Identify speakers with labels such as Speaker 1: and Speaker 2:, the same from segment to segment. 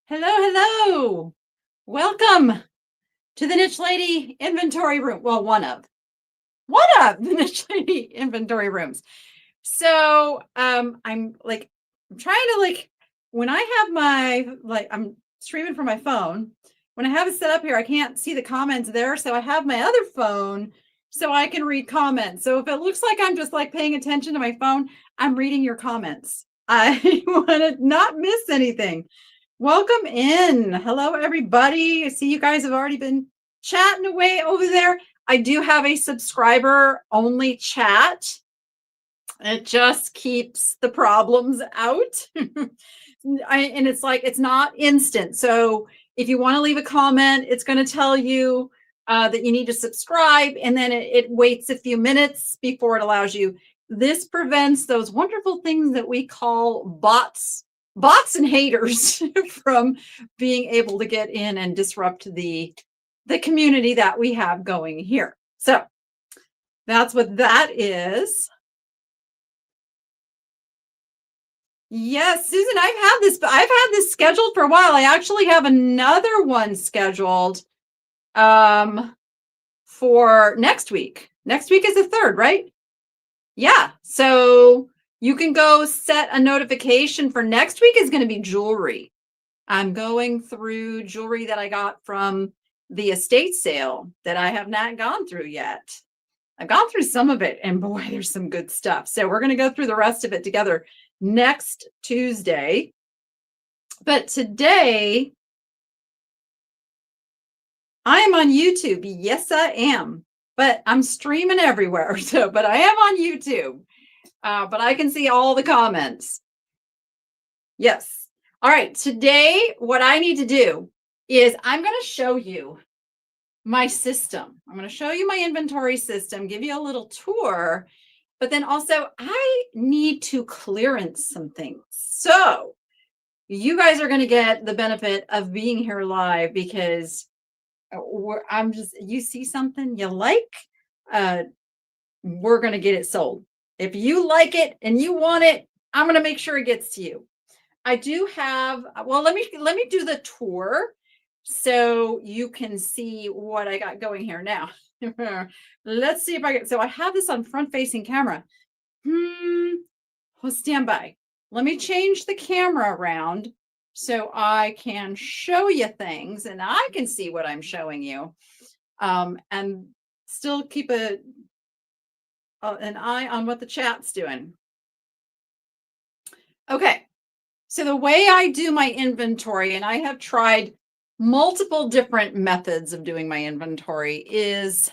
Speaker 1: Hello, hello. Welcome to the Niche Lady inventory room. Well, one of the Niche Lady inventory rooms. So, I'm trying to when I have I'm streaming from my phone. When I have it set up here, I can't see the comments there. So I have my other phone so I can read comments. So if it looks like I'm just paying attention to my phone, I'm reading your comments. I want to not miss anything. Welcome in. Hello, everybody. I see you guys have already been chatting away over there. I do have a subscriber only chat. It just keeps the problems out. And it's not instant. So if you want to leave a comment, it's going to tell you that you need to subscribe, and then it waits a few minutes before it allows you. This prevents those wonderful things that we call bots and haters from being able to get in and disrupt the community that we have going here. So that's what that is. Yes, Susan, I've had this scheduled for a while. I actually have another one scheduled for next week. Next week is the 3rd, right? Yeah. So you can go set a notification for next week. Is going to be jewelry. I'm going through jewelry that I got from the estate sale that I have not gone through yet. I've gone through some of it, and boy, there's some good stuff. So we're going to go through the rest of it together next Tuesday. But today, I am on YouTube. Yes, I am. But I'm streaming everywhere. But I am on YouTube. But I can see all the comments. Yes. All right. Today, what I need to do is I'm going to show you my system. I'm going to show you my inventory system, give you a little tour, but then also I need to clearance some things. So you guys are going to get the benefit of being here live because you see something you like, we're going to get it sold. If you like it and you want it, I'm going to make sure it gets to you. I do have, well, let me do the tour so you can see what I got going here now. Let's see if I get, so I have this on front facing camera. Stand by. Let me change the camera around so I can show you things and I can see what I'm showing you, and still keep an eye on what the chat's doing. Okay. So the way I do my inventory, and I have tried multiple different methods of doing my inventory, is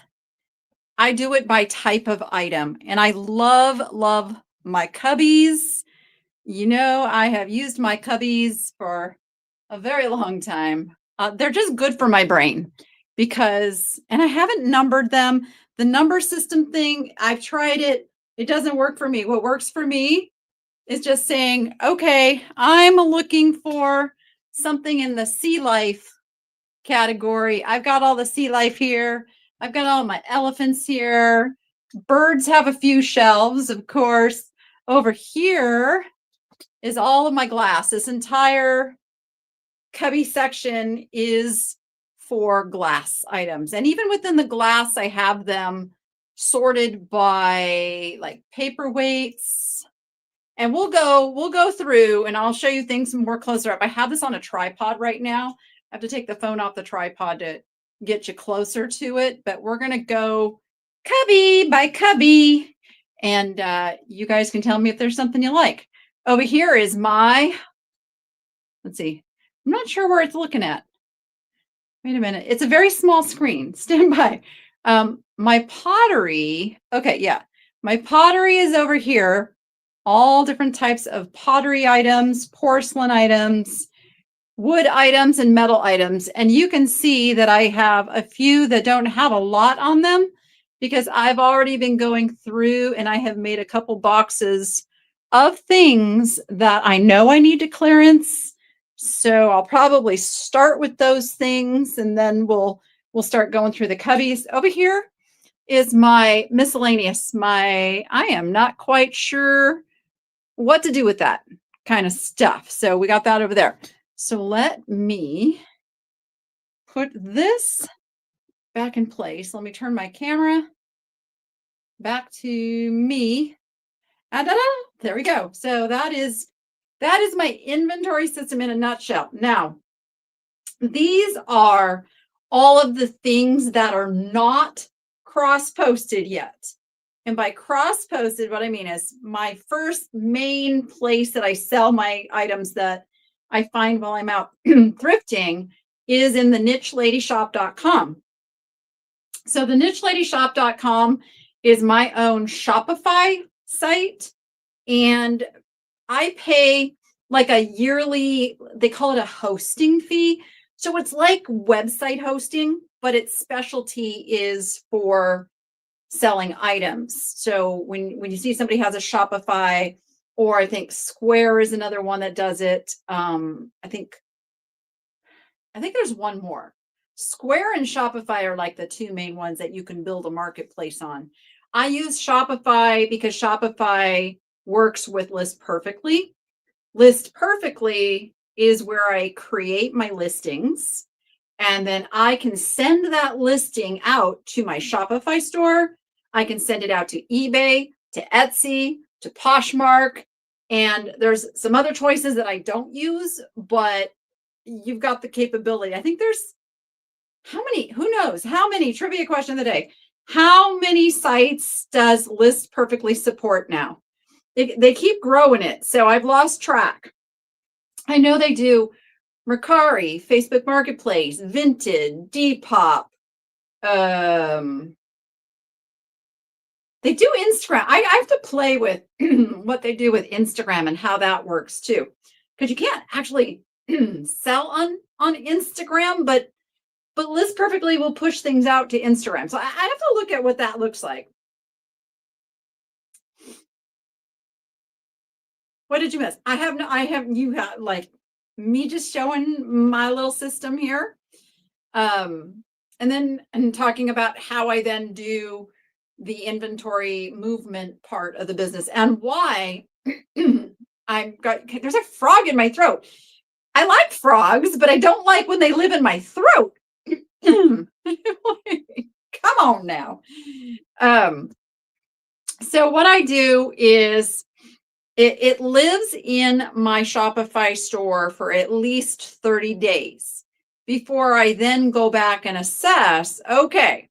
Speaker 1: I do it by type of item. And I love my cubbies. You know, I have used my cubbies for a very long time. They're just good for my brain because, and I haven't numbered them. The number system thing, I've tried it. It doesn't work for me. What works for me is just saying, okay, I'm looking for something in the sea life category. I've got all the sea life here. I've got all my elephants here. Birds have a few shelves, of course. Over here is all of my glass. This entire cubby section is for glass items. And even within the glass, I have them sorted by like paperweights. And we'll go through and I'll show you things more closer up. I have this on a tripod right now. I have to take the phone off the tripod to get you closer to it, but we're going to go cubby by cubby. And you guys can tell me if there's something you like. Over here is my, let's see, I'm not sure where it's looking at. Wait a minute. It's a very small screen. Stand by. My pottery. Okay. Yeah. My pottery is over here. All different types of pottery items, porcelain items, wood items, and metal items. And you can see that I have a few that don't have a lot on them because I've already been going through and I have made a couple boxes of things that I know I need to clearance. So I'll probably start with those things and then we'll start going through the cubbies. Over here is my miscellaneous. I am not quite sure what to do with that kind of stuff. So we got that over there. So let me put this back in place. Let me turn my camera back to me. Ah, da, da. There we go. So that is my inventory system in a nutshell. Now, these are all of the things that are not cross-posted yet. And by cross-posted, what I mean is my first main place that I sell my items that I find while I'm out thrifting is in the nicheladyshop.com. So the nicheladyshop.com is my own Shopify site, and I pay like a yearly, they call it a hosting fee. So it's like website hosting, but its specialty is for selling items. So when you see somebody has a Shopify, or I think Square is another one that does it. I think there's one more. Square and Shopify are like the two main ones that you can build a marketplace on. I use Shopify because Shopify works with List Perfectly. List Perfectly is where I create my listings, and then I can send that listing out to my Shopify store. I can send it out to eBay, to Etsy, to Poshmark, and there's some other choices that I don't use, but you've got the capability. I think there's how many, who knows, how many, trivia question of the day, how many sites does List Perfectly support now? They keep growing it, so I've lost track. I know they do Mercari, Facebook Marketplace, Vinted, Depop. They do Instagram. I have to play with what they do with Instagram and how that works too, because you can't actually sell on Instagram, but List Perfectly will push things out to Instagram. So I have to look at what that looks like. What did you miss? You have like me just showing my little system here. And then talking about how I then do the inventory movement part of the business and why there's a frog in my throat. I like frogs, but I don't like when they live in my throat. Come on now. So what I do is it lives in my Shopify store for at least 30 days before I then go back and assess, okay,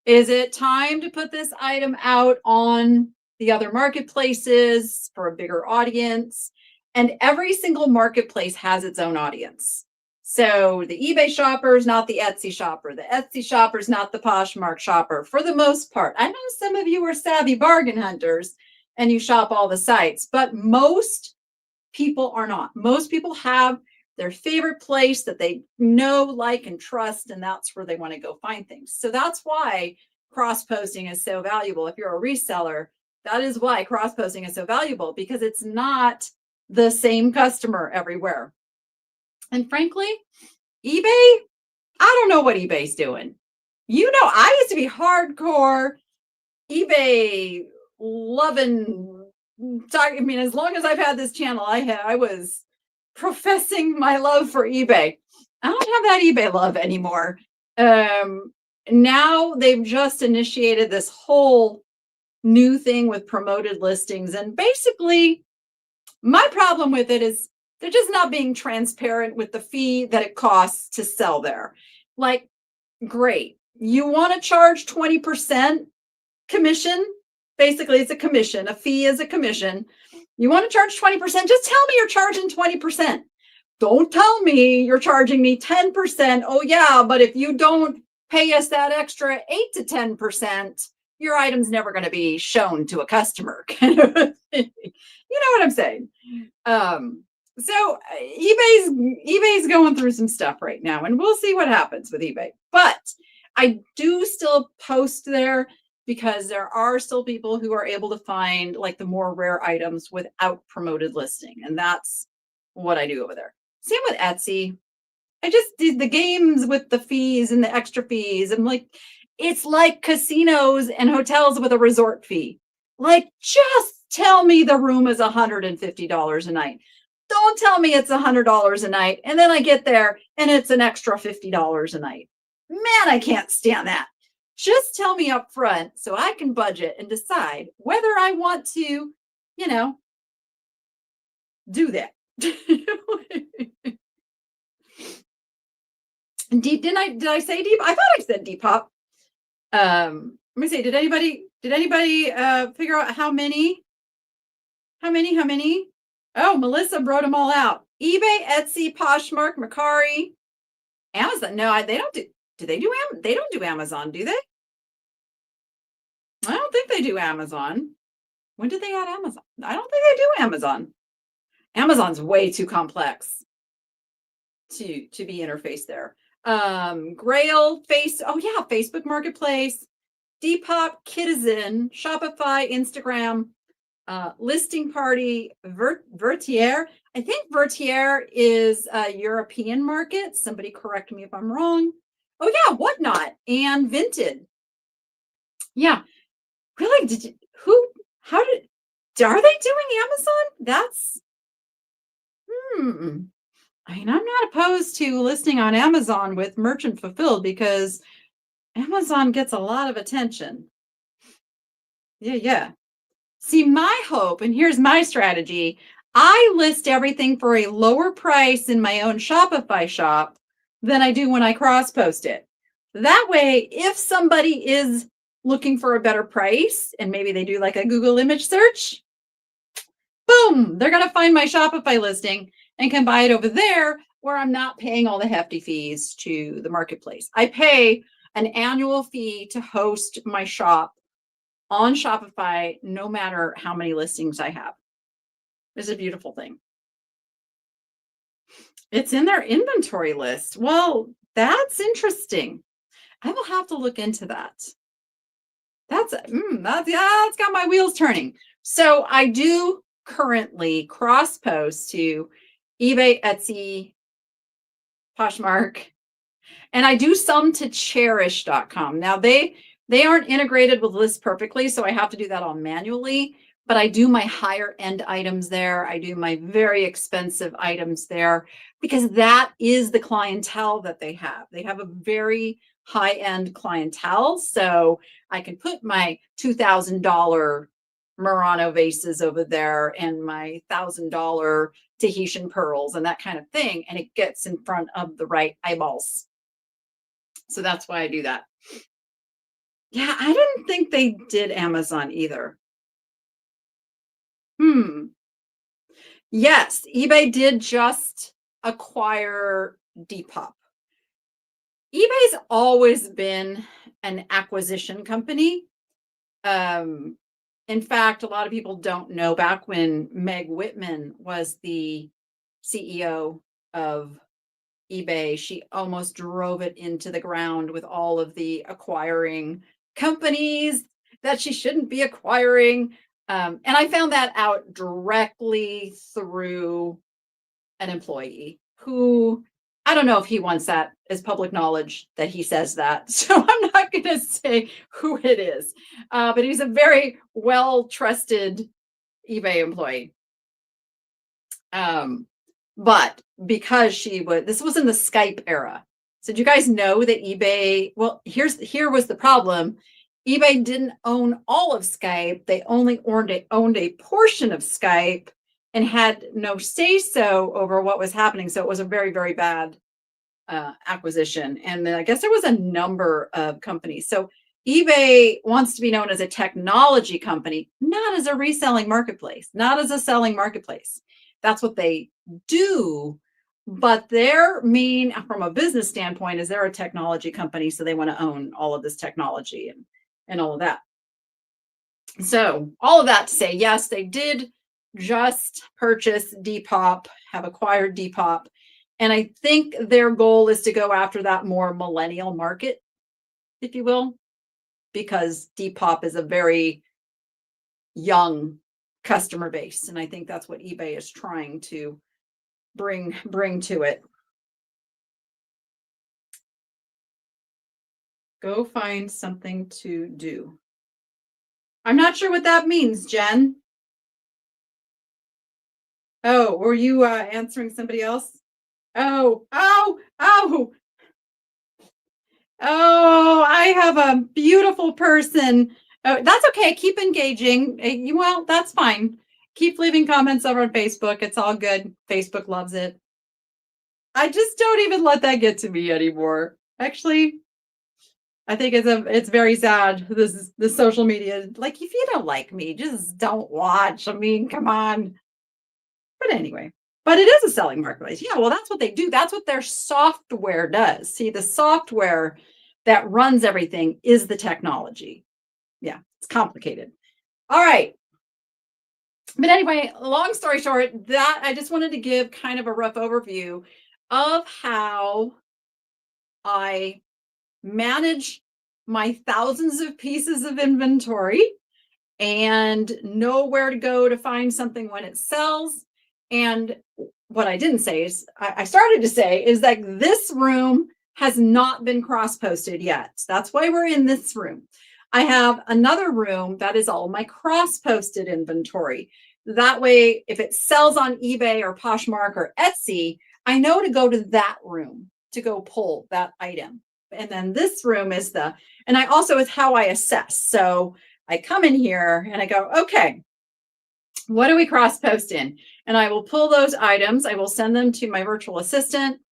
Speaker 1: is it time to put this item out on the other marketplaces for a bigger audience? And every single marketplace has its own audience. So the eBay shopper is not the Etsy shopper. The Etsy shopper is not the Poshmark shopper for the most part. I know some of you are savvy bargain hunters and you shop all the sites, but most people are not. Most people have their favorite place that they know, like, and trust, and that's where they want to go find things. So that's why cross-posting is so valuable. If you're a reseller, that is why cross-posting is so valuable, because it's not the same customer everywhere. And frankly, eBay, I don't know what eBay's doing. You know, I used to be hardcore eBay loving. I mean, as long as I've had this channel, I was professing my love for eBay. I don't have that eBay love anymore. Now they've just initiated this whole new thing with promoted listings. And basically, my problem with it is they're just not being transparent with the fee that it costs to sell there. Like, great. You want to charge 20% commission? Basically, it's a commission. A fee is a commission. You want to charge 20%? Just tell me you're charging 20%. Don't tell me you're charging me 10%. Oh, yeah, but if you don't pay us that extra 8 to 10%, your item's never going to be shown to a customer. You know what I'm saying? So eBay's going through some stuff right now, and we'll see what happens with eBay. But I do still post there because there are still people who are able to find like the more rare items without promoted listing. And that's what I do over there. Same with Etsy. I just did the games with the fees and the extra fees. I'm like, it's like casinos and hotels with a resort fee. Like, just tell me the room is $150 a night. Don't tell me it's $100 a night. And then I get there and it's an extra $50 a night. Man, I can't stand that. Just tell me up front so I can budget and decide whether I want to, do that. Deep, did I say deep? I thought I said Depop. Let me see. Did anybody figure out how many? How many? Oh, Melissa wrote them all out. eBay, Etsy, Poshmark, Mercari, Amazon. No, they don't do they do they don't do Amazon, do they? I don't think they do Amazon. When did they add Amazon? I don't think they do Amazon. Amazon's way too complex to be interfaced there. Grail, Facebook Marketplace, Depop, Kitizen, Shopify, Instagram, Listing Party, Vertier. I think Vertier is a European market. Somebody correct me if I'm wrong. Oh yeah, Whatnot and Vinted. Yeah, really? Are they doing Amazon? That's, I mean, I'm not opposed to listing on Amazon with merchant fulfilled because Amazon gets a lot of attention. Yeah. See, my hope, and here's my strategy, I list everything for a lower price in my own Shopify shop than I do when I cross-post it. That way, if somebody is looking for a better price, and maybe they do like a Google image search, boom, they're going to find my Shopify listing and can buy it over there where I'm not paying all the hefty fees to the marketplace. I pay an annual fee to host my shop on Shopify, no matter how many listings I have. It's a beautiful thing. It's in their inventory list. Well, that's interesting. I will have to look into that. That's got my wheels turning. So I do currently cross post to eBay, Etsy, Poshmark, and I do some to cherish.com. Now they aren't integrated with lists perfectly, so I have to do that all manually, but I do my higher end items there. I do my very expensive items there because that is the clientele that they have. They have a very high end clientele. So I can put my $2,000 Murano vases over there and my $1,000 Tahitian pearls and that kind of thing. And it gets in front of the right eyeballs. So that's why I do that. Yeah, I didn't think they did Amazon either. Yes, eBay did just acquire Depop. eBay's always been an acquisition company. In fact, a lot of people don't know, back when Meg Whitman was the CEO of eBay, she almost drove it into the ground with all of the acquiring companies that she shouldn't be acquiring. And I found that out directly through an employee who, I don't know if he wants that as public knowledge that he says that. So I'm not going to say who it is. But he's a very well-trusted eBay employee. But because this was in the Skype era. So do you guys know that eBay, well, here was the problem. eBay didn't own all of Skype. They only owned a portion of Skype and had no say-so over what was happening. So it was a very, very bad acquisition. And then I guess there was a number of companies. So eBay wants to be known as a technology company, not as a reselling marketplace, not as a selling marketplace. That's what they do. But their main, from a business standpoint, is they're a technology company. So they want to own all of this technology and all of that. So all of that to say, yes, they did just purchase Depop, have acquired Depop. And I think their goal is to go after that more millennial market, if you will, because Depop is a very young customer base. And I think that's what eBay is trying to bring to it. Go find something to do. I'm not sure what that means, Jen. Oh, were you answering somebody else? Oh, oh, oh, oh, I have a beautiful person. Oh, that's okay. Keep engaging. Well, that's fine. Keep leaving comments over on Facebook. It's all good. Facebook loves it. I just don't even let that get to me anymore. Actually, I think it's very sad. This social media. Like, if you don't like me, just don't watch. I mean, come on. But anyway, but it is a selling marketplace. Yeah, well, that's what they do. That's what their software does. See, the software that runs everything is the technology. Yeah, it's complicated. All right. But anyway, long story short, that I just wanted to give kind of a rough overview of how I manage my thousands of pieces of inventory and know where to go to find something when it sells. And what I didn't say is, I started to say, is that this room has not been cross-posted yet. That's why we're in this room. I have another room that is all my cross-posted inventory. That way, if it sells on eBay or Poshmark or Etsy, I know to go to that room to go pull that item. And then this room is and I also is how I assess. So I come in here and I go, okay, what do we cross post in? And I will pull those items. I will send them to my virtual assistant,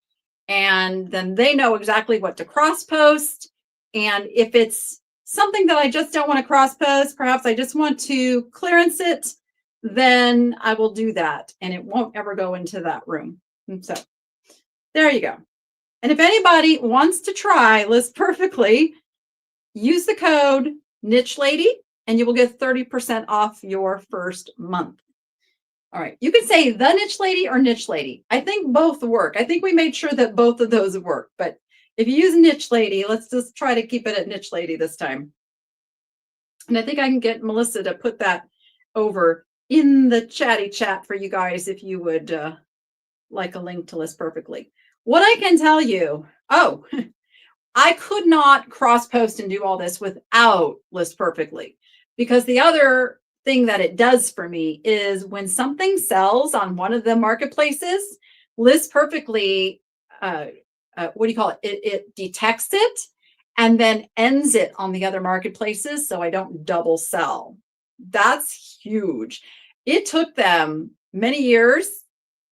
Speaker 1: and then they know exactly what to cross post. And if it's something that I just don't want to cross post, perhaps I just want to clearance it, then I will do that. And it won't ever go into that room. And so there you go. And if anybody wants to try List Perfectly, use the code Niche Lady and you will get 30% off your first month. All right. You can say the Niche Lady or Niche Lady. I think both work. I think we made sure that both of those work. But if you use Niche Lady, let's just try to keep it at Niche Lady this time. And I think I can get Melissa to put that over in the chatty chat for you guys if you would like a link to List Perfectly. What I can tell you, I could not cross post and do all this without List Perfectly, because the other thing that it does for me is when something sells on one of the marketplaces, List Perfectly, what do you call it? It detects it and then ends it on the other marketplaces so I don't double sell. That's huge. It took them many years,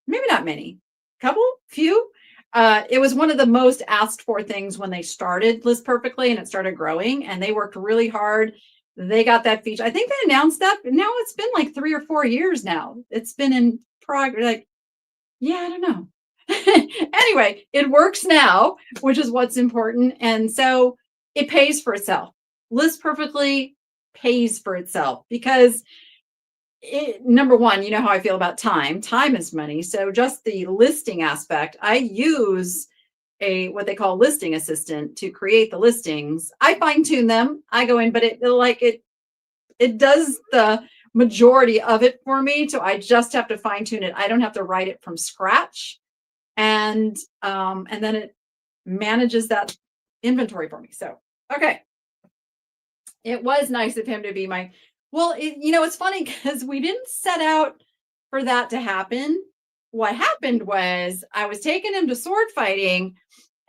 Speaker 1: maybe not many, few. It was one of the most asked for things when they started List Perfectly and it started growing, and they worked really hard. They got that feature. I think they announced that, but now it's been like 3 or 4 years now. It's been in progress. Like, yeah, I don't know. Anyway, it works now, which is what's important. And so it pays for itself. List Perfectly pays for itself because number one, you know how I feel about time. Time is money. So just the listing aspect, I use what they call listing assistant to create the listings. I fine tune them. I go in, but it does the majority of it for me. So I just have to fine tune it. I don't have to write it from scratch. And then it manages that inventory for me. So, okay. It was nice of him to be it's funny because we didn't set out for that to happen. What happened was I was taking him to sword fighting,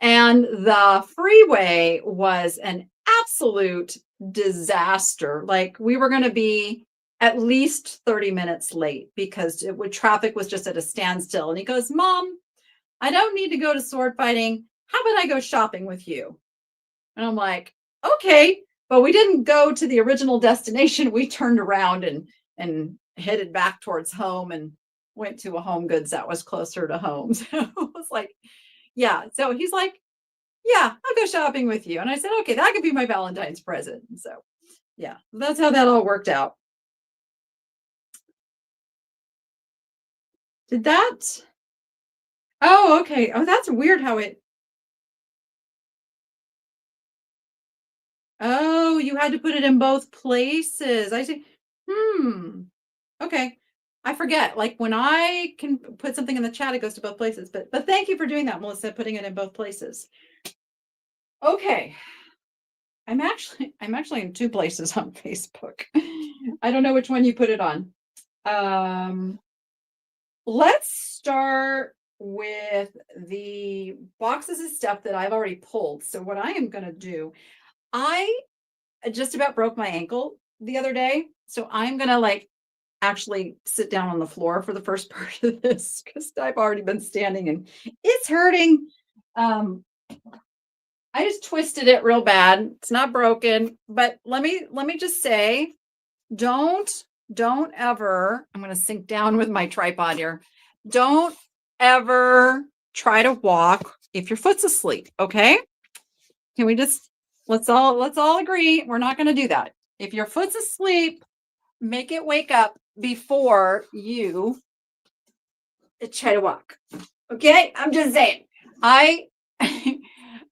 Speaker 1: and the freeway was an absolute disaster. Like, we were going to be at least 30 minutes late because traffic was just at a standstill. And he goes, Mom, I don't need to go to sword fighting. How about I go shopping with you? And I'm like, okay. But we didn't go to the original destination. We turned around and headed back towards home and went to a Home Goods that was closer to home. So it was like, yeah. So he's like, yeah, I'll go shopping with you. And I said, okay, that could be my Valentine's present. So yeah, that's how that all worked out. Did that? Oh, okay. Oh, that's weird how it. Oh, you had to put it in both places. I see. Okay. I forget. Like, when I can put something in the chat, it goes to both places. But thank you for doing that, Melissa, putting it in both places. Okay. I'm actually in 2 places on Facebook. I don't know which one you put it on. let's start with the boxes of stuff that I've already pulled. So what I am going to do, I just about broke my ankle the other day. So I'm going to like actually sit down on the floor for the first part of this because I've already been standing and it's hurting. Um, I just twisted it real bad. It's not broken, but let me just say, don't don't ever, I'm going to sink down with my tripod here. Don't ever try to walk if your foot's asleep, okay? Can we just let's all agree we're not going to do that. If your foot's asleep, make it wake up before you try to walk. Okay? I'm just saying. I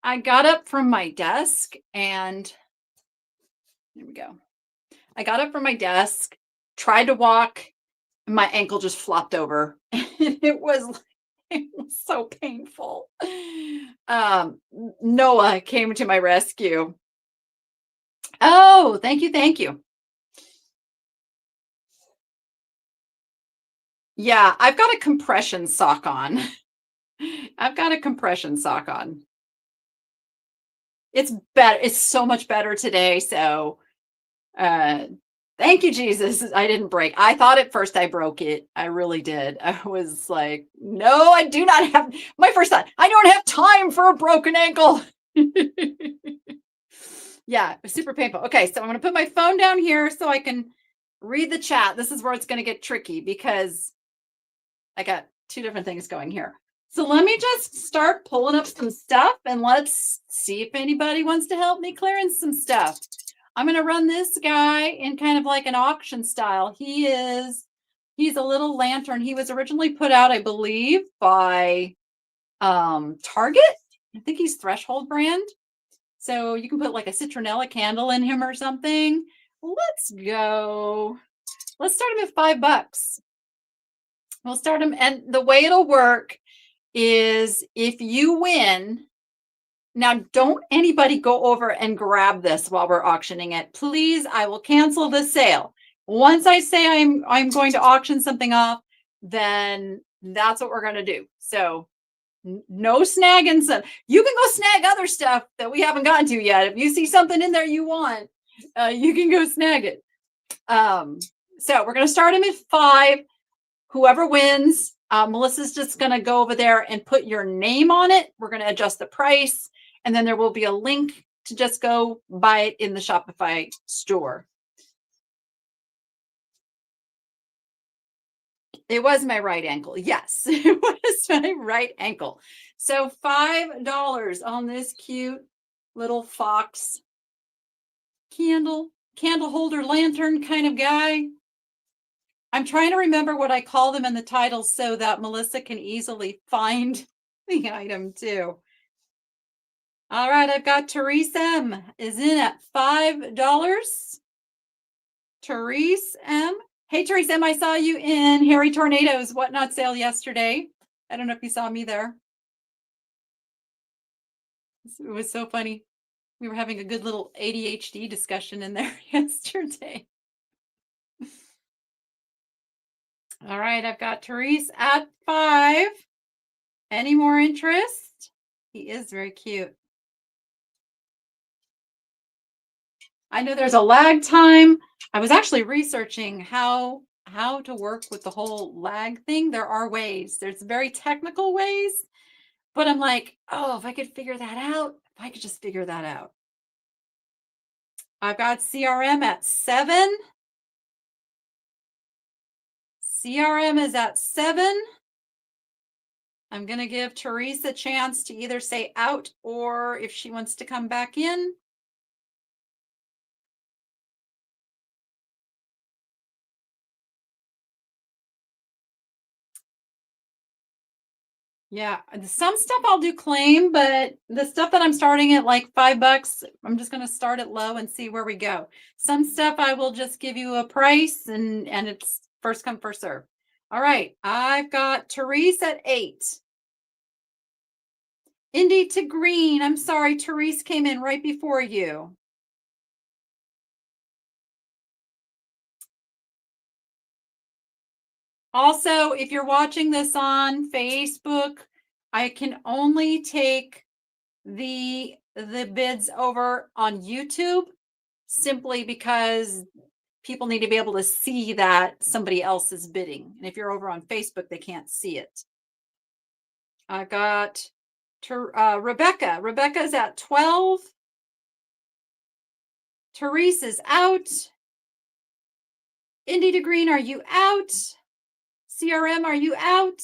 Speaker 1: I got up from my desk and there we go. I got up from my desk, tried to walk, and my ankle just flopped over. It was so painful. Noah came to my rescue. Oh, thank you, thank you. Yeah, I've got a compression sock on. I've got a compression sock on. It's better. It's so much better today. So, thank you, Jesus. I didn't break. I thought at first I broke it. I really did. I was like, no, I do not have my first thought. I don't have time for a broken ankle. Yeah, it was super painful. Okay, so I'm going to put my phone down here so I can read the chat. This is where it's going to get tricky because I got two different things going here. So let me just start pulling up some stuff and let's see if anybody wants to help me clearing some stuff. I'm going to run this guy in kind of like an auction style. He's a little lantern. He was originally put out, I believe, by Target. I think he's Threshold brand. So you can put like a citronella candle in him or something. Let's go. Let's start him at $5. We'll start him. And the way it'll work is if you win, now don't anybody go over and grab this while we're auctioning it. Please, I will cancel the sale. Once I say I'm going to auction something off, then that's what we're going to do. So no snagging some. You can go snag other stuff that we haven't gotten to yet. If you see something in there you want, you can go snag it. So we're going to start him at 5. Whoever wins, Melissa's just going to go over there and put your name on it. We're going to adjust the price, and then there will be a link to just go buy it in the Shopify store. It was my right ankle. Yes, it was my right ankle. So $5 on this cute little fox candle holder lantern kind of guy. I'm trying to remember what I call them in the title so that Melissa can easily find the item too. All right, I've got Therese M is in at $5. Therese M. Hey, Therese M, I saw you in Harry Tornado's Whatnot sale yesterday. I don't know if you saw me there. It was so funny. We were having a good little ADHD discussion in there yesterday. All right, I've got Therese at 5. Any more interest? He is very cute. I know there's a lag time. I was actually researching how to work with the whole lag thing. There are ways. There's very technical ways, but I'm like, oh, if I could figure that out, if I could just figure that out. I've got CRM at 7. CRM is at 7. I'm going to give Therese a chance to either say out or if she wants to come back in. Yeah, some stuff I'll do claim, but the stuff that I'm starting at like $5, I'm just going to start it low and see where we go. Some stuff I will just give you a price and it's first come, first serve. All right, I've got Therese at 8. Indy to green. I'm sorry, Therese came in right before you. Also, if you're watching this on Facebook, I can only take the bids over on YouTube simply because people need to be able to see that somebody else is bidding. And if you're over on Facebook, they can't see it. I got Rebecca. Rebecca's at 12. Therese is out. Indy to Green, are you out? CRM, are you out?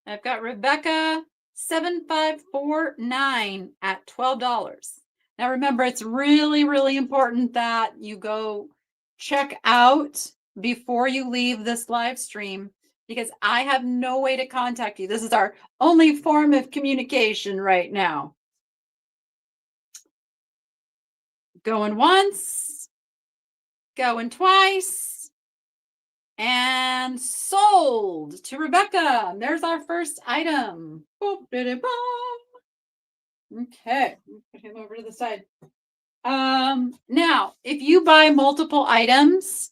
Speaker 1: I've got Rebecca 7549 at $12. Now remember, it's really, really important that you go check out before you leave this live stream because I have no way to contact you. This is our only form of communication right now. Going once, going twice, and sold to Rebecca. There's our first item. Okay, put him over to the side. Now, if you buy multiple items,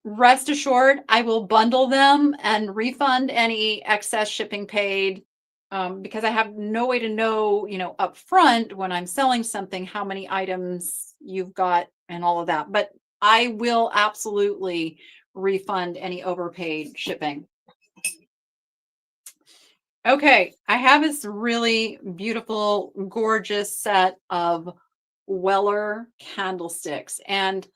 Speaker 1: rest assured, I will bundle them and refund any excess shipping paid because I have no way to know, up front when I'm selling something, how many items you've got and all of that. But I will absolutely refund any overpaid shipping. Okay, I have this really beautiful, gorgeous set of Weller candlesticks, and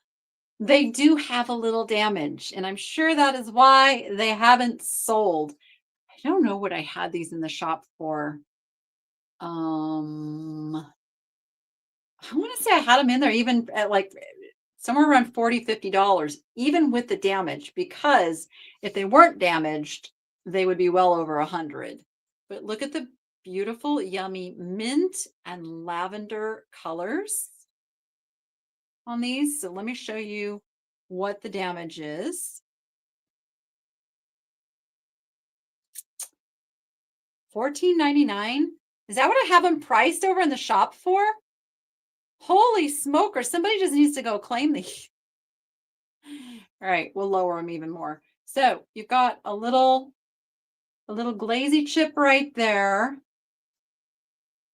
Speaker 1: they do have a little damage, and I'm sure that is why they haven't sold. I don't know what I had these in the shop for. I want to say I had them in there even at like somewhere around $40, $50, even with the damage, because if they weren't damaged, they would be well over $100. But look at the beautiful, yummy mint and lavender colors on these. So let me show you what the damage is. $14.99. Is that what I have them priced over in the shop for? Holy smoker, somebody just needs to go claim these. All right, we'll lower them even more. So you've got a little glazy chip right there.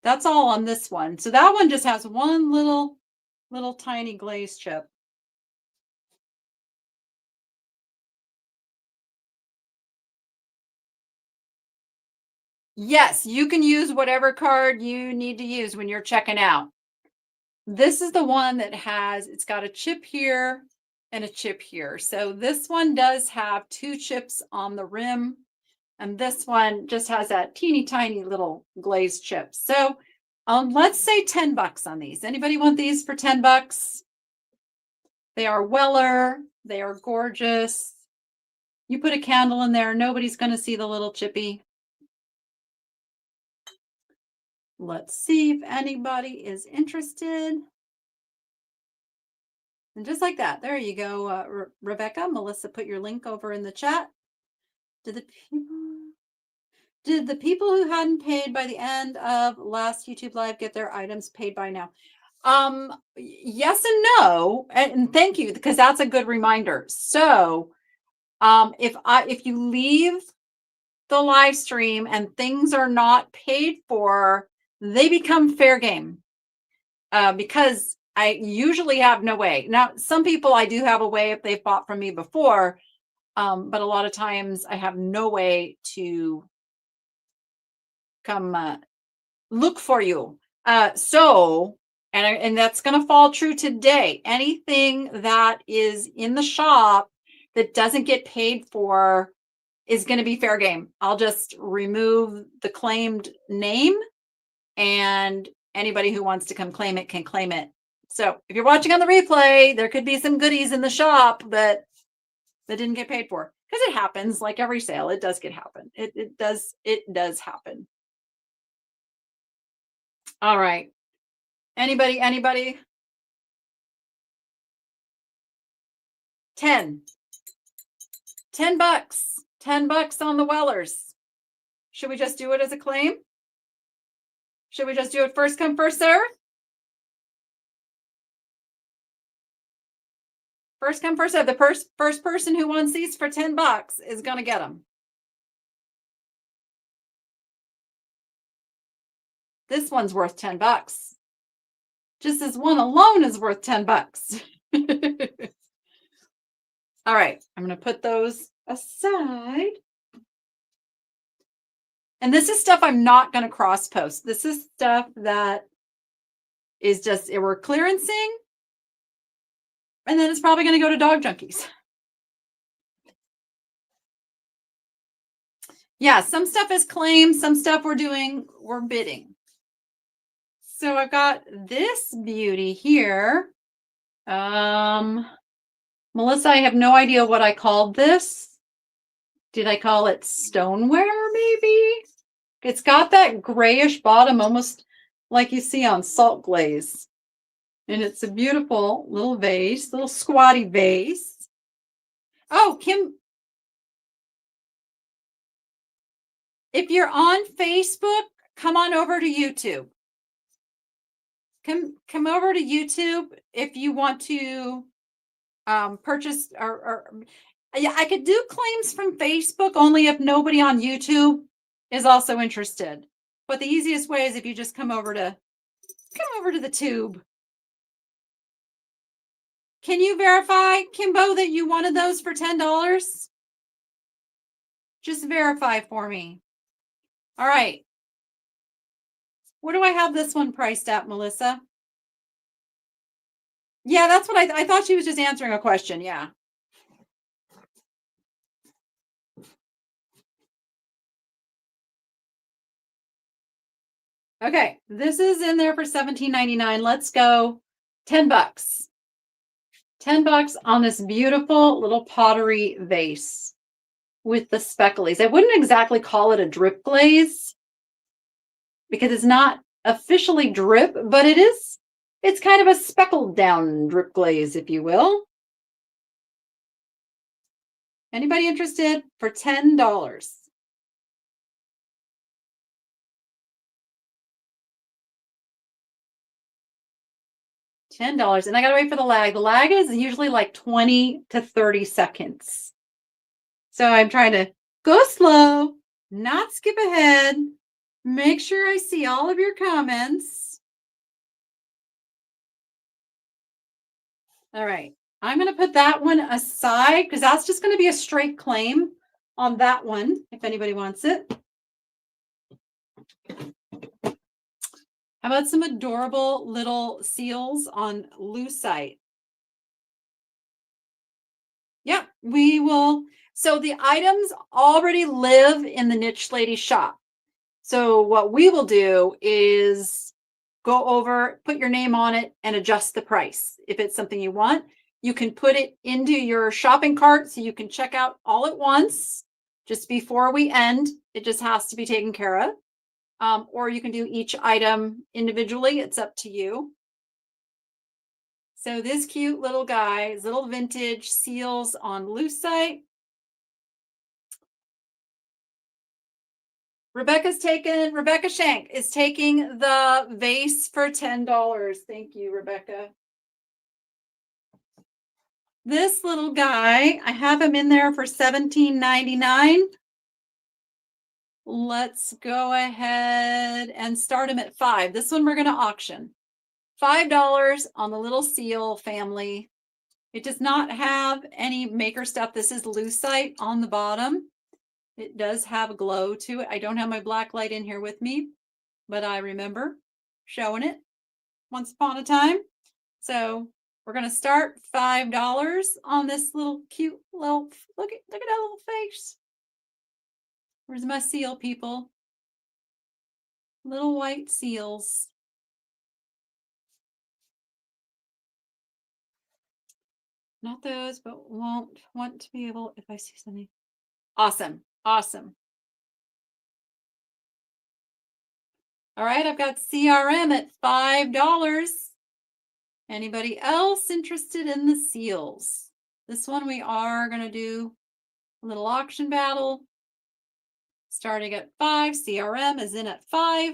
Speaker 1: That's all on this one. So that one just has one little tiny glaze chip. Yes, you can use whatever card you need to use when you're checking out. This is the one that it's got a chip here and a chip here. So this one does have 2 chips on the rim, and this one just has that teeny tiny little glazed chip. So let's say $10 on these. Anybody want these for $10? They are Weller. They are gorgeous. You put a candle in there, nobody's going to see the little chippy. Let's see if anybody is interested. And just like that, there you go, Rebecca. Melissa put your link over in the chat. Did the people who hadn't paid by the end of last YouTube live get their items paid by now? Yes and no, and thank you, because that's a good reminder. So if you leave the live stream and things are not paid for, they become fair game, because I usually have no way. Now, some people I do have a way if they've bought from me before, but a lot of times I have no way to come look for you. And that's going to fall true today. Anything that is in the shop that doesn't get paid for is going to be fair game. I'll just remove the claimed name, and anybody who wants to come claim it can claim it. So if you're watching on the replay, there could be some goodies in the shop that didn't get paid for, because it happens. Like every sale, it does happen. It does happen. All right. Anybody? 10 bucks. $10 on the Wellers. Should we just do it as a claim? Should we just do it first come, first serve? First come, first serve. The first person who wants these for $10 is going to get them. This one's worth $10. Just this one alone is worth $10. All right, I'm going to put those aside. And this is stuff I'm not going to cross post. This is stuff that is just, we're clearancing. And then it's probably going to go to dog junkies. Yeah, some stuff is claimed, some stuff we're bidding. So I've got this beauty here. Melissa, I have no idea what I called this. Did I call it stoneware, maybe? It's got that grayish bottom, almost like you see on salt glaze. And it's a beautiful little vase, little squatty vase. Oh, Kim, if you're on Facebook, come on over to YouTube. Come over to YouTube if you want to purchase or yeah, I could do claims from Facebook only if nobody on YouTube is also interested. But the easiest way is if you just come over to the tube. Can you verify, Kimbo, that you wanted those for $10? Just verify for me. All right. What do I have this one priced at, Melissa? Yeah, that's what I thought she was just answering a question. Yeah. Okay, this is in there for $17.99. Let's go $10. $10 on this beautiful little pottery vase with the speckles. I wouldn't exactly call it a drip glaze because it's not officially drip, but it's kind of a speckled down drip glaze, if you will. Anybody interested? For $10. $10. And I gotta wait for the lag. The lag is usually like 20 to 30 seconds. So I'm trying to go slow, not skip ahead, make sure I see all of your comments. All right. I'm going to put that one aside because that's just going to be a straight claim on that one if anybody wants it. How about some adorable little seals on lucite? Yep, we will. So the items already live in the Niche Lady shop. So what we will do is go over, put your name on it, and adjust the price. If it's something you want, you can put it into your shopping cart so you can check out all at once just before we end. It just has to be taken care of. Or you can do each item individually. It's up to you. So this cute little guy is little vintage seals on lucite. Rebecca Shank is taking the vase for $10. Thank you, Rebecca. This little guy, I have him in there for $17.99. Let's go ahead and start him at $5. This one we're going to auction. $5 on the little seal family. It does not have any maker stuff. This is lucite on the bottom. It does have a glow to it. I don't have my black light in here with me, but I remember showing it once upon a time. So we're going to start $5 on this little cute little, look at that little face. Where's my seal, people? Little white seals. Not those, but won't want to be able, if I see something. Awesome. Awesome. All right, I've got CRM at $5. Anybody else interested in the seals? This one we are going to do a little auction battle. Starting at $5. CRM is in at $5.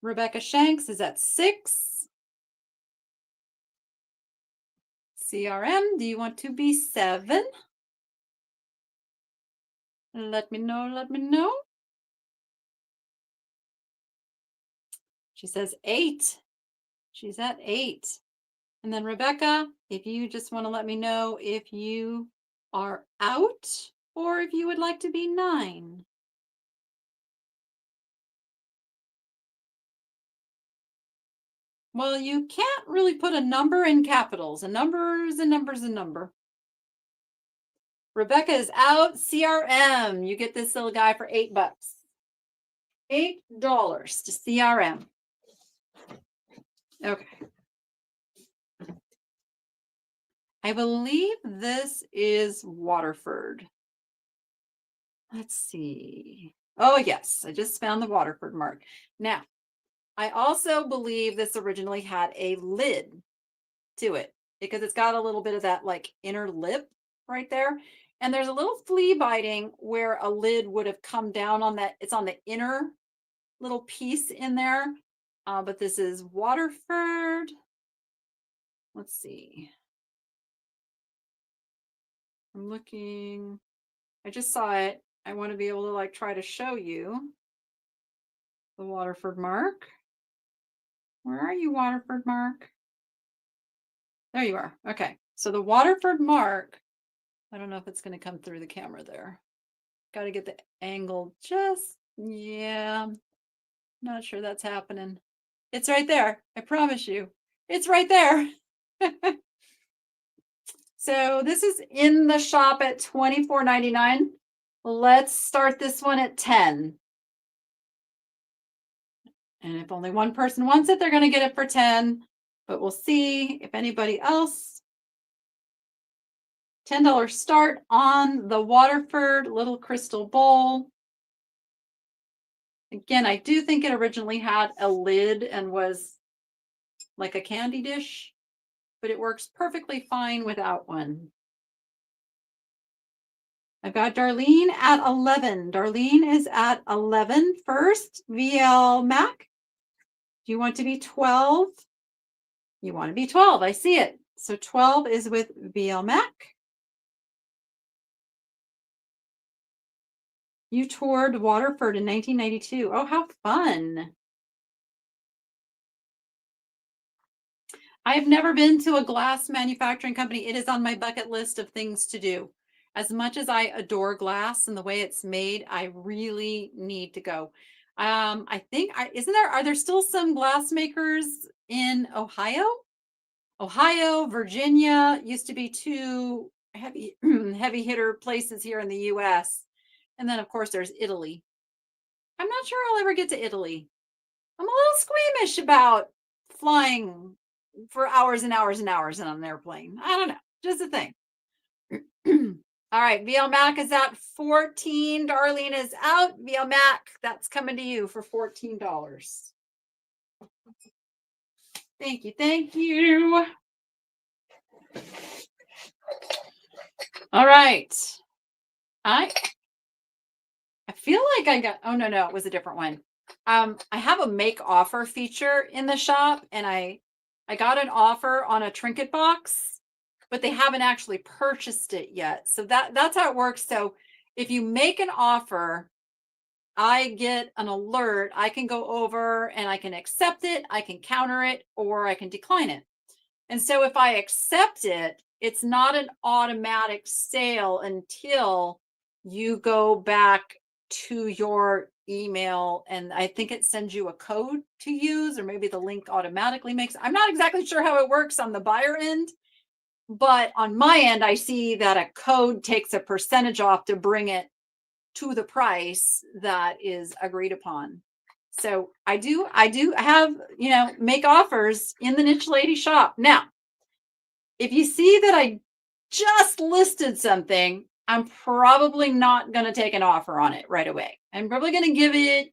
Speaker 1: Rebecca Shanks is at 6. CRM, do you want to be 7? Let me know, let me know. She says 8. She's at 8. And then Rebecca, if you just want to let me know if you are out or if you would like to be 9. Well, you can't really put a number in capitals. A number is a number is a number. Rebecca is out. CRM. You get this little guy for $8. $8 to CRM. Okay. I believe this is Waterford. Let's see. Oh, yes. I just found the Waterford mark. Now, I also believe this originally had a lid to it because it's got a little bit of that like inner lip right there. And there's a little flea biting where a lid would have come down on that. It's on the inner little piece in there. But this is Waterford. Let's see. I'm looking. I just saw it. I want to be able to like try to show you the Waterford mark. Where are you, Waterford mark? There you are. Okay. So the Waterford mark, I don't know if it's going to come through the camera there. Got to get the angle just, yeah. Not sure that's happening. It's right there. I promise you. It's right there. So this is in the shop at $24.99. Let's start this one at 10. And if only one person wants it, they're going to get it for 10. But we'll see if anybody else. $10 start on the Waterford little crystal bowl. Again, I do think it originally had a lid and was like a candy dish, but it works perfectly fine without one. I've got Darlene at 11. Darlene is at 11 first. VL Mac, do you want to be 12? You want to be 12. I see it. So 12 is with VL Mac. You toured Waterford in 1992. Oh, how fun. I've never been to a glass manufacturing company. It is on my bucket list of things to do. As much as I adore glass and the way it's made, I really need to go. I think, are there still some glass makers in Ohio? Ohio, Virginia used to be two heavy hitter places here in the US. And then of course there's Italy. I'm not sure I'll ever get to Italy. I'm a little squeamish about flying for hours and hours and hours on an airplane. I don't know, just a thing. All right, VL Mac is at 14. Darlene is out. VL Mac, that's coming to you for $14. Thank you, thank you. All right. I feel like I got, oh no, it was a different one. I have a make offer feature in the shop, and I got an offer on a Trinket box, but they haven't actually purchased it yet. So that's how it works. So if you make an offer, I get an alert. I can go over and I can accept it, I can counter it, or I can decline it. And so if I accept it, it's not an automatic sale until you go back to your email, and I think it sends you a code to use, or maybe the link automatically makes. I'm not exactly sure how it works on the buyer end, but on my end, I see that a code takes a percentage off to bring it to the price that is agreed upon. So I do have, make offers in the Niche Lady shop. Now, if you see that I just listed something, I'm probably not going to take an offer on it right away. I'm probably going to give it,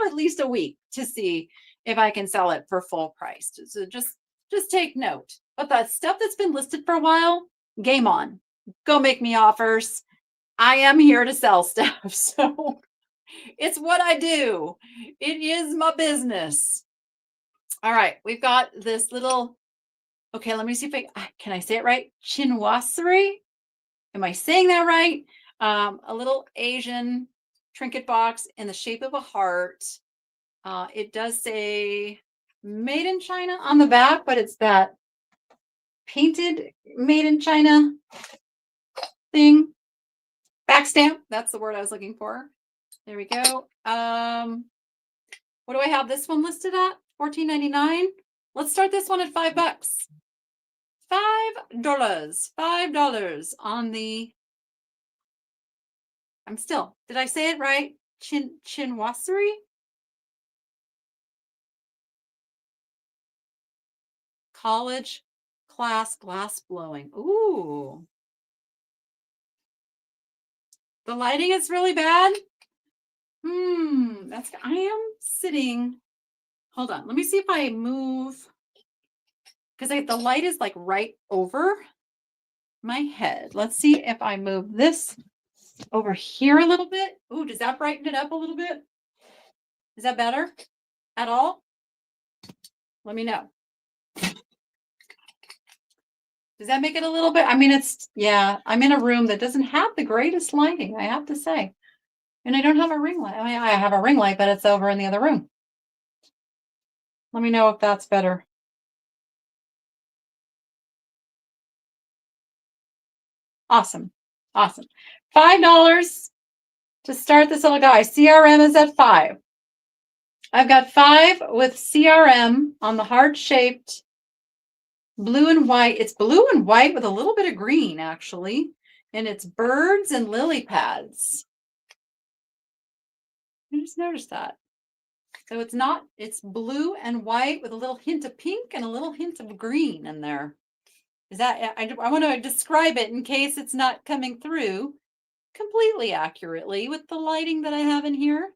Speaker 1: at least a week to see if I can sell it for full price. So just take note. But that stuff that's been listed for a while, game on. Go make me offers. I am here to sell stuff. So It's what I do. It is my business. All right, we've got this little, okay, let me see if can I say it right? Chinoiserie? Am I saying that right? A little Asian trinket box in the shape of a heart. It does say made in China on the back, but it's that painted made in China thing. Back stamp. That's the word I was looking for. There we go. What do I have this one listed at? $14.99. Let's start this one at $5. $5 on the, did I say it right? Chinoiserie? College class glass blowing. Ooh. The lighting is really bad. I am sitting. Hold on. Let me see if I move. Because the light is like right over my head. Let's see if I move this over here a little bit. Ooh, does that brighten it up a little bit? Is that better at all? Let me know. Does that make it a little bit? I mean, I'm in a room that doesn't have the greatest lighting, I have to say. And I don't have a ring light. I mean, I have a ring light, but it's over in the other room. Let me know if that's better. Awesome. Awesome. $5 to start this little guy. CRM is at 5. I've got 5 with CRM on the heart-shaped blue and white. It's blue and white with a little bit of green, actually. And it's birds and lily pads. I just noticed that. So it's blue and white with a little hint of pink and a little hint of green in there. Is that, I want to describe it in case it's not coming through completely accurately with the lighting that I have in here.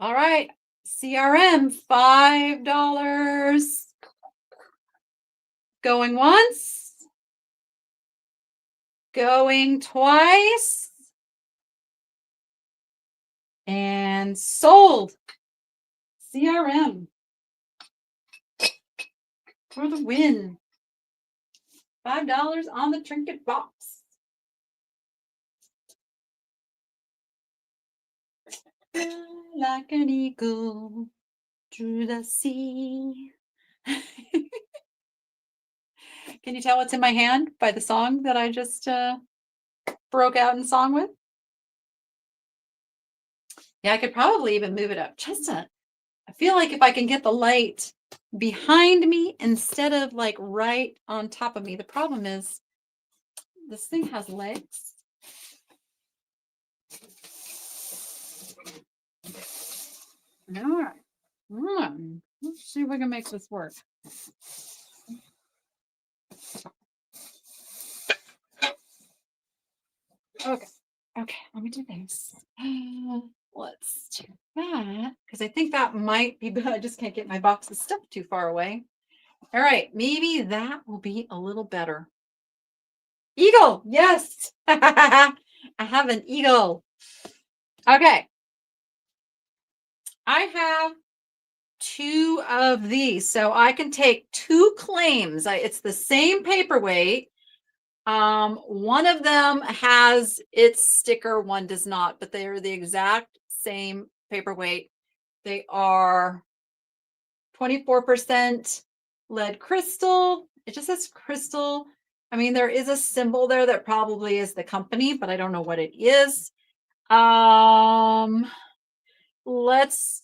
Speaker 1: All right, CRM, $5. Going once. Going twice. And sold. CRM. For the win. $5 on the trinket box. Like an eagle through the sea. Can you tell what's in my hand by the song that I just broke out in song with? Yeah, I could probably even move it up just I feel like if I can get the light behind me instead of like right on top of me. The problem is this thing has legs. All right. Let's see if we can make this work. Okay. Okay, let me do this. Let's do that because I think that might be good. I just can't get my boxes stuck too far away. All right, maybe that will be a little better. Eagle, yes. I have an eagle. Okay. I have 2 of these, so I can take 2 claims. It's the same paperweight. One of them has its sticker, one does not, but they are the exact same paperweight. They are 24% lead crystal. It just says crystal. I mean, there is a symbol there that probably is the company, but I don't know what it is. Let's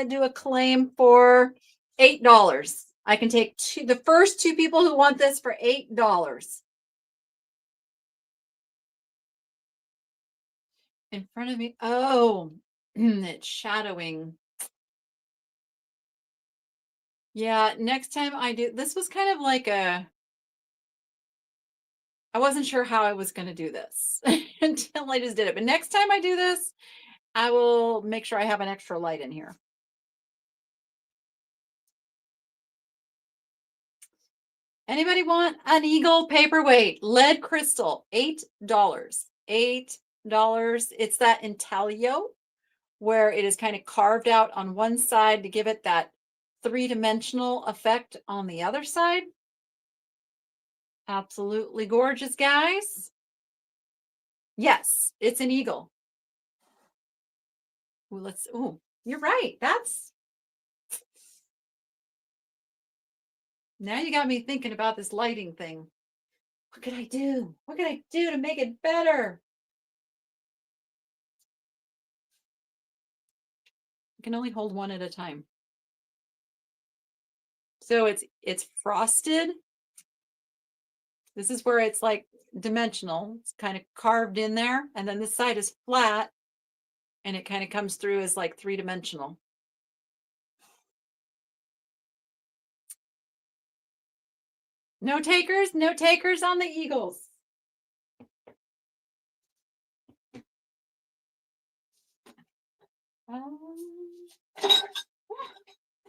Speaker 1: do a claim for $8. I can take the first 2 people who want this for $8. In front of me. Oh, it's shadowing. Yeah, next time I do, this was kind of like I wasn't sure how I was going to do this until I just did it. But next time I do this, I will make sure I have an extra light in here. Anybody want an eagle paperweight? Lead crystal, $8. $8. It's that intaglio where it is kind of carved out on one side to give it that three-dimensional effect on the other side. Absolutely gorgeous, guys. Yes, it's an eagle. Ooh, you're right. Now you got me thinking about this lighting thing. What could I do? What could I do to make it better? I can only hold one at a time. So it's frosted. This is where it's like dimensional. It's kind of carved in there. And then this side is flat and it kind of comes through as like three-dimensional. No takers? No takers on the eagles.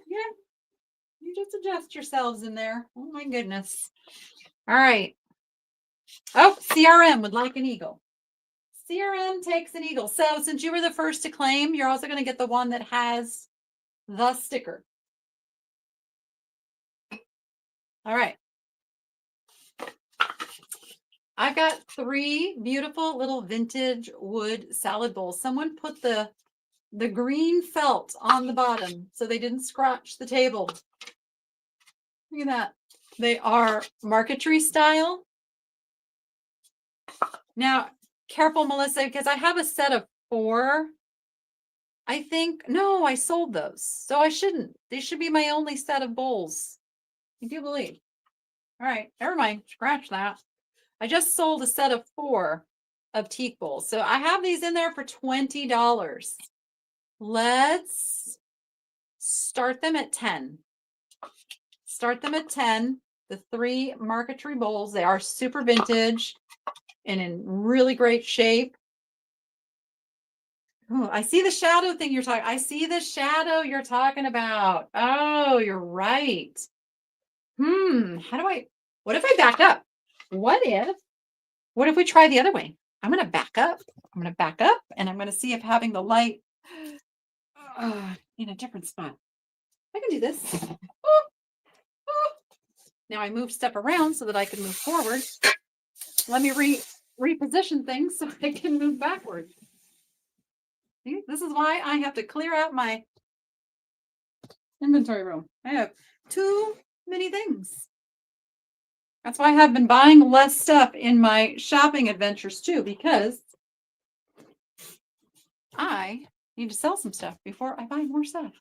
Speaker 1: Yeah, you just adjust yourselves in there. Oh my goodness. All right. Oh, CRM would like an eagle. CRM takes an eagle. So since you were the first to claim, you're also going to get the one that has the sticker. All right. I've got 3 beautiful little vintage wood salad bowls. Someone put the green felt on the bottom so they didn't scratch the table. Look at that. They are marquetry style. Now, careful, Melissa, because I have a set of 4. I think, no, I sold those. So I shouldn't. They should be my only set of bowls. I do believe. All right, never mind. Scratch that. I just sold a set of 4 of teak bowls. So I have these in there for $20. Let's start them at 10. Start them at 10. The 3 marquetry bowls. They are super vintage and in really great shape. Ooh, I see the shadow thing you're talking. I see the shadow you're talking about. Oh, you're right. What if I back up? What if we try the other way? I'm going to back up. I'm going to back up and I'm going to see if having the light in a different spot. I can do this. Now I move step around so that I can move forward. Let me reposition things so I can move backward. See, this is why I have to clear out my inventory room. I have too many things. That's why I have been buying less stuff in my shopping adventures too, because I need to sell some stuff before I buy more stuff.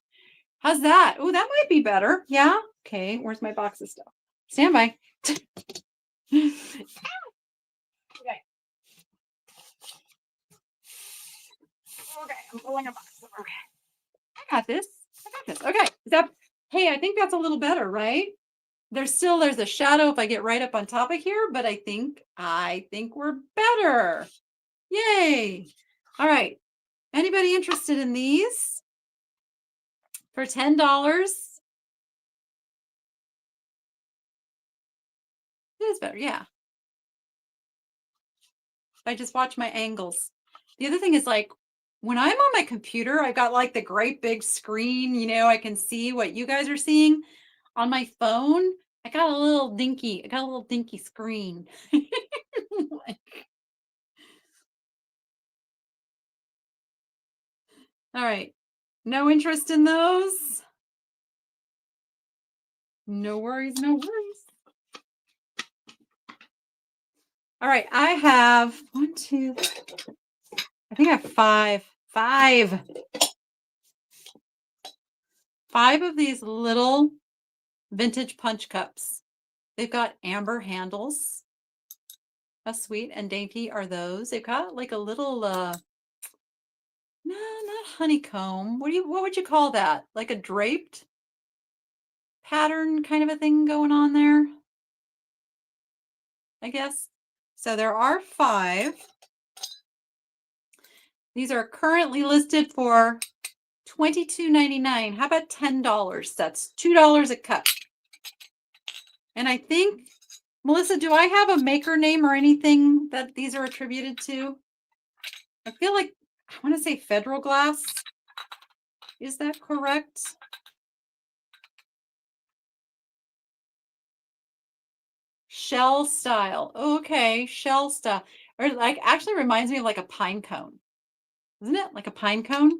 Speaker 1: How's that? Oh, that might be better. Yeah. Okay. Where's my box of stuff? Stand by. Okay. Okay. I'm pulling a box. Okay. I got this. Okay. Hey, I think that's a little better, right? There's a shadow if I get right up on top of here, but I think we're better. Yay. All right. Anybody interested in these? For $10. It is better, yeah. I just watch my angles. The other thing is like when I'm on my computer, I've got like the great big screen, I can see what you guys are seeing. On my phone, I got a little dinky screen. All right. No interest in those? No worries, no worries. All right, I have 1, 2, I think I have 5. 5 of these little vintage punch cups. They've got amber handles. How sweet and dainty are those? They've got like a little, no, not honeycomb. What would you call that? Like a draped pattern kind of a thing going on there, I guess. So there are 5. These are currently listed for $22.99. How about $10? That's $2 a cup. And I think, Melissa, do I have a maker name or anything that these are attributed to? I feel like I want to say Federal Glass. Is that correct? Shell style. Okay, shell style. Or like actually reminds me of like a pine cone. Isn't it? Like a pine cone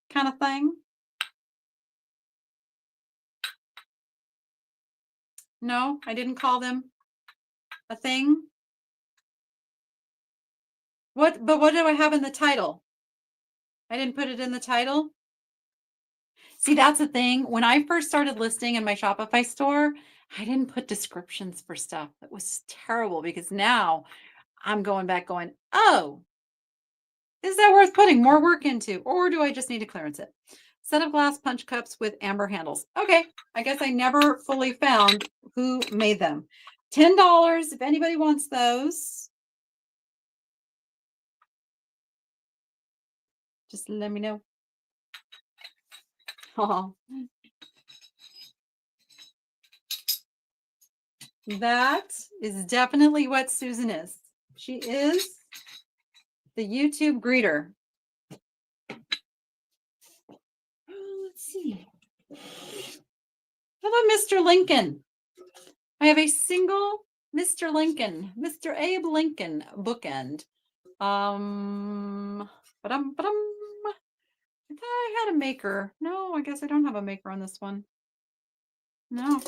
Speaker 1: kind of thing? No, I didn't call them a thing. But what do I have in the title? I didn't put it in the title. See, that's the thing. When I first started listing in my Shopify store, I didn't put descriptions for stuff. It was terrible because now I'm going back going, oh, is that worth putting more work into? Or do I just need to clearance it? Set of glass punch cups with amber handles. Okay, I guess I never fully found who made them. $10 if anybody wants those. Just let me know. Oh. That is definitely what Susan is. She is the YouTube greeter. Let's see. How about Mr. Lincoln? I have a single Mr. Lincoln, Mr. Abe Lincoln bookend. I thought I had a maker. No, I guess I don't have a maker on this one. No.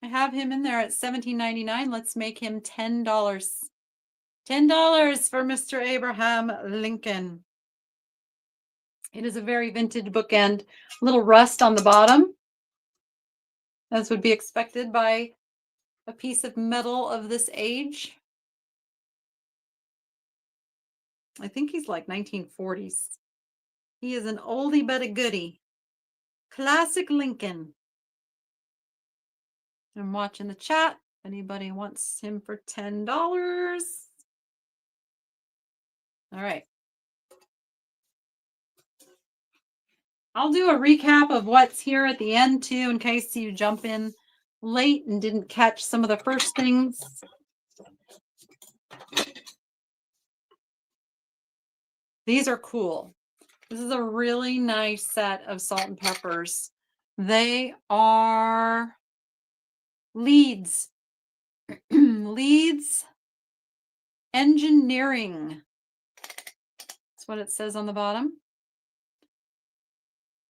Speaker 1: I have him in there at $17.99. Let's make him $10. $10 for Mr. Abraham Lincoln. It is a very vintage bookend. A little rust on the bottom, as would be expected by a piece of metal of this age. I think he's like 1940s. He is an oldie but a goodie. Classic Lincoln. I'm watching the chat. If anybody wants him for $10. All right. I'll do a recap of what's here at the end too, in case you jump in late and didn't catch some of the first things. These are cool. This is a really nice set of salt and peppers. They are Leeds. Leeds Engineering. That's what it says on the bottom.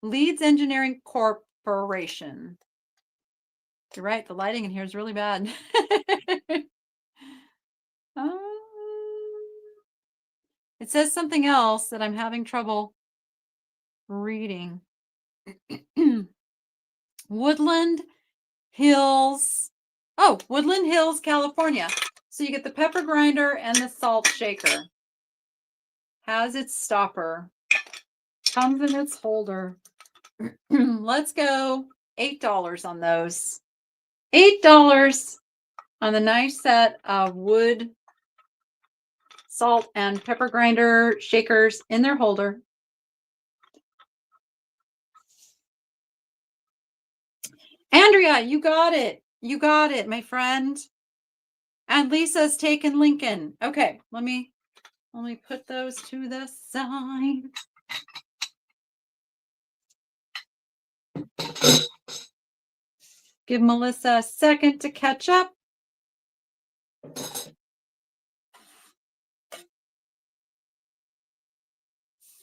Speaker 1: Leeds Engineering Corporation. You're right, the lighting in here is really bad. It says something else that I'm having trouble reading. Woodland Hills. Oh, Woodland Hills, California. So you get the pepper grinder and the salt shaker. Has its stopper. Comes in its holder. Let's go $8 on those. $8 on the nice set of wood, salt, and pepper grinder shakers in their holder. Andrea, you got it. You got it, my friend. And Lisa's taken Lincoln. Okay, let me put those to the side. Give Melissa a second to catch up.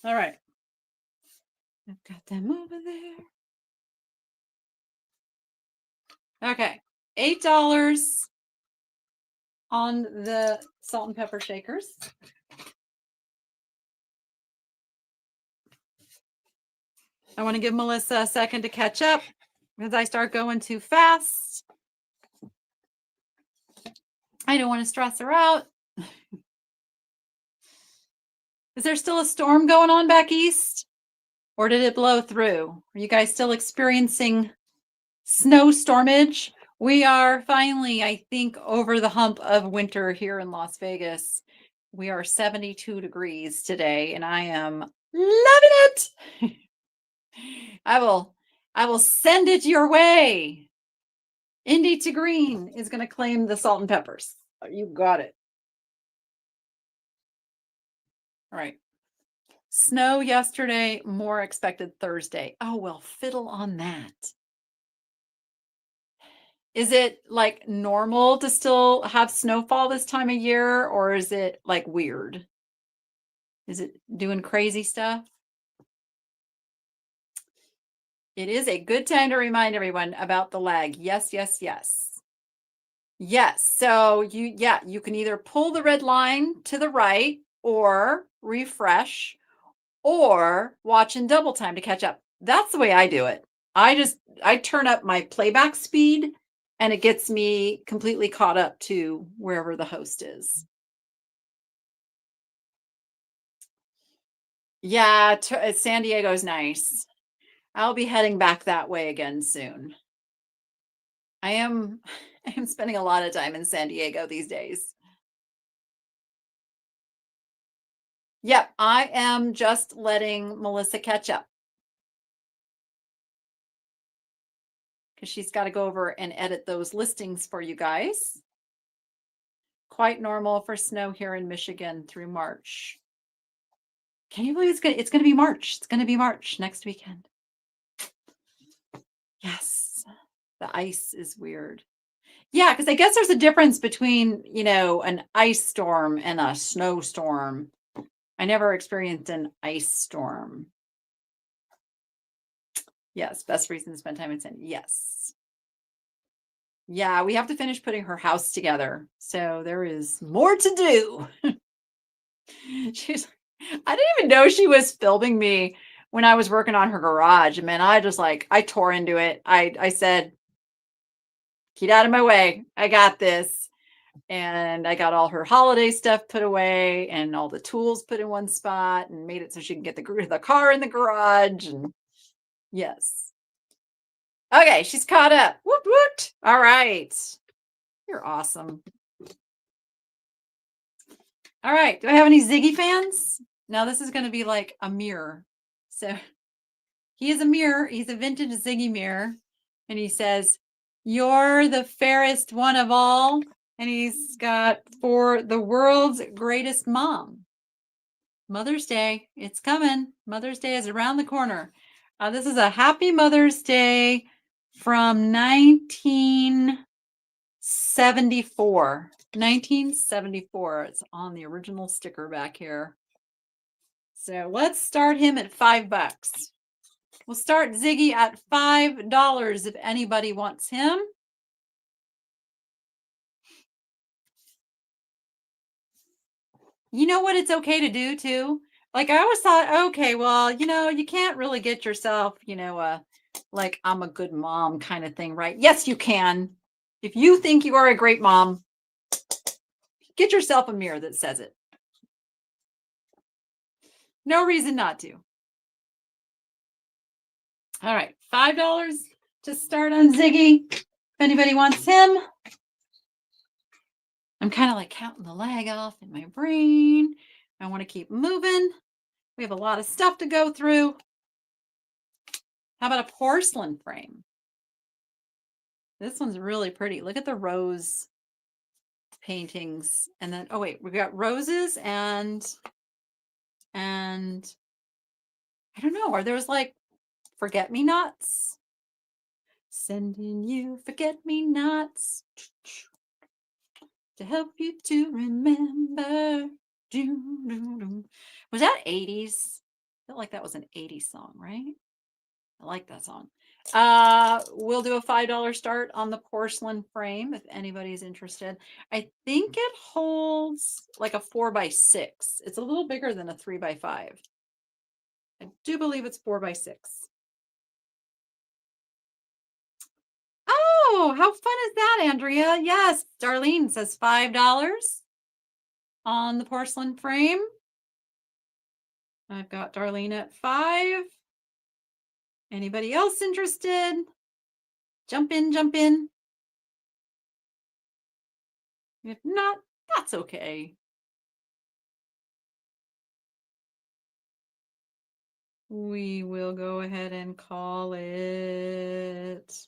Speaker 1: All right. I've got them over there. Okay, $8 on the salt and pepper shakers. I want to give Melissa a second to catch up because I start going too fast. I don't want to stress her out. Is there still a storm going on back east? Or did it blow through? Are you guys still experiencing snow stormage? We are finally, I think, over the hump of winter here in Las Vegas. We are 72 degrees today, and I am loving it. I will send it your way. Indy to Green is going to claim the salt and peppers. Oh, you got it. All right. Snow yesterday, more expected Thursday. Oh, well, fiddle on that. Is it like normal to still have snowfall this time of year, or is it like weird? Is it doing crazy stuff? It is a good time to remind everyone about the lag. Yes, yes, yes. Yes. So you can either pull the red line to the right or refresh or watch in double time to catch up. That's the way I do it. I turn up my playback speed and it gets me completely caught up to wherever the host is. Yeah, San Diego's nice. I'll be heading back that way again soon. I am spending a lot of time in San Diego these days. Yep, I am just letting Melissa catch up. Because she's got to go over and edit those listings for you guys. Quite normal for snow here in Michigan through March. Can you believe it's gonna be March? It's gonna be March next weekend. Yes. The ice is weird. Yeah, because I guess there's a difference between, an ice storm and a snowstorm. I never experienced an ice storm. Yes, best reason to spend time in San. Yes. Yeah, we have to finish putting her house together. So there is more to do. I didn't even know she was filming me when I was working on her garage. Man, I tore into it. I said, get out of my way. I got this. And I got all her holiday stuff put away and all the tools put in one spot and made it so she can get the car in the garage. And yes. Okay, she's caught up. Woot woot. All right. You're awesome. All right. Do I have any Ziggy fans? Now this is going to be like a mirror. So he is a mirror. He's a vintage Ziggy mirror. And he says, "You're the fairest one of all." And he's got "for the world's greatest mom." Mother's Day. It's coming. Mother's Day is around the corner. This is a Happy Mother's Day from 1974. 1974. It's on the original sticker back here. So let's start him at $5. We'll start Ziggy at $5 if anybody wants him. You know what it's okay to do too? Like I always thought, okay, well, you can't really get yourself, like I'm a good mom kind of thing, right? Yes, you can. If you think you are a great mom, get yourself a mirror that says it. No reason not to. All right, $5 to start on Ziggy. If anybody wants him. I'm kind of like counting the lag off in my brain. I want to keep moving. We have a lot of stuff to go through. How about a porcelain frame? This one's really pretty. Look at the rose paintings. And then, oh wait, we got roses and I don't know, are those like forget-me-nots? Sending you forget-me-nots to help you to remember. Was that 80s? I feel like that was an 80s song, right? I like that song. We'll do a $5 start on the porcelain frame if anybody's interested. I think it holds like a 4x6. It's a little bigger than a 3x5. I do believe it's 4x6. Oh, how fun is that, Andrea? Yes, Darlene says $5 on the porcelain frame. I've got Darlene at 5. Anybody else interested? Jump in, jump in. If not, that's okay. We will go ahead and call it.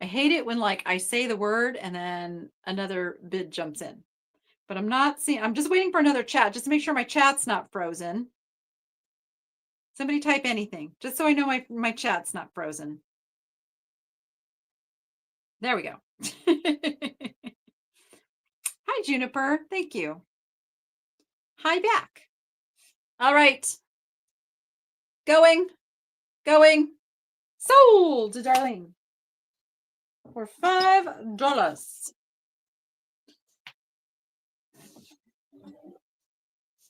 Speaker 1: I hate it when like I say the word and then another bid jumps in. But I'm not seeing, I'm just waiting for another chat just to make sure my chat's not frozen. Somebody type anything, just so I know my chat's not frozen. There we go. Hi, Juniper. Thank you. Hi back. All right. Going. Sold to Darlene for $5.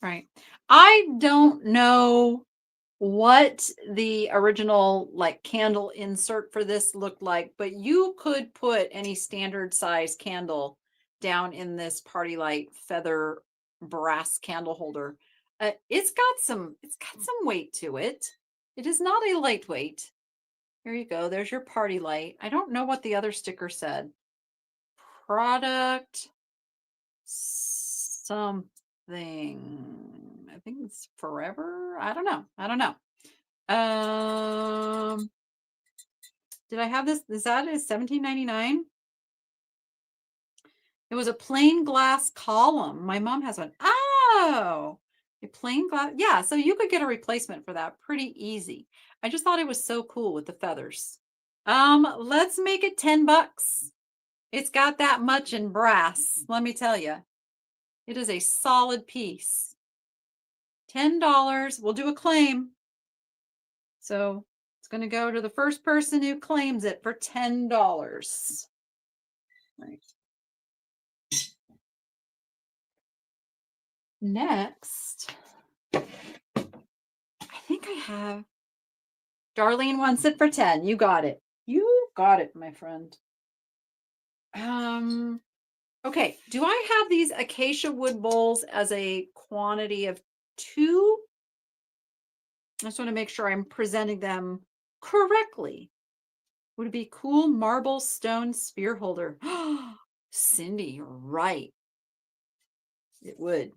Speaker 1: Right. I don't know what the original like candle insert for this looked like, but you could put any standard size candle down in this party light feather brass candle holder. It's got some weight to it. It is not a lightweight. Here you go. There's your party light. I don't know what the other sticker said. Product something. I think it's forever. I don't know. Did I have this? Is that $17.99? It was a plain glass column. My mom has one. Oh, a plain glass. Yeah, so you could get a replacement for that pretty easy. I just thought it was so cool with the feathers. Let's make it $10. It's got that much in brass, let me tell you. It is a solid piece. $10. We'll do a claim. So it's going to go to the first person who claims it for $10. Right. Next, I think I have Darlene wants it for 10. You got it. You got it, my friend. Okay. Do I have these acacia wood bowls as a quantity of 2? I just want to make sure I'm presenting them correctly. Would it be cool marble stone spear holder? Cindy, you're right. It would.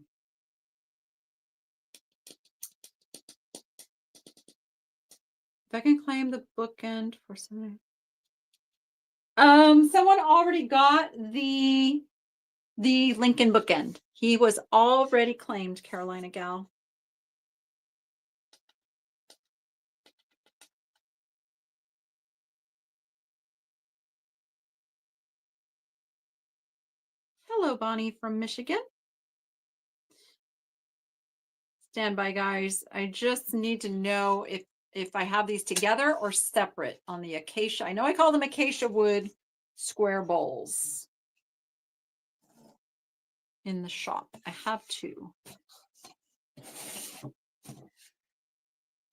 Speaker 1: If I can claim the bookend for something. Someone already got the Lincoln bookend. He was already claimed, Carolina gal. Hello, Bonnie from Michigan. Stand by, guys. I just need to know if I have these together or separate on the acacia. I know I call them acacia wood square bowls in the shop. I have 2.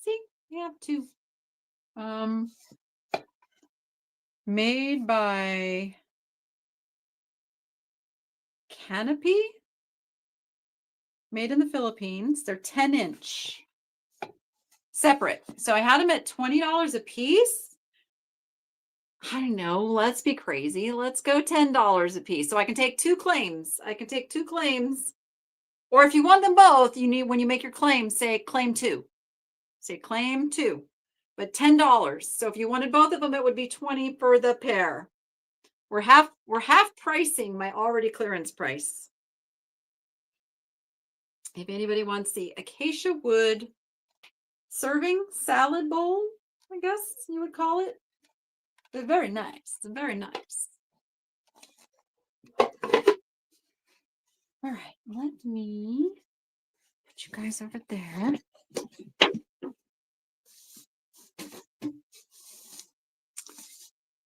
Speaker 1: See, I have 2. Made by Canopy. Made in the Philippines. They're 10-inch. Separate. So I had them at $20 a piece. I don't know. Let's be crazy. Let's go $10 a piece. So I can take 2 claims. Or if you want them both, you need, when you make your claim, say claim 2. Say claim 2. But $10. So if you wanted both of them, it would be 20 for the pair. We're half pricing my already clearance price. If anybody wants the acacia wood serving salad bowl, I guess you would call it. They're very nice. Very nice. All right, let me put you guys over there.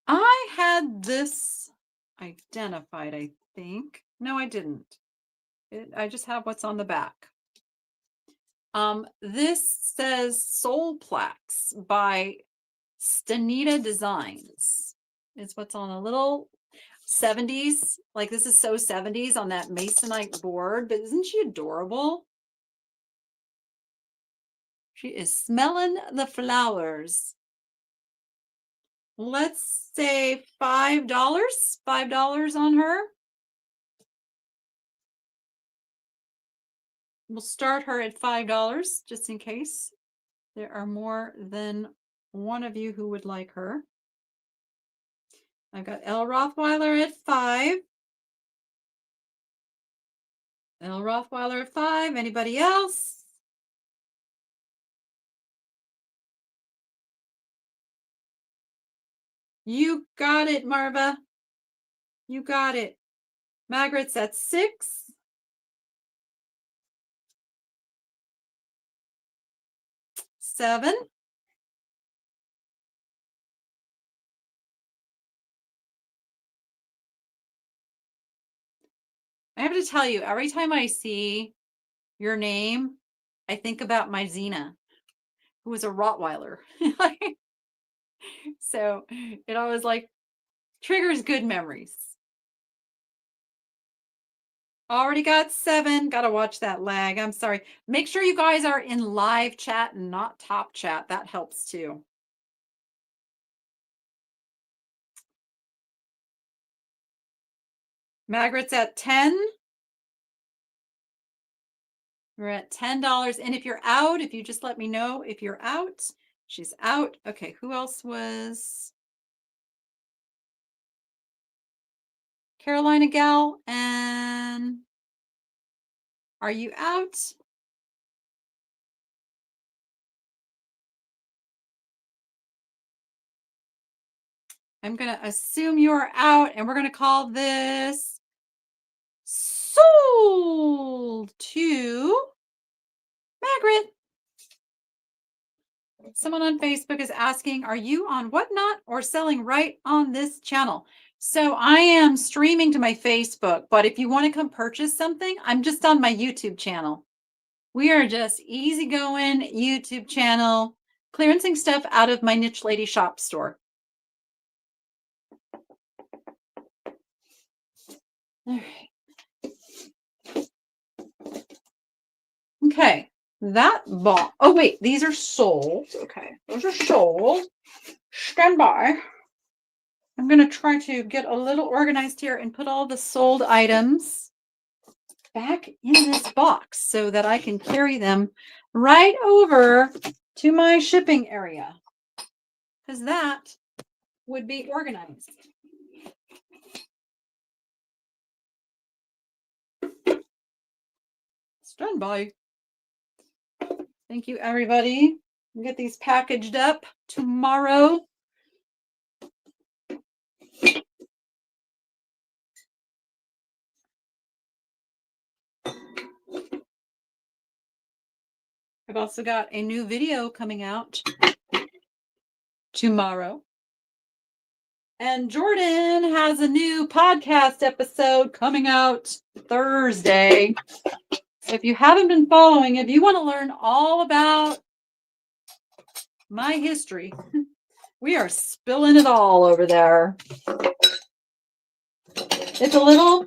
Speaker 1: I had this identified, I think. No, I didn't. I just have what's on the back. This says Soul Plaques by Stanita Designs. It's what's on a little 70s. Like this is so 70s on that masonite board, but isn't she adorable? She is smelling the flowers. Let's say $5. $5 on her. We'll start her at $5 just in case there are more than one of you who would like her. I've got L. Rothweiler at 5. L. Rothweiler at 5. Anybody else? You got it, Marva. You got it. Margaret's at 6. Seven. I have to tell you, every time I see your name, I think about my Xena, who was a Rottweiler. So it always like triggers good memories. Already got 7. Got to watch that lag. I'm sorry. Make sure you guys are in live chat and not top chat. That helps too. Margaret's at 10. We're at $10. And if you're out, if you just let me know if you're out. She's out. Okay, who else was? Carolina Gal. And are you out? I'm going to assume you're out, and we're going to call this sold to Margaret. Someone on Facebook is asking, are you on Whatnot or selling right on this channel? So I am streaming to my Facebook, but if you want to come purchase something, I'm just on my YouTube channel. We are just easygoing YouTube channel, clearancing stuff out of my Niche Lady shop store. All right. Okay, that bought. Oh wait, these are sold. Okay, those are sold. Stand by. I'm going to try to get a little organized here and put all the sold items back in this box so that I can carry them right over to my shipping area, because that would be organized. Stand by. Thank you, everybody. We'll get these packaged up tomorrow. I've also got a new video coming out tomorrow. And Jordan has a new podcast episode coming out Thursday. So if you haven't been following, if you want to learn all about my history, we are spilling it all over there. It's a little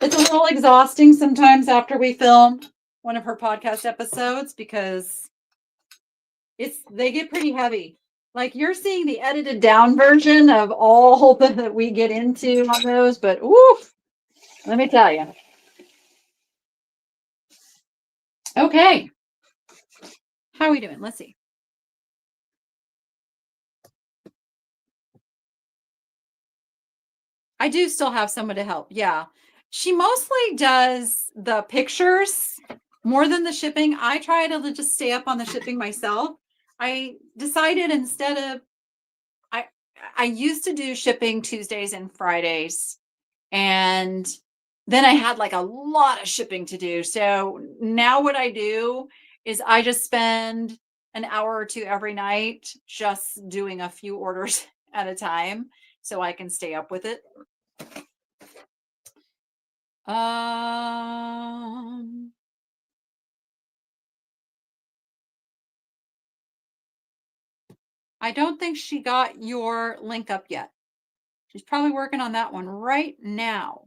Speaker 1: exhausting sometimes after we film one of her podcast episodes, because they get pretty heavy. Like, you're seeing the edited down version of all that we get into on those, but woof, let me tell you. Okay. How are we doing? Let's see. I do still have someone to help. Yeah. She mostly does the pictures more than the shipping. I try to just stay up on the shipping myself. I decided instead of, I used to do shipping Tuesdays and Fridays, and then I had like a lot of shipping to do. So now what I do is I just spend an hour or two every night just doing a few orders at a time so I can stay up with it. I don't think she got your link up yet. She's probably working on that one right now.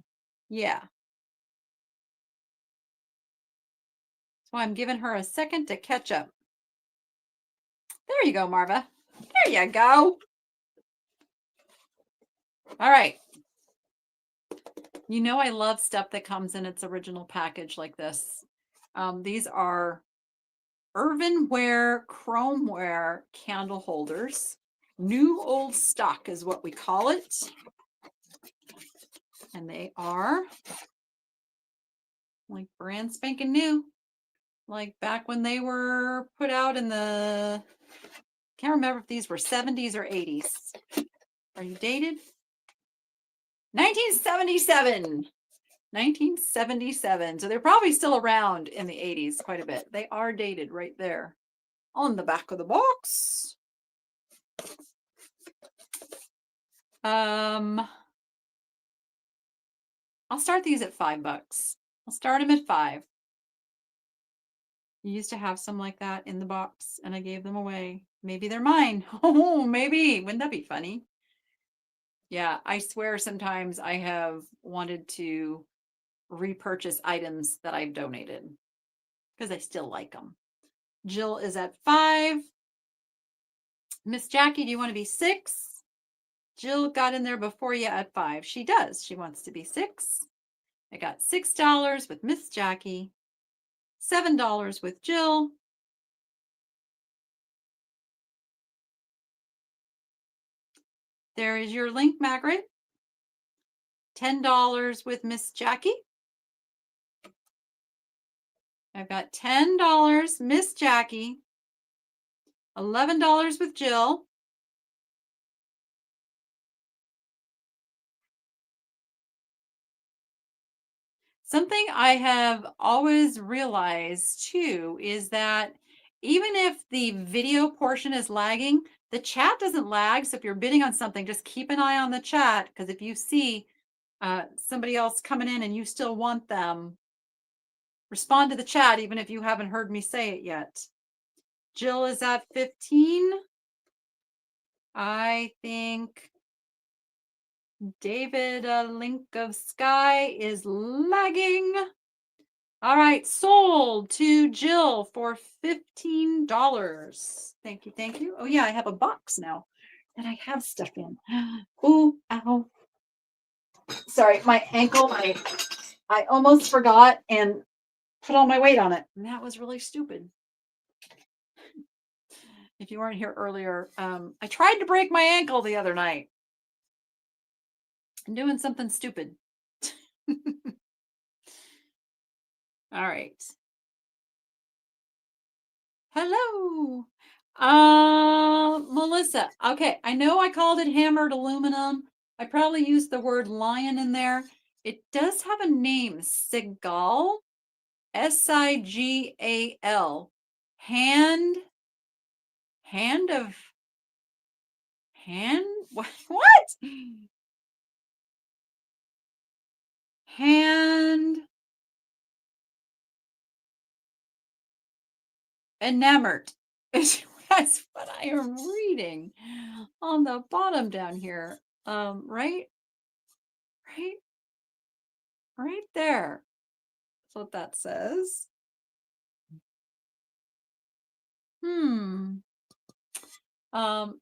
Speaker 1: Yeah. So I'm giving her a second to catch up. There you go, Marva. There you go. All right. You know, I love stuff that comes in its original package like this. These are earthenware, chromeware candle holders. New old stock is what we call it. And they are like brand spanking new. Like back when they were put out in the, can't remember if these were 70s or 80s. Are you dated? 1977. 1977. So they're probably still around in the 80s quite a bit. They are dated right there on the back of the box. I'll start these at $5. I'll start them at 5. You used to have some like that in the box and I gave them away. Maybe they're mine. Oh, maybe. Wouldn't that be funny? Yeah, I swear sometimes I have wanted to repurchase items that I've donated because I still like them. Jill is at 5. Miss Jackie, do you want to be 6? Jill got in there before you at 5. She does. She wants to be 6. I got $6 with Miss Jackie, $7 with Jill. There is your link, Margaret. $10 with Miss Jackie. I've got $10, Miss Jackie, $11 with Jill. Something I have always realized too is that even if the video portion is lagging, the chat doesn't lag. So if you're bidding on something, just keep an eye on the chat, because if you see somebody else coming in and you still want them, respond to the chat even if you haven't heard me say it yet. Jill is at 15. I think David Link of Sky is lagging. All right, sold to Jill for $15. Thank you, thank you. Oh yeah, I have a box now that I have stuff in. Ooh, ow. Sorry, my ankle, I almost forgot and put all my weight on it. And that was really stupid. If you weren't here earlier, I tried to break my ankle the other night. I'm doing something stupid. All right. Hello. Melissa. Okay, I know I called it hammered aluminum. I probably used the word lion in there. It does have a name, Sigal, Sigal. Hand what? Hand enamored. That's what I am reading on the bottom down here. Right there. That's what that says.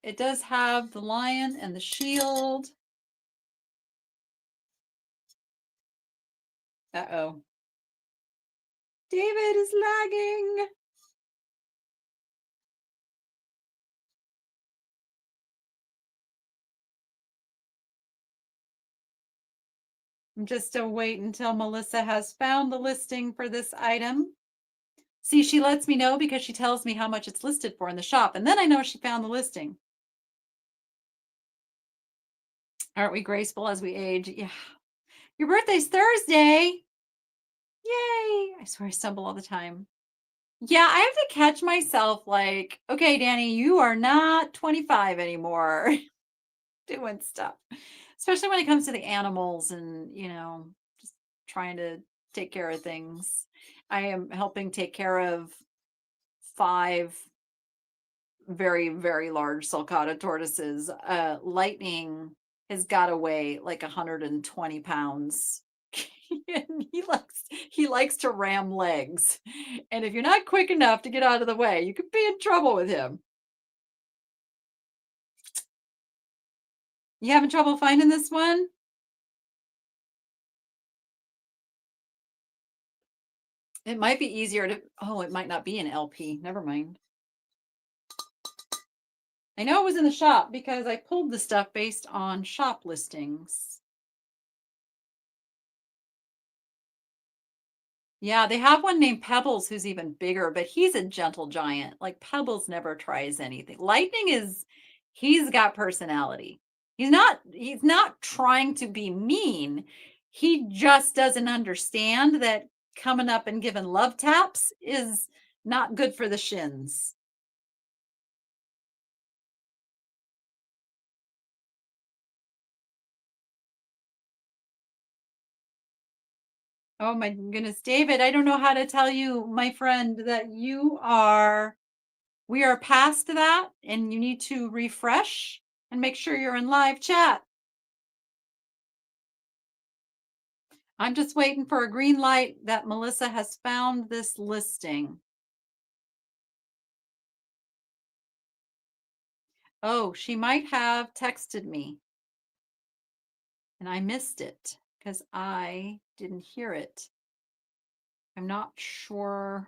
Speaker 1: It does have the lion and the shield. Uh-oh. David is lagging. I'm just still waiting until Melissa has found the listing for this item. See, she lets me know because she tells me how much it's listed for in the shop, and then I know she found the listing. Aren't we graceful as we age? Yeah. Your birthday's Thursday. Yay. I swear I stumble all the time. Yeah, I have to catch myself like, okay, Danny, you are not 25 anymore. Doing stuff, especially when it comes to the animals and, just trying to take care of things. I am helping take care of 5 very, very large sulcata tortoises. Lightning has got to weigh like 120 pounds. And he likes to ram legs. And if you're not quick enough to get out of the way, you could be in trouble with him. You having trouble finding this one? It might be easier to, oh, it might not be an LP. Never mind. I know it was in the shop because I pulled the stuff based on shop listings. Yeah, they have one named Pebbles who's even bigger, but he's a gentle giant. Like Pebbles never tries anything. Lightning is he's got personality. He's not trying to be mean. He just doesn't understand that coming up and giving love taps is not good for the shins. Oh my goodness, David, I don't know how to tell you, my friend, that we are past that and you need to refresh and make sure you're in live chat. I'm just waiting for a green light that Melissa has found this listing. Oh, she might have texted me and I missed it because I didn't hear it. I'm not sure.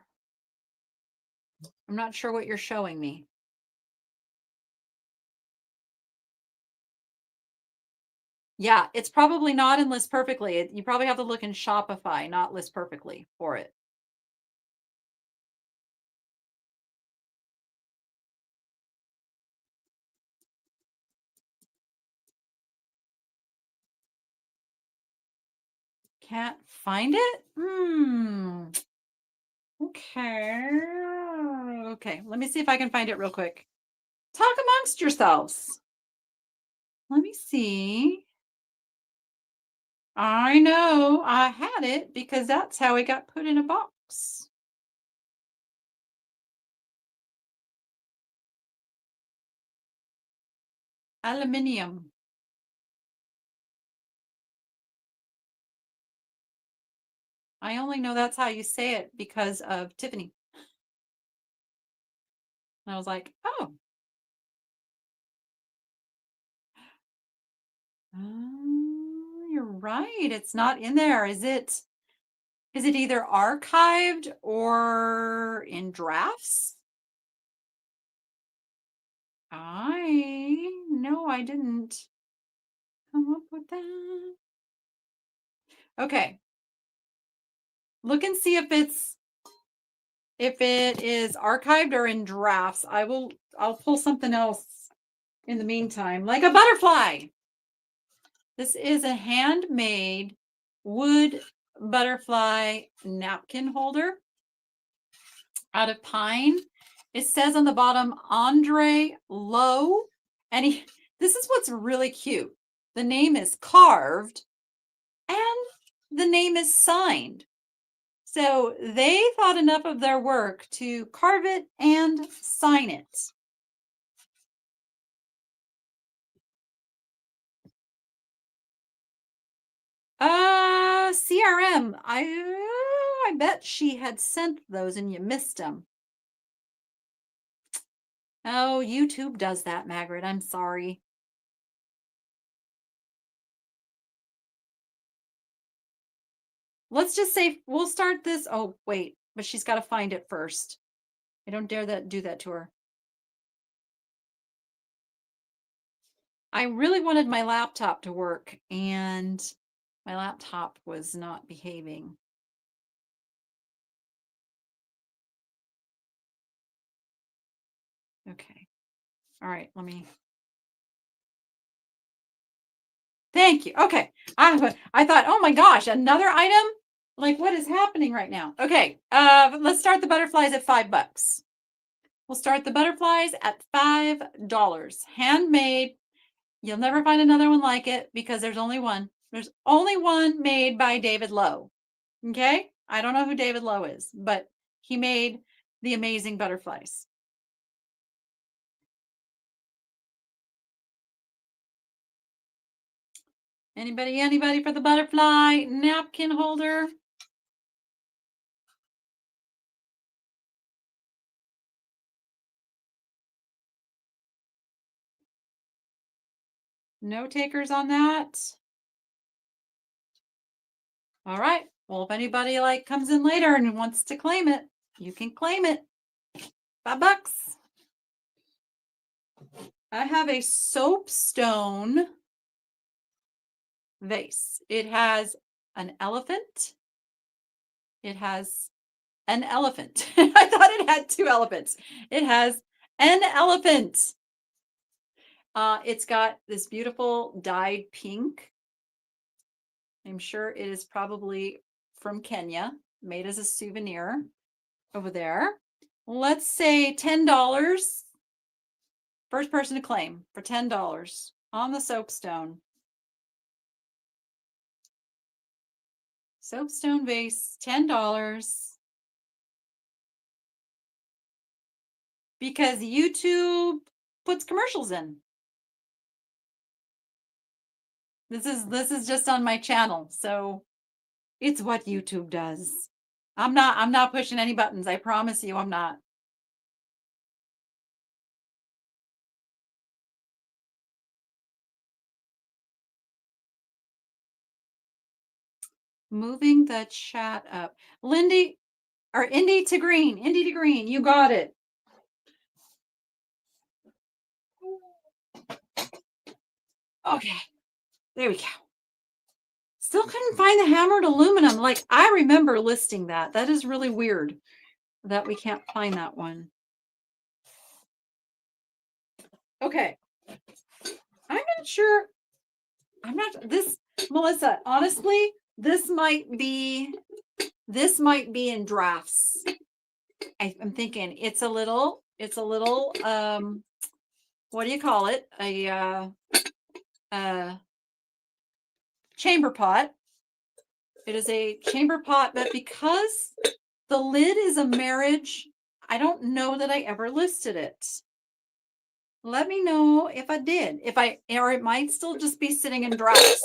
Speaker 1: I'm not sure what you're showing me. Yeah, it's probably not in List Perfectly. You probably have to look in Shopify, not List Perfectly for it. Can't find it? Okay. Okay, let me see if I can find it real quick. Talk amongst yourselves. Let me see. I know I had it because that's how it got put in a box. Aluminium. I only know that's how you say it because of Tiffany. And I was like, oh. You're right. It's not in there. Is it either archived or in drafts? No, I didn't come up with that. Okay. Look and see if it is archived or in drafts. I'll pull something else in the meantime, like a butterfly. This is a handmade wood butterfly napkin holder out of pine. It says on the bottom, Andre Lowe. And this is what's really cute. The name is carved and the name is signed. So they thought enough of their work to carve it and sign it. CRM. I bet she had sent those and you missed them. Oh, YouTube does that, Margaret. I'm sorry. Let's just say we'll start this. Oh, wait, but she's got to find it first. I don't dare do that to her. I really wanted my laptop to work and my laptop was not behaving. Okay. All right, let me. Thank you. Okay. I thought, oh my gosh, another item? Like, what is happening right now? Okay. Let's start the butterflies at $5. We'll start the butterflies at $5. Handmade. You'll never find another one like it because there's only one. There's only one made by David Lowe. Okay? I don't know who David Lowe is, but he made the amazing butterflies. Anybody for the butterfly napkin holder? No takers on that? All right. Well, if anybody comes in later and wants to claim it, you can claim it. $5. I have a soapstone vase. It has an elephant. It has an elephant. I thought it had 2 elephants. It has an elephant. It's got this beautiful dyed pink. I'm sure it is probably from Kenya, made as a souvenir over there. Let's say $10. First person to claim for $10 on the soapstone. Soapstone vase, $10. Because YouTube puts commercials in. This is just on my channel, so it's what YouTube does. I'm not pushing any buttons. I promise you I'm not. Moving the chat up. Lindy or Indy to green. Indy to green. You got it. Okay. There we go. Still couldn't find the hammered aluminum. Like, I remember listing that. That is really weird that we can't find that one. Okay. I'm not sure. This, Melissa, honestly, this might be in drafts. I'm thinking it's a little, what do you call it? A chamber pot. It is a chamber pot, but because the lid is a marriage, I don't know that I ever listed it. Let me know if I did, or it might still just be sitting in drafts.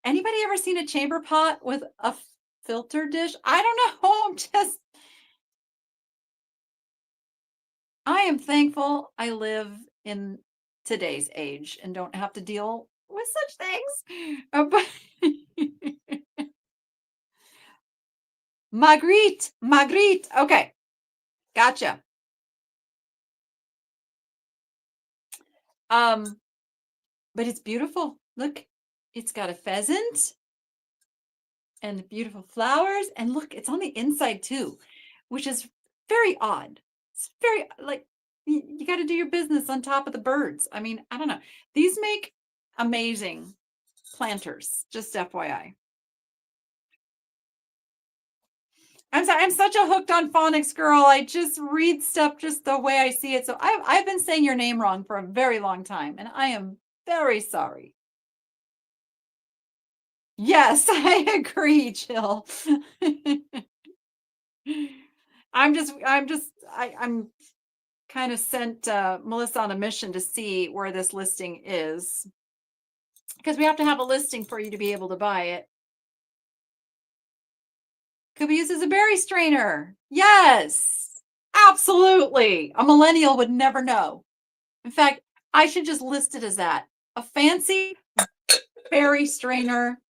Speaker 1: Anybody ever seen a chamber pot with a filter dish? I don't know. I am thankful I live in today's age and don't have to deal with such things. Marguerite. Okay. Gotcha. But it's beautiful. Look, it's got a pheasant and beautiful flowers. And look, it's on the inside too, which is very odd. It's very, like, you got to do your business on top of the birds. I mean, I don't know. These make amazing planters, just FYI. I'm such a hooked on phonics girl. I just read stuff just the way I see it. So I've been saying your name wrong for a very long time, and I am very sorry. Yes, I agree, Jill. I'm kind of sent Melissa on a mission to see where this listing is, because we have to have a listing for you to be able to buy it. Could be used as a berry strainer. Yes, absolutely. A millennial would never know. In fact, I should just list it as that. A fancy berry strainer.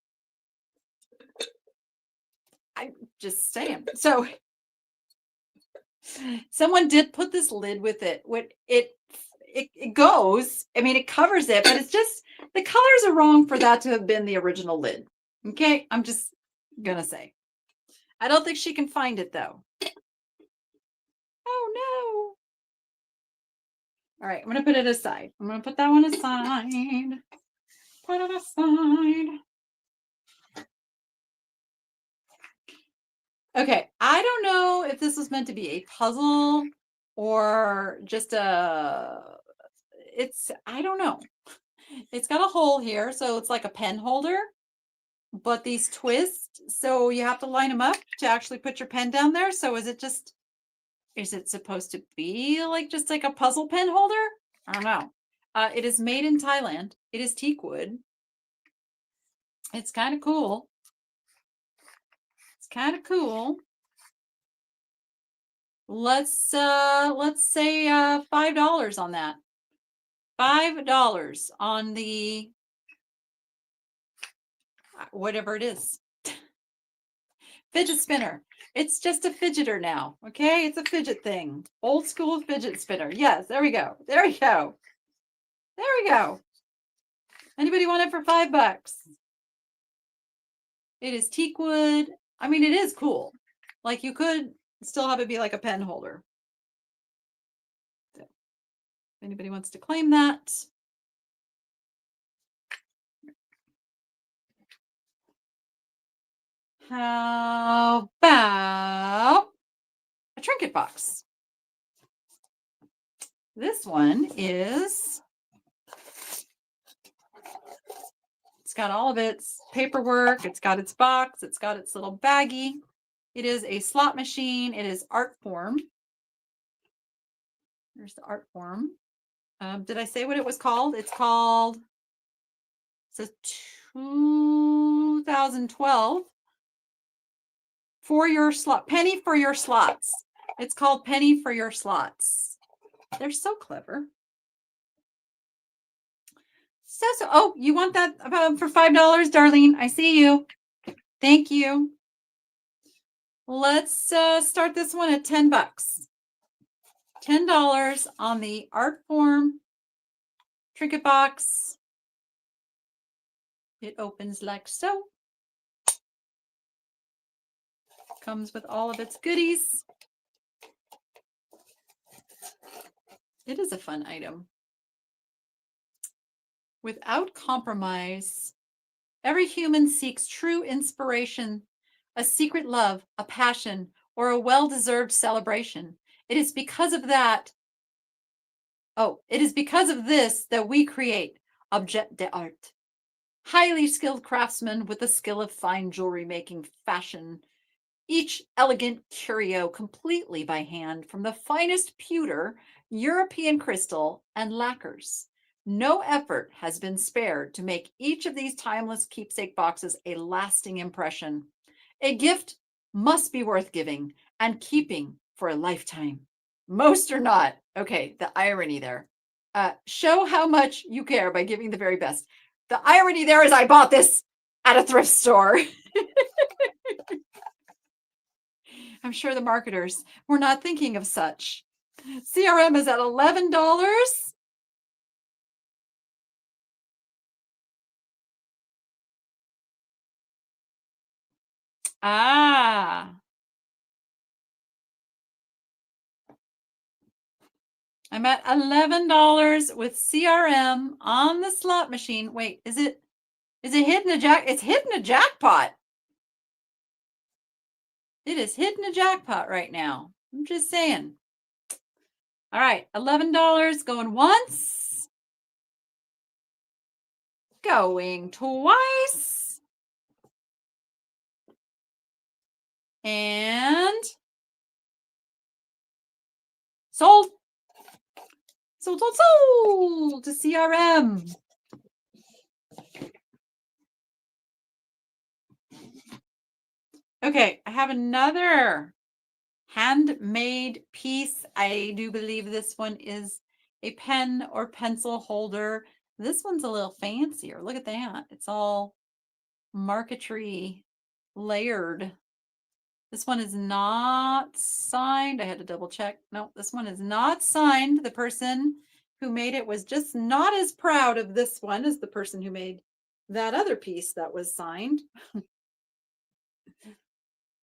Speaker 1: I'm just saying. So someone did put this lid with it. It goes, I mean, it covers it, but it's just, the colors are wrong for that to have been the original lid. Okay, I'm just gonna say. I don't think she can find it though. Oh no. All right, I'm gonna put it aside. I'm gonna put that one aside. Put it aside. Okay, I don't know if this was meant to be a puzzle or just I don't know. It's got a hole here, so it's like a pen holder, but these twist, so you have to line them up to actually put your pen down there. So is it supposed to be like just like a puzzle pen holder? I don't know. It is made in Thailand. It is teak wood. It's kind of cool. It's kind of cool. Let's say $5 on that. $5 on the whatever it is. Fidget spinner. It's just a fidgeter now. Okay, it's a fidget thing. Old school fidget spinner. Yes, there we go. There we go. There we go. Anybody want it for $5? It is teak wood. I mean, it is cool. Like you could still have it be like a pen holder. So, if anybody wants to claim that. How about a trinket box? This one is, it's got all of its paperwork. It's got its box. It's got its little baggie. It is a slot machine. It is art form. There's the art form. Did I say what it was called? It's called, it's a 2012 for your slot, penny for your slots. It's called Penny for Your Slots. They're so clever. So, oh, you want that for $5, Darlene? I see you. Thank you. Let's start this one at $10. $10 on the art form trinket box. It opens like so. Comes with all of its goodies. It is a fun item. Without compromise, every human seeks true inspiration, a secret love, a passion, or a well-deserved celebration. It is because of that. Oh, it is because of this that we create objet d'art. Highly skilled craftsmen with the skill of fine jewelry making fashion each elegant curio completely by hand from the finest pewter, European crystal, and lacquers. No effort has been spared to make each of these timeless keepsake boxes a lasting impression. A gift must be worth giving and keeping for a lifetime. Most are not. Okay, the irony there. Show how much you care by giving the very best. The irony there is I bought this at a thrift store. I'm sure the marketers were not thinking of such. CRM is at $11. Ah. I'm at $11 with CRM on the slot machine. Wait, is it hitting a jack? It's hitting a jackpot. It is hitting a jackpot right now. I'm just saying. All right, $11 going once. Going twice. And sold. Sold to CRM. Okay, I have another handmade piece. I do believe this one is a pen or pencil holder. This one's a little fancier. Look at that. It's all marquetry layered. This one is not signed. I had to double check. No, this one is not signed. The person who made it was just not as proud of this one as the person who made that other piece that was signed.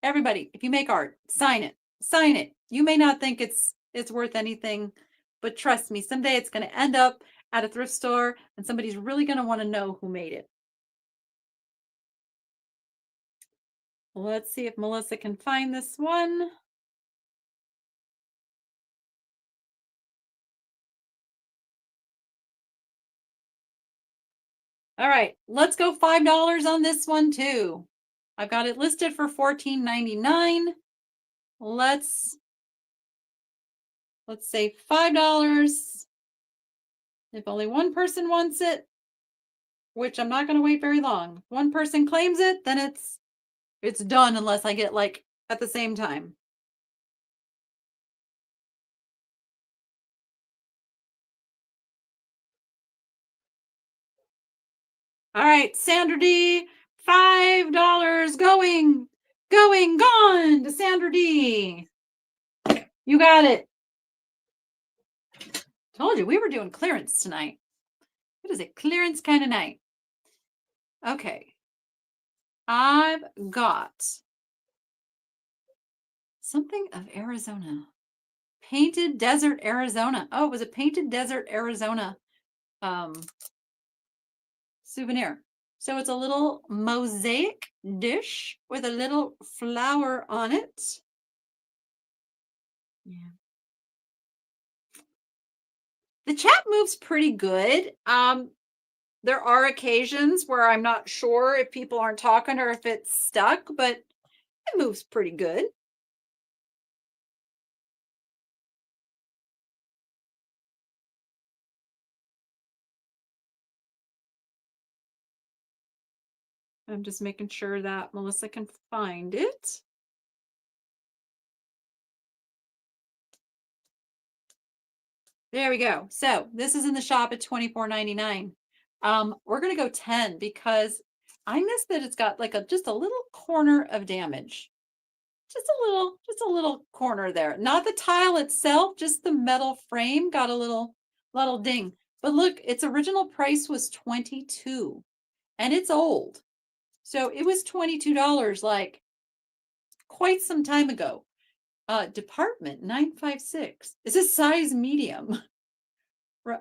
Speaker 1: Everybody, if you make art, sign it. Sign it. You may not think it's worth anything, but trust me, someday it's going to end up at a thrift store and somebody's really going to want to know who made it. Let's see if Melissa can find this one. All right, let's go $5 on this one too. I've got it listed for $14.99. Let's say $5. If only one person wants it, which I'm not going to wait very long. If one person claims it, then it's done unless I get like at the same time. All right, Sandra D, $5 going, gone to Sandra D. You got it. Told you we were doing clearance tonight. It is a clearance kind of night. Okay. I've got something of Arizona. Painted Desert, Arizona. Oh, it was a Painted Desert, Arizona souvenir. So it's a little mosaic dish with a little flower on it. Yeah. The chat moves pretty good. There are occasions where I'm not sure if people aren't talking or if it's stuck, but it moves pretty good. I'm just making sure that Melissa can find it. There we go. So this is in the shop at $24.99. We're gonna go 10 because I missed that it's got like just a little corner of damage. Just a little corner there. Not the tile itself, just the metal frame got a little ding. But look, its original price was 22 and it's old. So it was $22 like quite some time ago. Department 956. Is this size medium?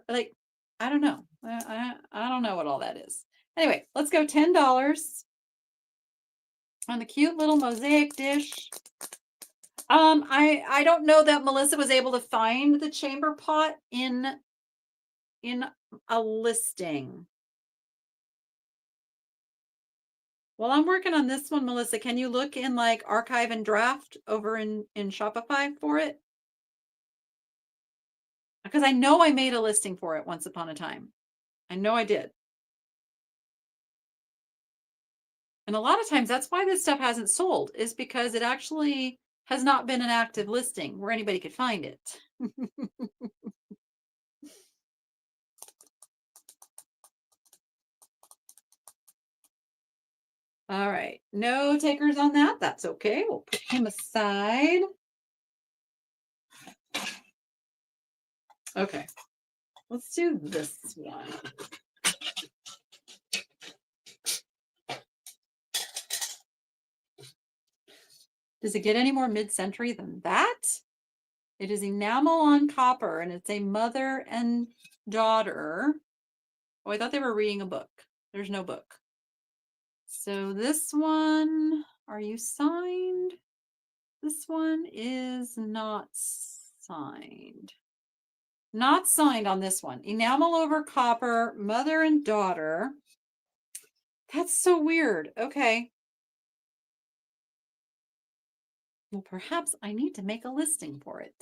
Speaker 1: Like, I don't know. I don't know what all that is. Anyway, let's go $10 on the cute little mosaic dish. I don't know that Melissa was able to find the chamber pot in a listing. While I'm working on this one, Melissa, can you look in like archive and draft over in Shopify for it? Because I know I made a listing for it once upon a time. I know I did. And a lot of times that's why this stuff hasn't sold, is because it actually has not been an active listing where anybody could find it. All right, no takers on that. That's okay. We'll put him aside. Okay, let's do this one. Does it get any more mid-century than that? It is enamel on copper, and it's a mother and daughter. Oh, I thought they were reading a book. There's no book. So this one, are you signed? This one is not signed. Not signed on this one. Enamel over copper, mother and daughter. That's so weird. Okay. Well, perhaps I need to make a listing for it.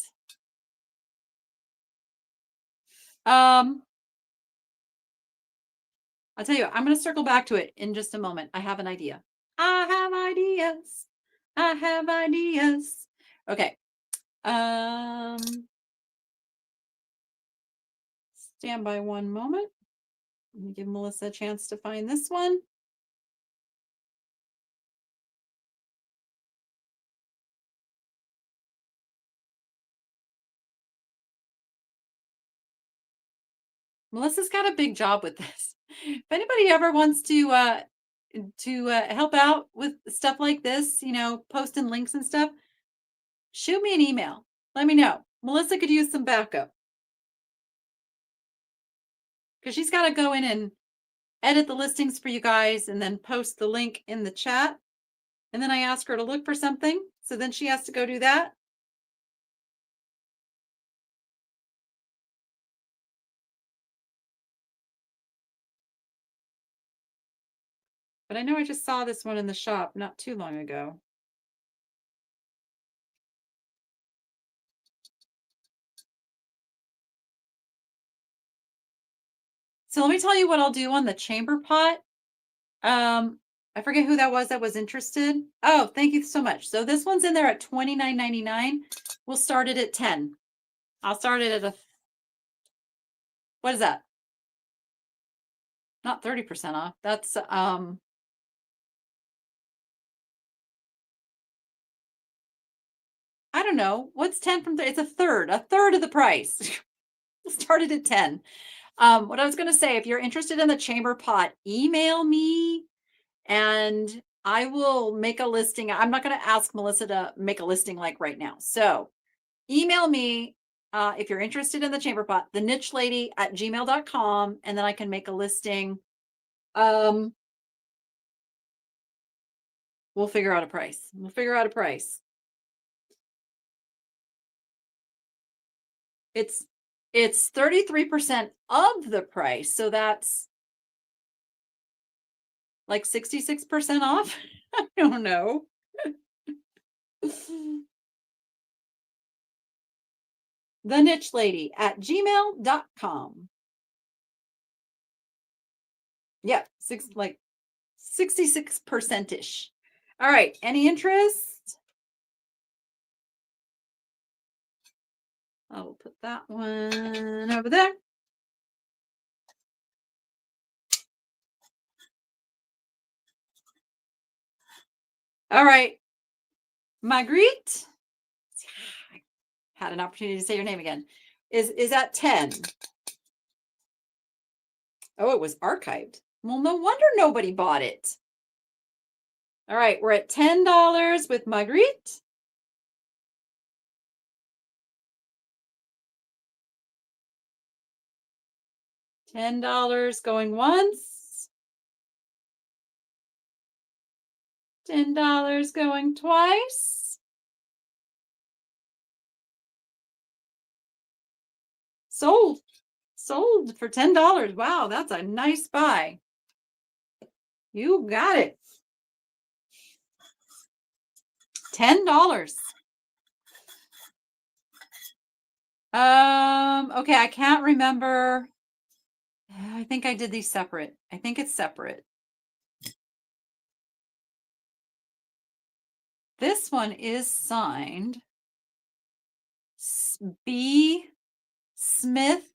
Speaker 1: I'll tell you, I'm going to circle back to it in just a moment. I have an idea. I have ideas. I have ideas. Okay. Stand by one moment. Let me give Melissa a chance to find this one. Melissa's got a big job with this. If anybody ever wants to help out with stuff like this, you know, posting links and stuff, shoot me an email. Let me know. Melissa could use some backup because she's got to go in and edit the listings for you guys and then post the link in the chat. And then I ask her to look for something. So then she has to go do that. But I know I just saw this one in the shop not too long ago. So let me tell you what I'll do on the chamber pot. I forget who that was interested. Oh, thank you so much. So this one's in there at $29.99. We'll start it at 10. I'll start it at what is that? Not 30% off. That's I don't know. What's 10 from 30? It's a third of the price. Started at 10. What I was going to say, if you're interested in the chamber pot, email me and I will make a listing. I'm not going to ask Melissa to make a listing like right now. So email me if you're interested in the chamber pot, the niche lady at gmail.com, and then I can make a listing. We'll figure out a price. We'll figure out a price. It's 33% of the price. So that's like 66% off. I don't know. The niche lady at gmail.com. Yeah, like 66%ish. All right. Any interest? I'll put that one over there. All right. Marguerite. I had an opportunity to say your name again. Is at 10. Oh, it was archived. Well, no wonder nobody bought it. All right, we're at $10 with Marguerite. $10 going once. $10 going twice. Sold. Sold for $10. Wow, that's a nice buy. You got it. $10. Okay, I can't remember. I think I did these separate. I think it's separate. This one is signed B. Smith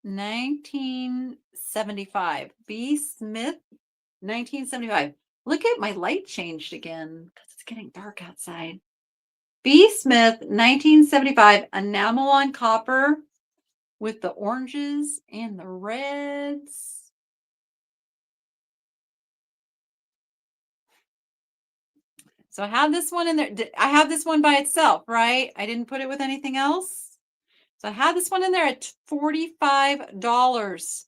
Speaker 1: 1975. B. Smith 1975. Look at my light changed again because it's getting dark outside. B. Smith 1975 enamel on copper with the oranges and the reds. So I have this one in there. I have this one by itself, right? I didn't put it with anything else. So I have this one in there at $45.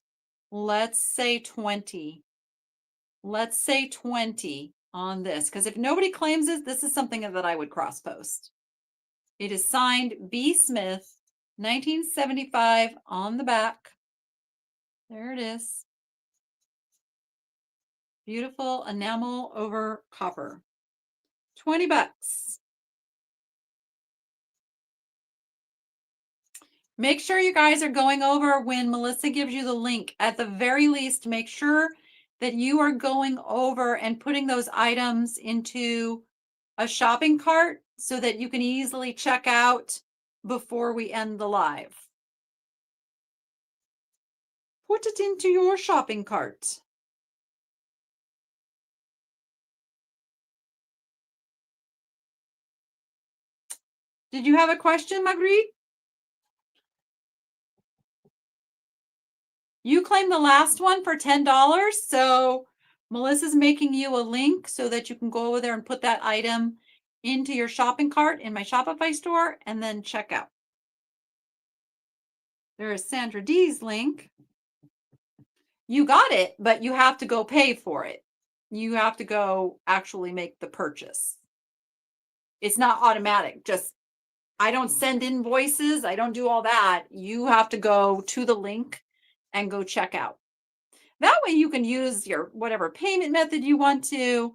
Speaker 1: Let's say 20. Let's say 20 on this, because if nobody claims it, this is something that I would cross post. It is signed B. Smith, 1975 on the back. There it is. Beautiful enamel over copper. 20 bucks. Make sure you guys are going over when Melissa gives you the link. At the very least, make sure that you are going over and putting those items into a shopping cart so that you can easily check out before we end the live. Put it into your shopping cart. Did you have a question, Marguerite? You claimed the last one for $10, so Melissa's making you a link so that you can go over there and put that item into your shopping cart in my Shopify store and then check out. There is Sandra D's link. You got it, but you have to go pay for it. You have to go actually make the purchase. It's not automatic. Just, I don't send invoices. I don't do all that. You have to go to the link and go check out. That way you can use your whatever payment method you want to.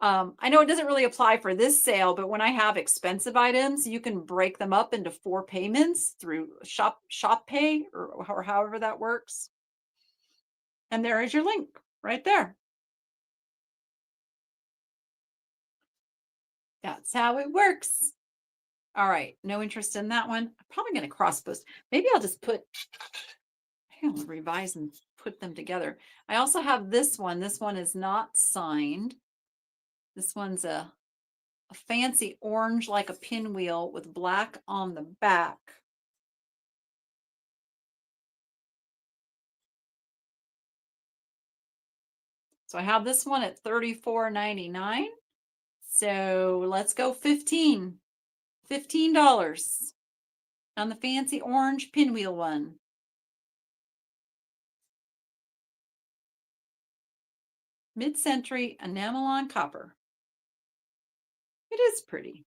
Speaker 1: I know it doesn't really apply for this sale, but when I have expensive items, you can break them up into 4 payments through shop pay or however that works. And there is your link right there. That's how it works. All right, no interest in that one. I'm probably going to cross post. Maybe I'll just put, I'll revise and put them together. I also have this one. This one is not signed. This one's a fancy orange like a pinwheel with black on the back. So I have this one at $34.99. So let's go 15. $15 on the fancy orange pinwheel one. Mid-century enamel on copper. It is pretty.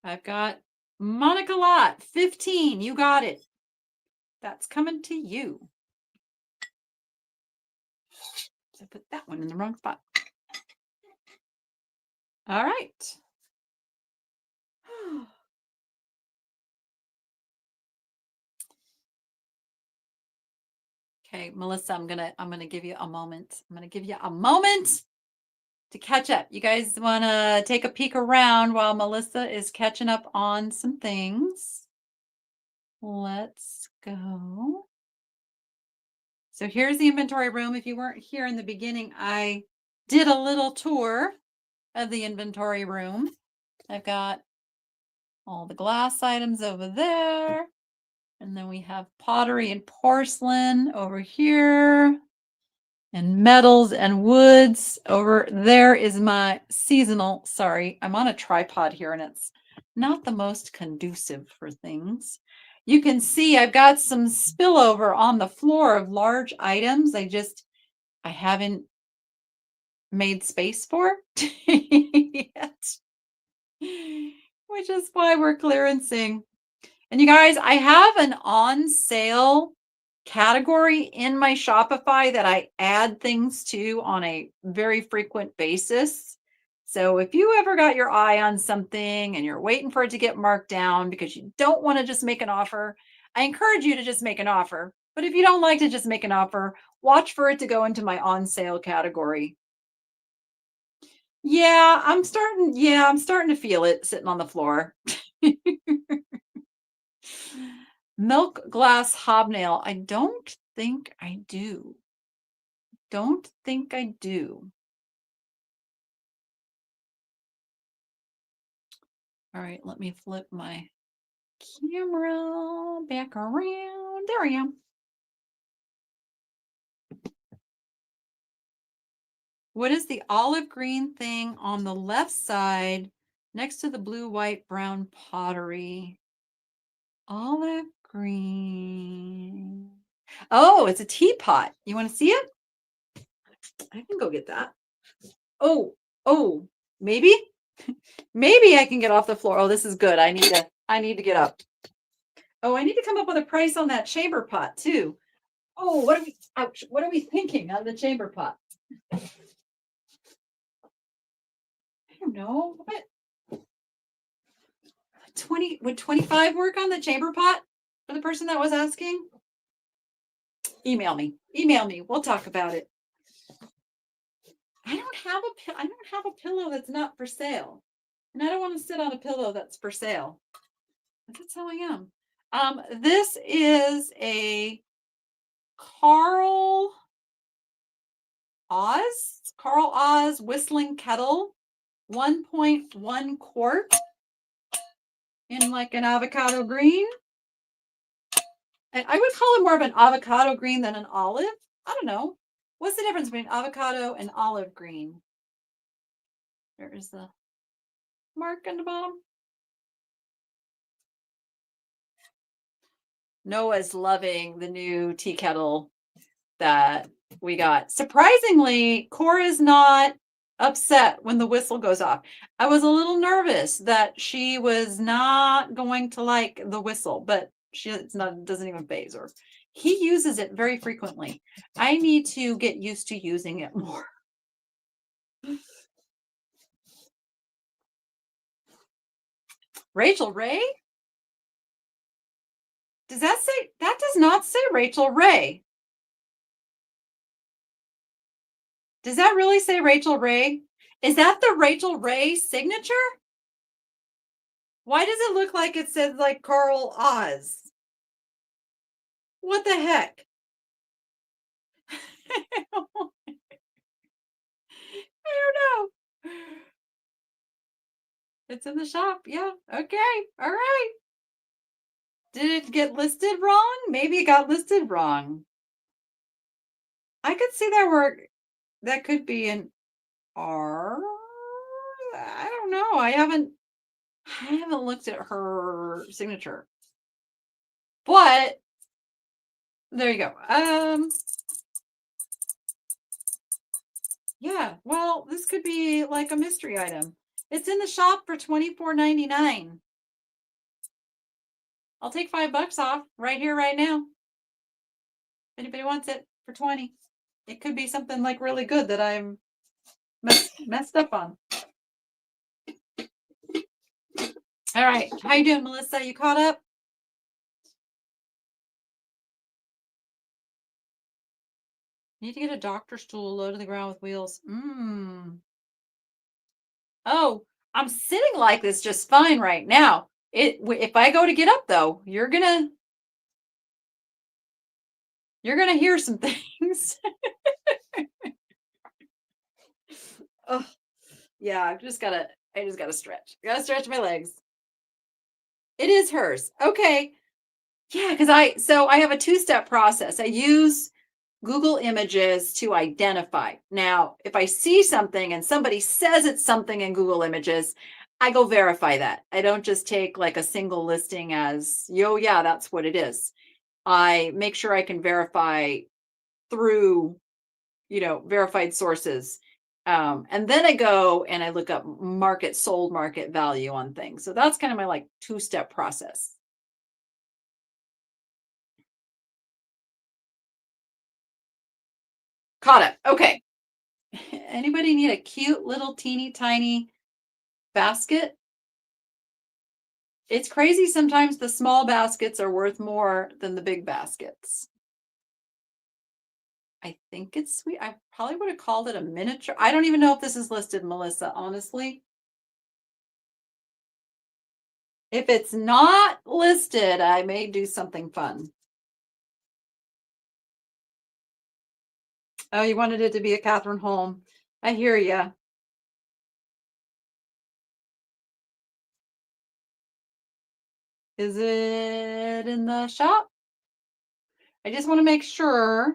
Speaker 1: I've got Monica Lot, 15. You got it. That's coming to you. So I put that one in the wrong spot. All right. Okay, Melissa, I'm gonna give you a moment. I'm gonna give you a moment to catch up. You guys want to take a peek around while Melissa is catching up on some things? Let's go. So here's the inventory room. If you weren't here in the beginning, I did a little tour of the inventory room. I've got all the glass items over there. And then we have pottery and porcelain over here. And metals and woods. Over there is my seasonal. Sorry, I'm on a tripod here and it's not the most conducive for things. You can see I've got some spillover on the floor of large items. I haven't made space for yet, which is why we're clearancing. And you guys, I have an on sale category in my Shopify that I add things to on a very frequent basis. So if you ever got your eye on something and you're waiting for it to get marked down because you don't want to just make an offer, I encourage you to just make an offer. But if you don't like to just make an offer, watch for it to go into my on sale category. I'm starting to feel it sitting on the floor. Milk glass hobnail. I don't think I do. Don't think I do. All right, let me flip my camera back around. There I am. What is the olive green thing on the left side next to the blue, white, brown pottery? Olive green. Oh, it's a teapot. You want to see it? I can go get that. Oh, maybe I can get off the floor. Oh, this is good. I need to get up. Oh, I need to come up with a price on that chamber pot too. Oh, what are we thinking on the chamber pot? I don't know. What? Would 25 work on the chamber pot for the person that was asking? Email me. We'll talk about it. I don't have a pillow that's not for sale. And I don't want to sit on a pillow that's for sale. That's how I am. This is a Carl Oz whistling kettle, 1.1 quart in like an avocado green. And I would call it more of an avocado green than an olive. I don't know. What's the difference between avocado and olive green? There is the mark on the bottom. Noah's loving the new tea kettle that we got. Surprisingly, Cora's not upset when the whistle goes off. I was a little nervous that she was not going to like the whistle, but doesn't even faze her. He uses it very frequently. I need to get used to using it more. Rachel Ray? Does that say? That does not say Rachel Ray. Does that really say Rachel Ray? Is that the Rachel Ray signature? Why does it look like it says like Carl Oz? What the heck? I don't know. It's in the shop. Yeah. Okay. All right. Did it get listed wrong? Maybe it got listed wrong. I could see that could be an R. I don't know. I haven't looked at her signature. But there you go. Yeah, well, this could be like a mystery item. It's in the shop for $24.99. I'll take $5 off right here, right now. If anybody wants it for 20. It could be something like really good that I'm messed up on. All right. How you doing, Melissa? You caught up? Need to get a doctor stool low to the ground with wheels. Oh, I'm sitting like this just fine right now. If I go to get up though, you're gonna hear some things. Oh, yeah, I just gotta stretch. I gotta stretch my legs. It is hers. Okay. Yeah, because I have a two-step process. I use Google Images to identify. Now, if I see something and somebody says it's something in Google Images, I go verify that. I don't just take like a single listing as, yo, yeah, that's what it is. I make sure I can verify through, verified sources. And then I go and I look up sold market value on things. So that's kind of my like two-step process. Caught it. Okay. Anybody need a cute little teeny tiny basket? It's crazy sometimes the small baskets are worth more than the big baskets. I think it's sweet. I probably would have called it a miniature. I don't even know if this is listed, Melissa, honestly. If it's not listed, I may do something fun. Oh, you wanted it to be a Catherine Holm. I hear ya. Is it in the shop? I just want to make sure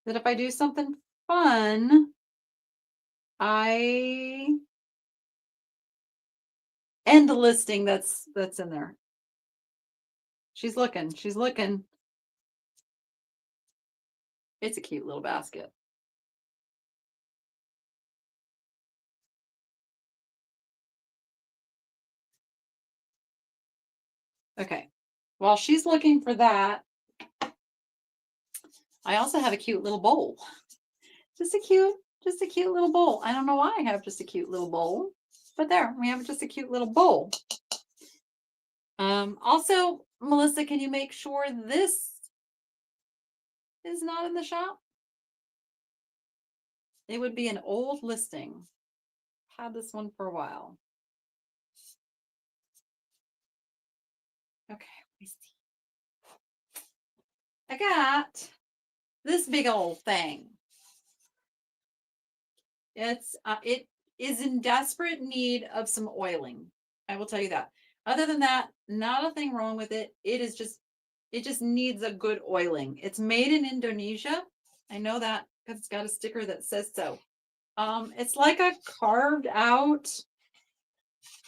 Speaker 1: that if I do something fun, I end the listing that's in there. She's looking. She's looking. It's a cute little basket. Okay. While she's looking for that, I also have a cute little bowl. Just a cute little bowl. I don't know why I have just a cute little bowl, but there, we have just a cute little bowl. Also, Melissa, can you make sure this is not in the shop? It would be an old listing. Had this one for a while. Okay, let me see. I got this big old thing. It is in desperate need of some oiling. I will tell you that. Other than that, not a thing wrong with it. It just needs a good oiling. It's made in Indonesia. I know that because it's got a sticker that says so. It's like a carved out,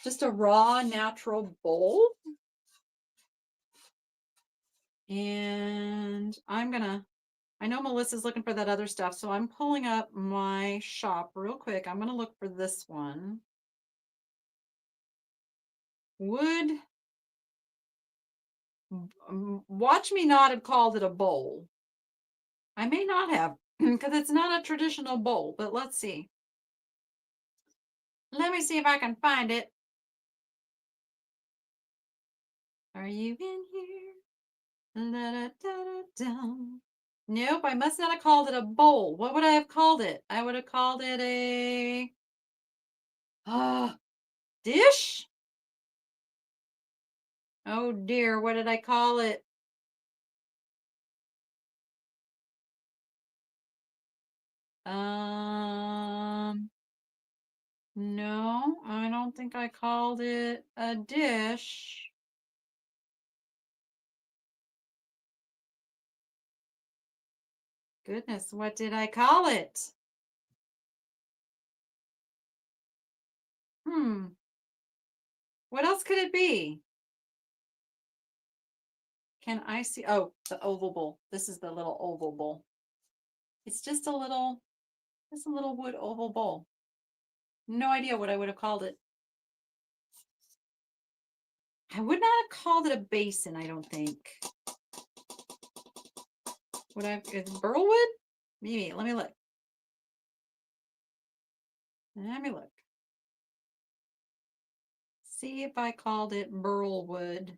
Speaker 1: just a raw natural bowl. And I know Melissa's looking for that other stuff, so I'm pulling up my shop real quick. I'm gonna look for this one. Would watch me not have called it a bowl. I may not have because it's not a traditional bowl, but let's see. Let me see if I can find it. Are you in here? Da, da, da, da. Nope, I must not have called it a bowl. What would I have called it? I would have called it a dish. Oh dear, what did I call it? No, I don't think I called it a dish. Goodness, what did I call it? What else could it be? Can I see? Oh, the oval bowl. This is the little oval bowl. It's just a little wood oval bowl. No idea what I would have called it. I would not have called it a basin, I don't think. Would I? Is burlwood? Maybe. Let me look. Let me look. See if I called it burlwood.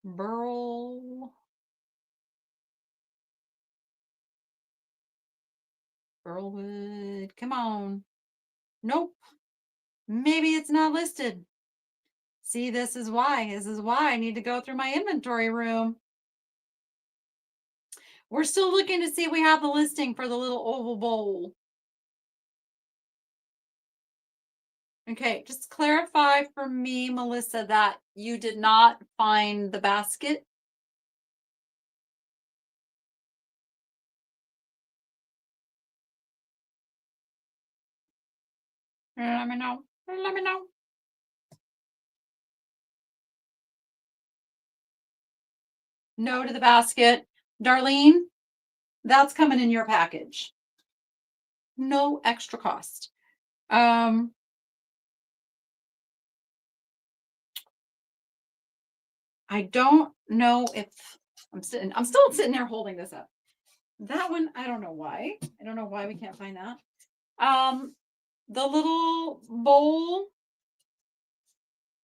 Speaker 1: Burlwood. Come on. Nope. Maybe it's not listed. See, this is why. This is why I need to go through my inventory room. We're still looking to see if we have the listing for the little oval bowl. Okay, just clarify for me, Melissa, that you did not find the basket. Let me know. Let me know. No to the basket. Darlene, that's coming in your package. No extra cost. I don't know if I'm still sitting there holding this up. That one, I don't know why. I don't know why we can't find that. The little bowl.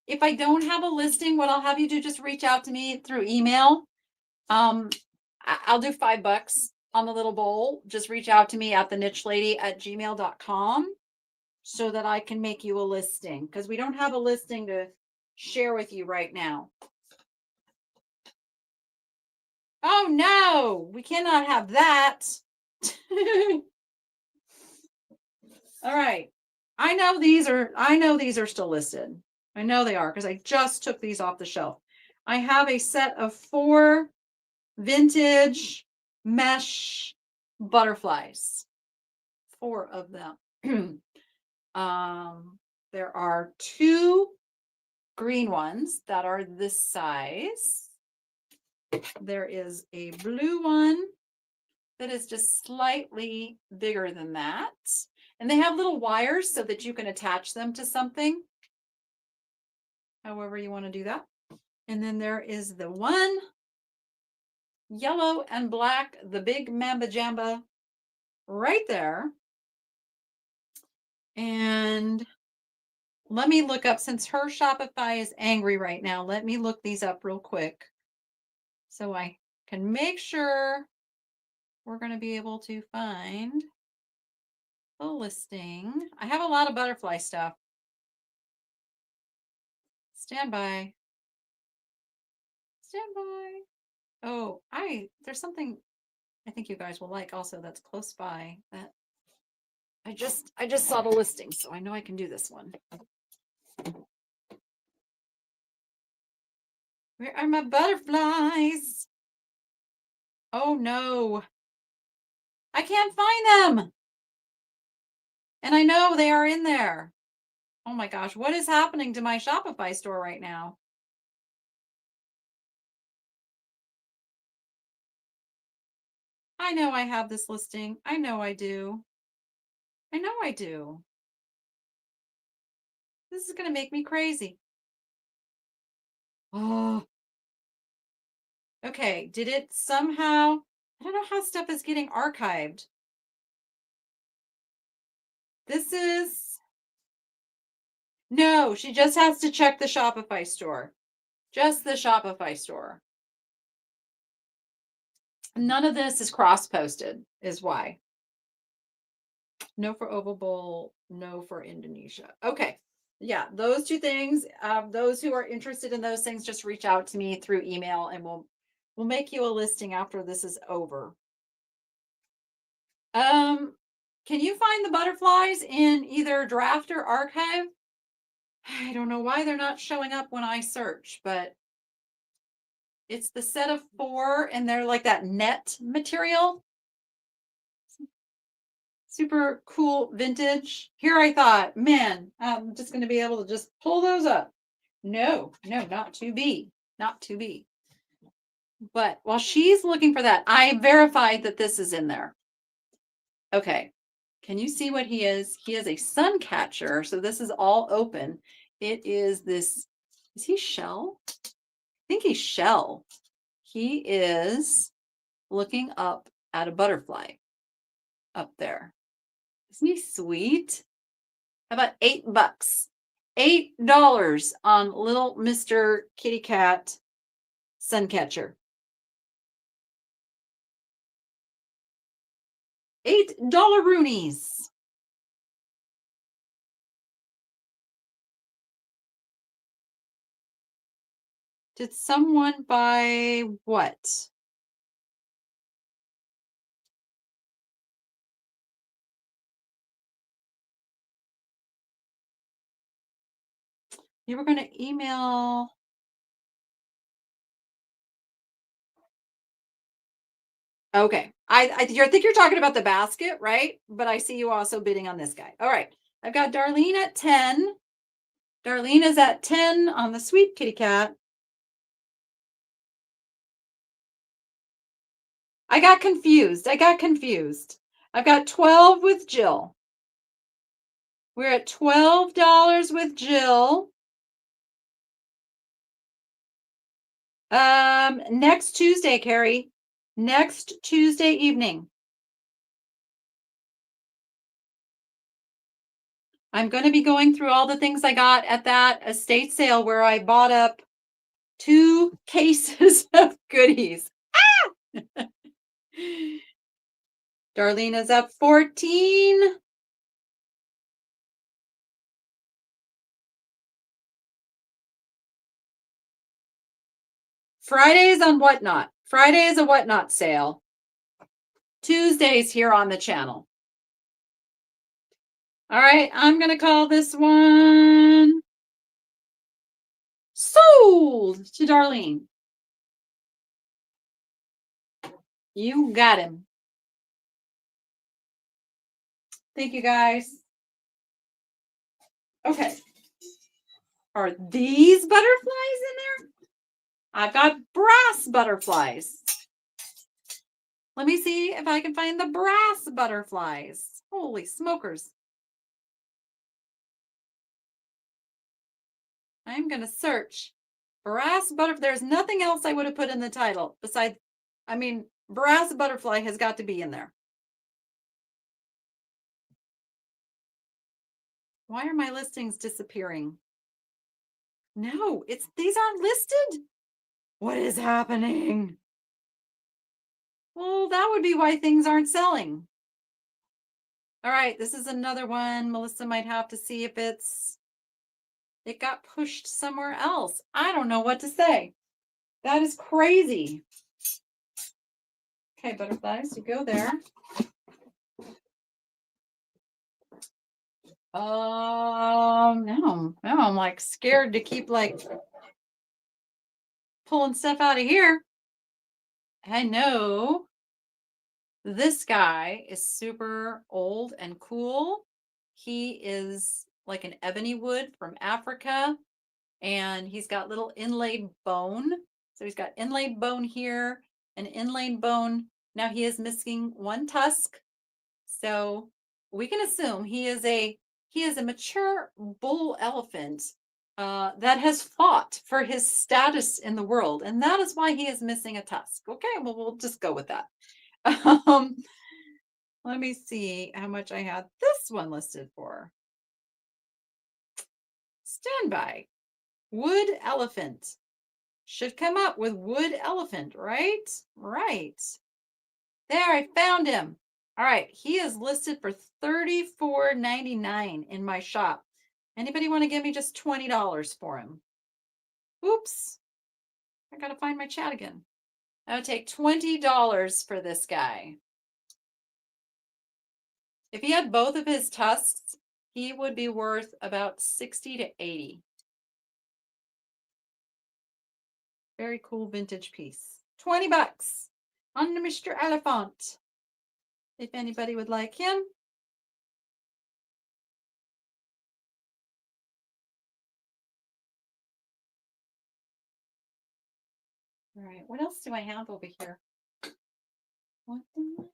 Speaker 1: If I don't have a listing, what I'll have you do, just reach out to me through email. I'll do $5 on the little bowl. Just reach out to me at thenicheLady@gmail.com so that I can make you a listing, because we don't have a listing to share with you right now. Oh no, we cannot have that. All right. I know these are still listed. I know they are because I just took these off the shelf. I have a set of 4 vintage mesh butterflies. 4 of them. There are 2 green ones that are this size. There is a blue one that is just slightly bigger than that. And they have little wires so that you can attach them to something, however you want to do that. And then there is the one yellow and black, the big mamba jamba right there. And let me look up, since her Shopify is angry right now, let me look these up real quick so I can make sure we're going to be able to find the listing. I have a lot of butterfly stuff. Stand by. Stand by. Oh, there's something I think you guys will like also that's close by that I just saw the listing, so I know I can do this one. Where are my butterflies? Oh no. I can't find them. And I know they are in there. Oh my gosh, what is happening to my Shopify store right now? I know I have this listing. I know I do. I know I do. This is going to make me crazy. Oh. Okay, did it somehow? I don't know how stuff is getting archived. This is... No, she just has to check the Shopify store. Just the Shopify store. None of this is cross-posted, is why. No for Oval Bowl, no for Indonesia. Okay. Yeah, those 2 things. Those who are interested in those things, just reach out to me through email and we'll make you a listing after this is over. Can you find the butterflies in either draft or archive? I don't know why they're not showing up when I search, but It's the set of 4, and they're like that net material. Super cool vintage. Here I thought, man, I'm just going to be able to just pull those up. No, not to be. Not to be. But while she's looking for that, I verified that this is in there. Okay. Can you see what he is? He is a sun catcher. So this is all open. It is this, is he shell? I think he's shell. He is looking up at a butterfly up there. Isn't he sweet? How about $8? $8 on little Mr. Kitty Cat Suncatcher. $8 roonies. Did someone buy what? You were going to email. Okay. I think you're talking about the basket, right? But I see you also bidding on this guy. All right. I've got Darlene at 10. Darlene is at 10 on the sweet kitty cat. I got confused. I've got 12 with Jill. We're at $12 with Jill. Next Tuesday, Carrie. Next Tuesday evening. I'm going to be going through all the things I got at that estate sale where I bought up 2 cases of goodies. Ah! Darlene is up 14. Fridays on Whatnot. Friday is a Whatnot sale. Tuesdays here on the channel. All right, I'm going to call this one sold to Darlene. You got him. Thank you, guys. Okay. Are these butterflies in there? I've got brass butterflies. Let me see if I can find the brass butterflies. Holy smokers. I'm going to search brass butterfly. There's nothing else I would have put in the title besides, I mean, brass butterfly has got to be in there. Why are my listings disappearing? No, these aren't listed. What is happening? Well, that would be why things aren't selling. All right, this is another one. Melissa might have to see if it got pushed somewhere else. I don't know what to say. That is crazy. Okay, butterflies, you go there. Now I'm like scared to keep like pulling stuff out of here. I know this guy is super old and cool. He is like an ebony wood from Africa, and he's got little inlaid bone. So he's got inlaid bone here, an inlaid bone. Now he is missing one tusk. So we can assume he is a mature bull elephant that has fought for his status in the world, and that is why he is missing a tusk. Okay, well, we'll just go with that. Let me see how much I had this one listed for. Standby. Wood elephant. Should come up with wood elephant, right? Right. There, I found him. All right, he is listed for $34.99 in my shop. Anybody want to give me just $20 for him? Oops. I got to find my chat again. I would take $20 for this guy. If he had both of his tusks, he would be worth about $60 to $80. Very cool vintage piece. 20 bucks on Mr. Elephant. If anybody would like him. All right, what else do I have over here? What do I have?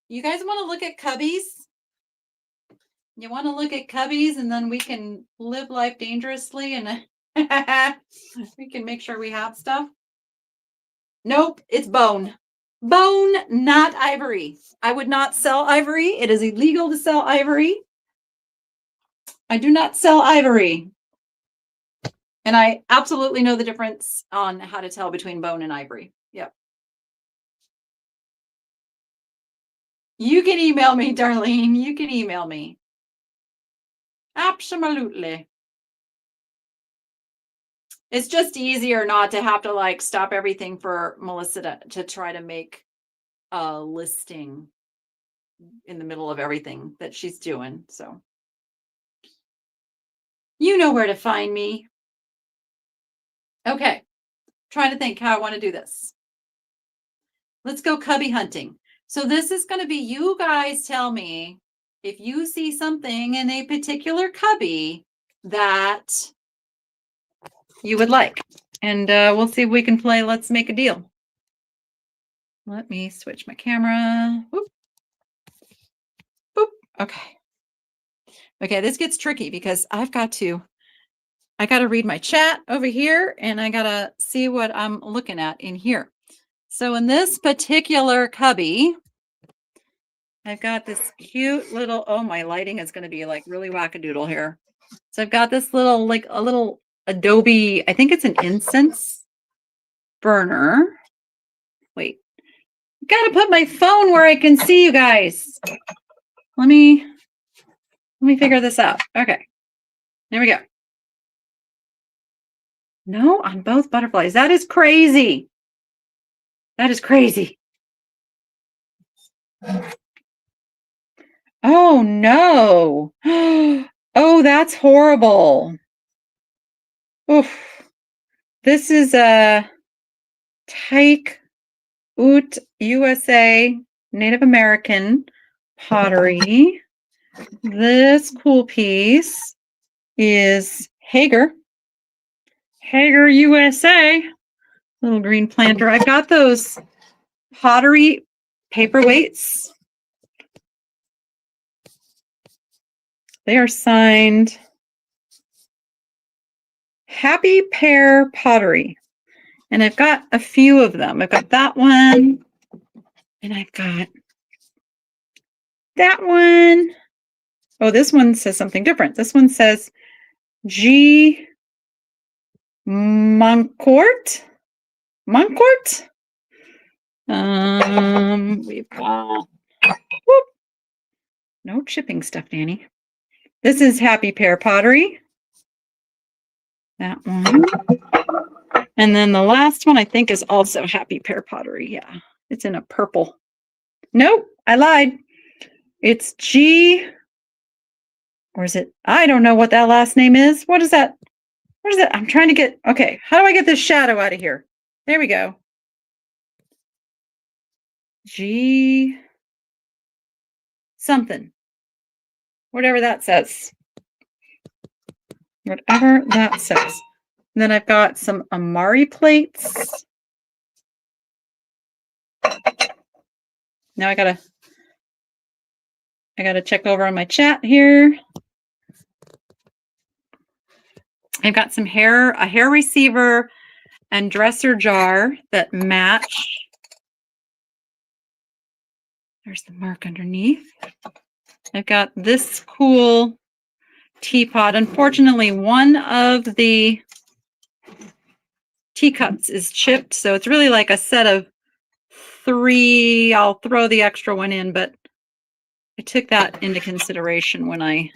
Speaker 1: You guys want to look at cubbies? You want to look at cubbies and then we can live life dangerously and we can make sure we have stuff? Nope, it's bone. Bone, not ivory. I would not sell ivory. It is illegal to sell ivory. I do not sell ivory. And I absolutely know the difference on how to tell between bone and ivory. Yep. You can email me, Darlene. You can email me. Absolutely. It's just easier not to have to like stop everything for Melissa to try to make a listing in the middle of everything that she's doing. So you know where to find me. Okay. Trying to think how I want to do this. Let's go cubby hunting. So this is going to be, you guys tell me if you see something in a particular cubby that you would like. And we'll see if we can play Let's Make a Deal. Let me switch my camera. Whoop. Boop. Okay. Okay, this gets tricky because I got to read my chat over here and I got to see what I'm looking at in here. So in this particular cubby, I've got this cute little, oh, my lighting is going to be like really wackadoodle here. So I've got this little, like a little Adobe, I think it's an incense burner. Wait, got to put my phone where I can see you guys. Let me figure this out. Okay, there we go. No, on both butterflies. That is crazy. That is crazy. Oh, no. Oh, that's horrible. Oof. This is a Tyke Ut USA Native American pottery. This cool piece is Hager USA. Little green planter. I've got those Pottery paperweights. They are signed Happy Pear Pottery. And I've got a few of them. I've got that one. And I've got that one. Oh, this one says something different. This one says G. Moncourt. We've got, whoop, no chipping stuff, Danny. This is Happy Pear Pottery. That one. And then the last one I think is also Happy Pear Pottery. Yeah, it's in a purple. Nope, I lied. It's G, or is it? I don't know what that last name is. What is that? What is that? I'm trying to get, okay, how do I get this shadow out of here? There we go. G something. Whatever that says. Whatever that says. And then I've got some Amari plates. Now I gotta check over on my chat here. I've got some a hair receiver and dresser jar that match. There's the mark underneath. I've got this cool teapot. Unfortunately, one of the teacups is chipped, so it's really like a set of 3. I'll throw the extra one in, but I took that into consideration when I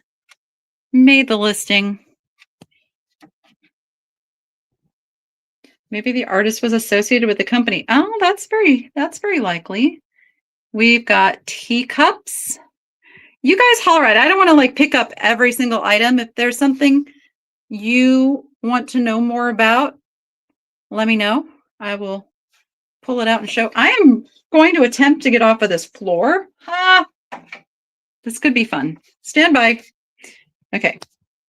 Speaker 1: made the listing. Maybe the artist was associated with the company. Oh, that's very likely. We've got teacups. You guys holler at it. I don't want to like pick up every single item. If there's something you want to know more about, let me know. I will pull it out and show. I am going to attempt to get off of this floor. Ha! This could be fun. Stand by. Okay.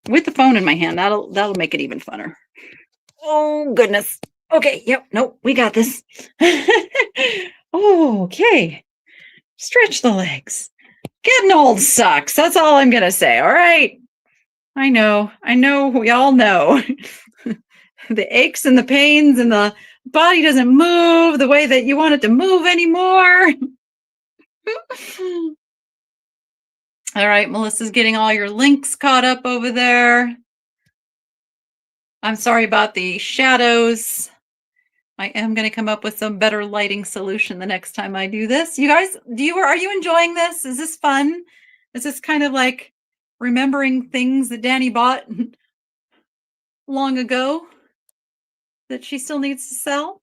Speaker 1: With the phone in my hand, that'll make it even funner. Oh, goodness. Okay. Yep. Nope. We got this. Okay. Stretch the legs. Getting old sucks. That's all I'm going to say. All right. I know. We all know. The aches and the pains and the body doesn't move the way that you want it to move anymore. All right. Melissa's getting all your links caught up over there. I'm sorry about the shadows. I am going to come up with some better lighting solution the next time I do this. You guys, are you enjoying this? Is this fun? Is this kind of like remembering things that Danny bought long ago that she still needs to sell?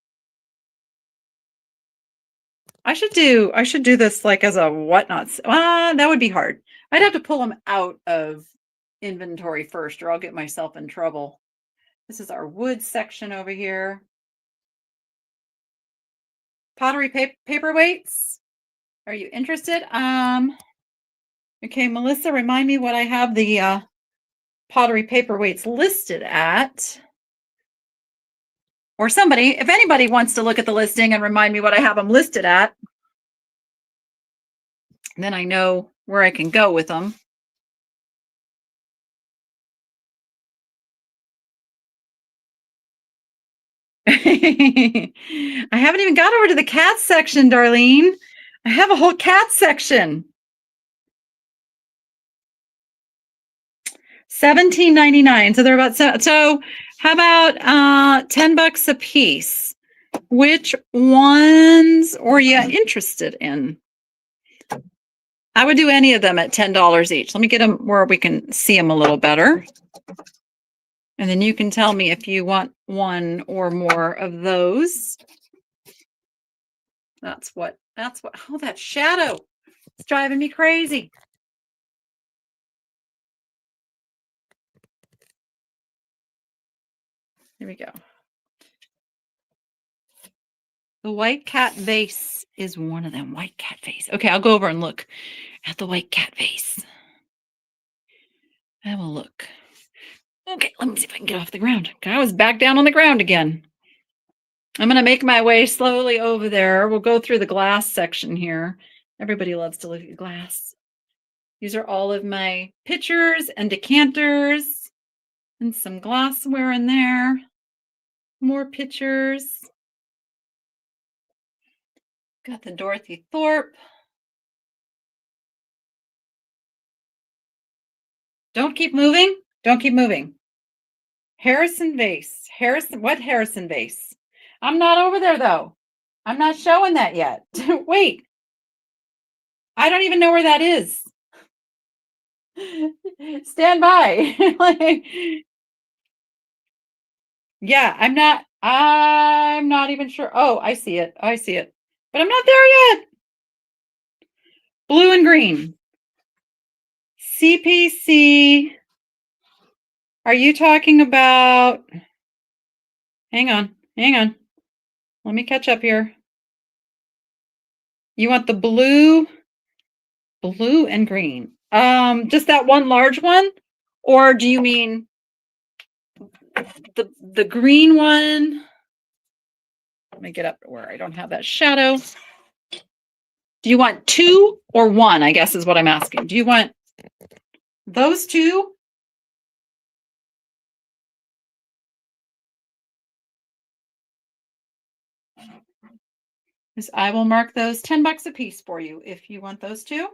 Speaker 1: I should do this like as a whatnot. That would be hard. I'd have to pull them out of inventory first, or I'll get myself in trouble. This is our wood section over here. Pottery paperweights. Are you interested? Okay, Melissa, remind me what I have the pottery paperweights listed at. Or somebody, if anybody wants to look at the listing and remind me what I have them listed at, then I know where I can go with them. I haven't even got over to the cat section, Darlene. I have a whole cat section. $17.99. So they're about so how about $10 a piece? Which ones are you interested in? I would do any of them at $10 each. Let me get them where we can see them a little better. And then you can tell me if you want one or more of those. That's what, oh, that shadow. It's driving me crazy. Here we go. The white cat vase is one of them. White cat vase. Okay, I'll go over and look at the white cat vase. I will look. Okay, let me see if I can get off the ground. I was back down on the ground again. I'm going to make my way slowly over there. We'll go through the glass section here. Everybody loves to look at glass. These are all of my pitchers and decanters and some glassware in there. More pitchers. Got the Dorothy Thorpe. Don't keep moving. Don't keep moving. Harrison vase. What Harrison vase? I'm not over there though. I'm not showing that yet. Wait. I don't even know where that is. Stand by. Yeah, I'm not even sure. Oh, I see it. But I'm not there yet. Blue and green. CPC. Are you talking about? Hang on. Let me catch up here. You want the blue and green. Just that one large one? Or do you mean the green one? Let me get up to where I don't have that shadow. Do you want two or one, I guess is what I'm asking. Do you want those two? Because I will mark those $10 a piece for you if you want those two.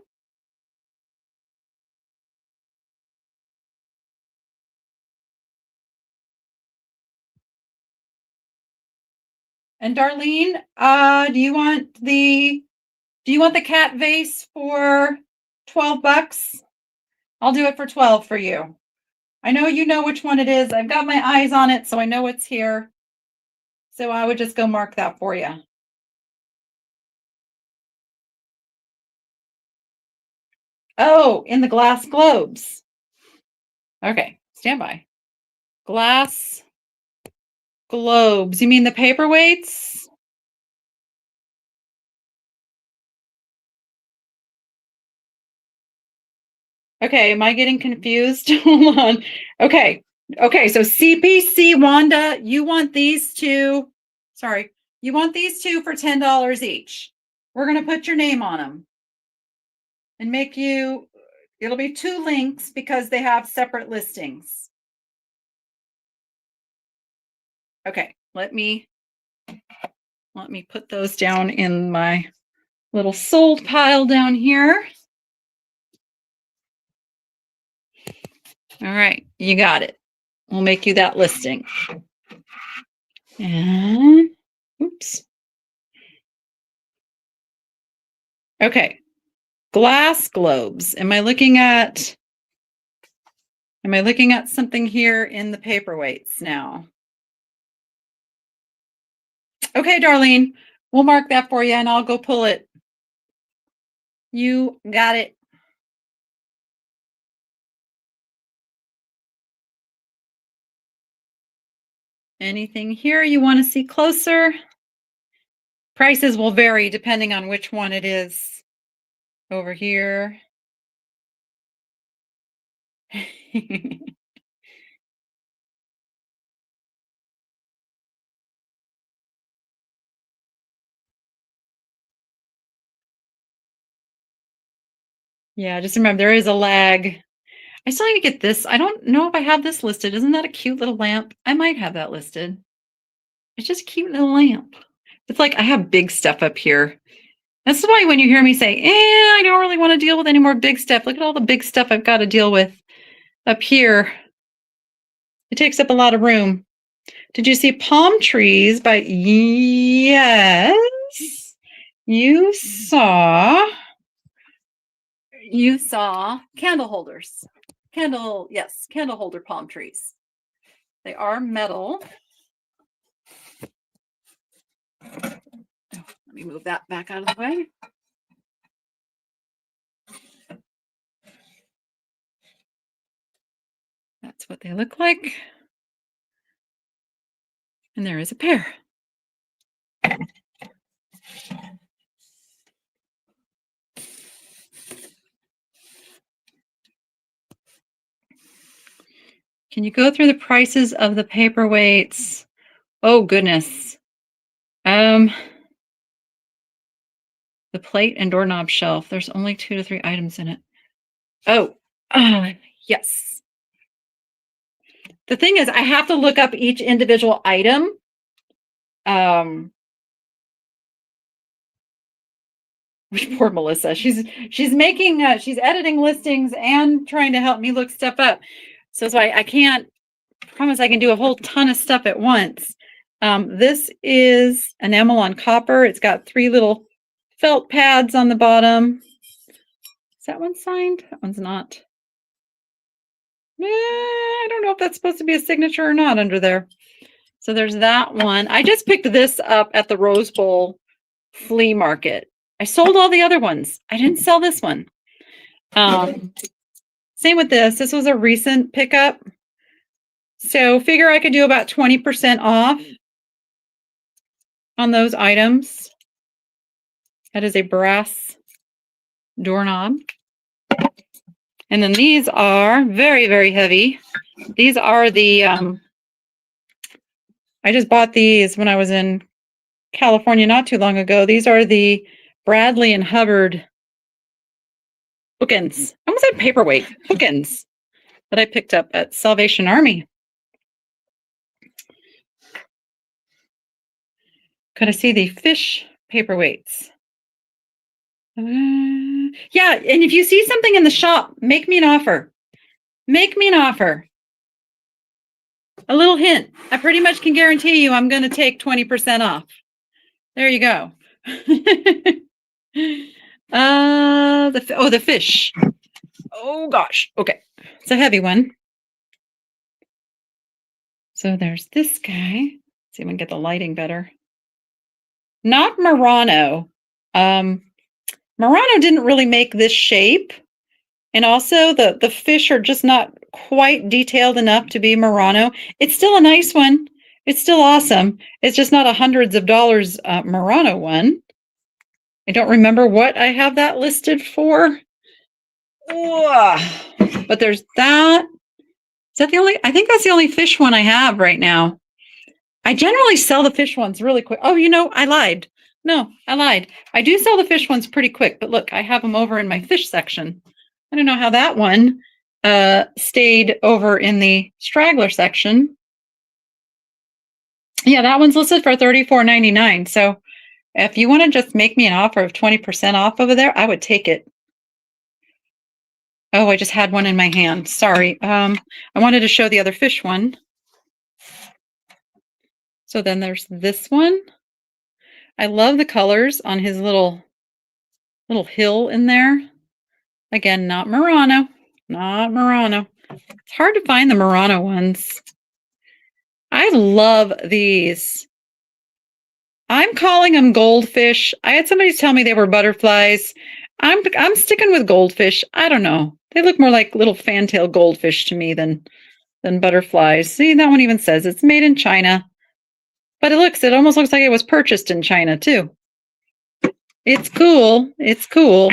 Speaker 1: And Darlene, do you want the cat vase for $12? I'll do it for 12 for you. I know you know which one it is. I've got my eyes on it, so I know it's here. So I would just go mark that for you. Oh, in the glass globes. Okay, stand by. Glass globes. You mean the paperweights? Okay, am I getting confused? Hold on. Okay. Okay, so CPC Wanda, you want these two. Sorry. You want these two for $10 each. We're going to put your name on them and make you, it'll be 2 links because they have separate listings. Okay, let me put those down in my little sold pile down here. All right, you got it. We'll make you that listing. And oops. Okay. Glass globes. Am I looking at something here in the paperweights now? Okay, Darlene, we'll mark that for you and I'll go pull it. You got it. Anything here you want to see closer? Prices will vary depending on which one it is. Over here. Yeah, just remember there is a lag. I still need to get this. I don't know if I have this listed. Isn't that a cute little lamp? I might have that listed. It's just a cute little lamp. It's like I have big stuff up here. That's why when you hear me say, I don't really want to deal with any more big stuff. Look at all the big stuff I've got to deal with up here. It takes up a lot of room. Did you see palm trees by, yes, you saw candle holders. Candle holder palm trees. They are metal. Let me move that back out of the way. That's what they look like. And there is a pair. Can you go through the prices of the paperweights? Oh, goodness. The plate and doorknob shelf. There's only 2 to 3 items in it. Oh, yes. The thing is, I have to look up each individual item. Poor Melissa. She's making she's editing listings and trying to help me look stuff up. So I can't promise I can do a whole ton of stuff at once. This is enamel on copper. It's got 3 little felt pads on the bottom. Is that one signed? That one's not. I don't know if that's supposed to be a signature or not under there. So there's that one. I just picked this up at the Rose Bowl flea market. I sold all the other ones. I didn't sell this one. Same with this. This was a recent pickup. So figure I could do about 20% off on those items. That is a brass doorknob. And then these are very, very heavy. These are the, I just bought these when I was in California not too long ago. These are the Bradley and Hubbard bookends. I almost said paperweight bookends that I picked up at Salvation Army. Could I see the fish paperweights? Yeah, and if you see something in the shop, make me an offer. Make me an offer. A little hint. I pretty much can guarantee you I'm going to take 20% off. There you go. The fish. Oh gosh. Okay. It's a heavy one. So there's this guy. Let's see if we can get the lighting better. Not Murano. Murano didn't really make this shape. And also the fish are just not quite detailed enough to be Murano. It's still a nice one. It's still awesome. It's just not a hundreds of dollars Murano one. I don't remember what I have that listed for. But there's that. Is that the only? I think that's the only fish one I have right now. I generally sell the fish ones really quick. Oh, I lied. No, I lied. I do sell the fish ones pretty quick, but look, I have them over in my fish section. I don't know how that one stayed over in the straggler section. Yeah, that one's listed for $34.99. So if you want to just make me an offer of 20% off over there, I would take it. Oh, I just had one in my hand. Sorry. I wanted to show the other fish one. So then there's this one. I love the colors on his little hill in there. Again, not Murano. Not Murano. It's hard to find the Murano ones. I love these. I'm calling them goldfish. I had somebody tell me they were butterflies. I'm sticking with goldfish. I don't know. They look more like little fantail goldfish to me than butterflies. See, that one even says it's made in China. But it almost looks like it was purchased in China too. It's cool. It's cool.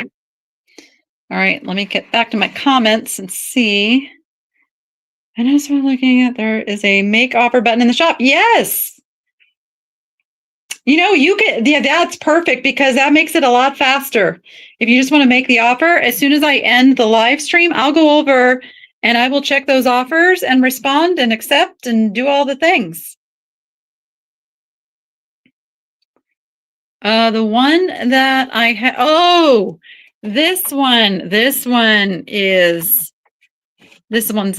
Speaker 1: All right, let me get back to my comments and see. And as we're looking at, there is a make offer button in the shop. Yes. That's perfect because that makes it a lot faster. If you just want to make the offer, as soon as I end the live stream, I'll go over and I will check those offers and respond and accept and do all the things. The one that I had, this one's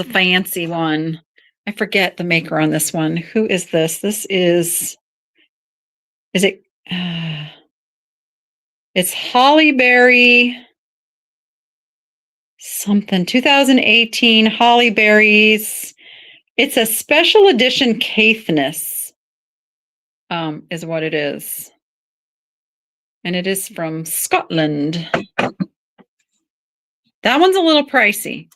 Speaker 1: a fancy one. I forget the maker on this one. Who is this? This is it, it's Holly Berry something, 2018 Holly Berries. It's a special edition Caithness, is what it is. And it is from Scotland. That one's a little pricey,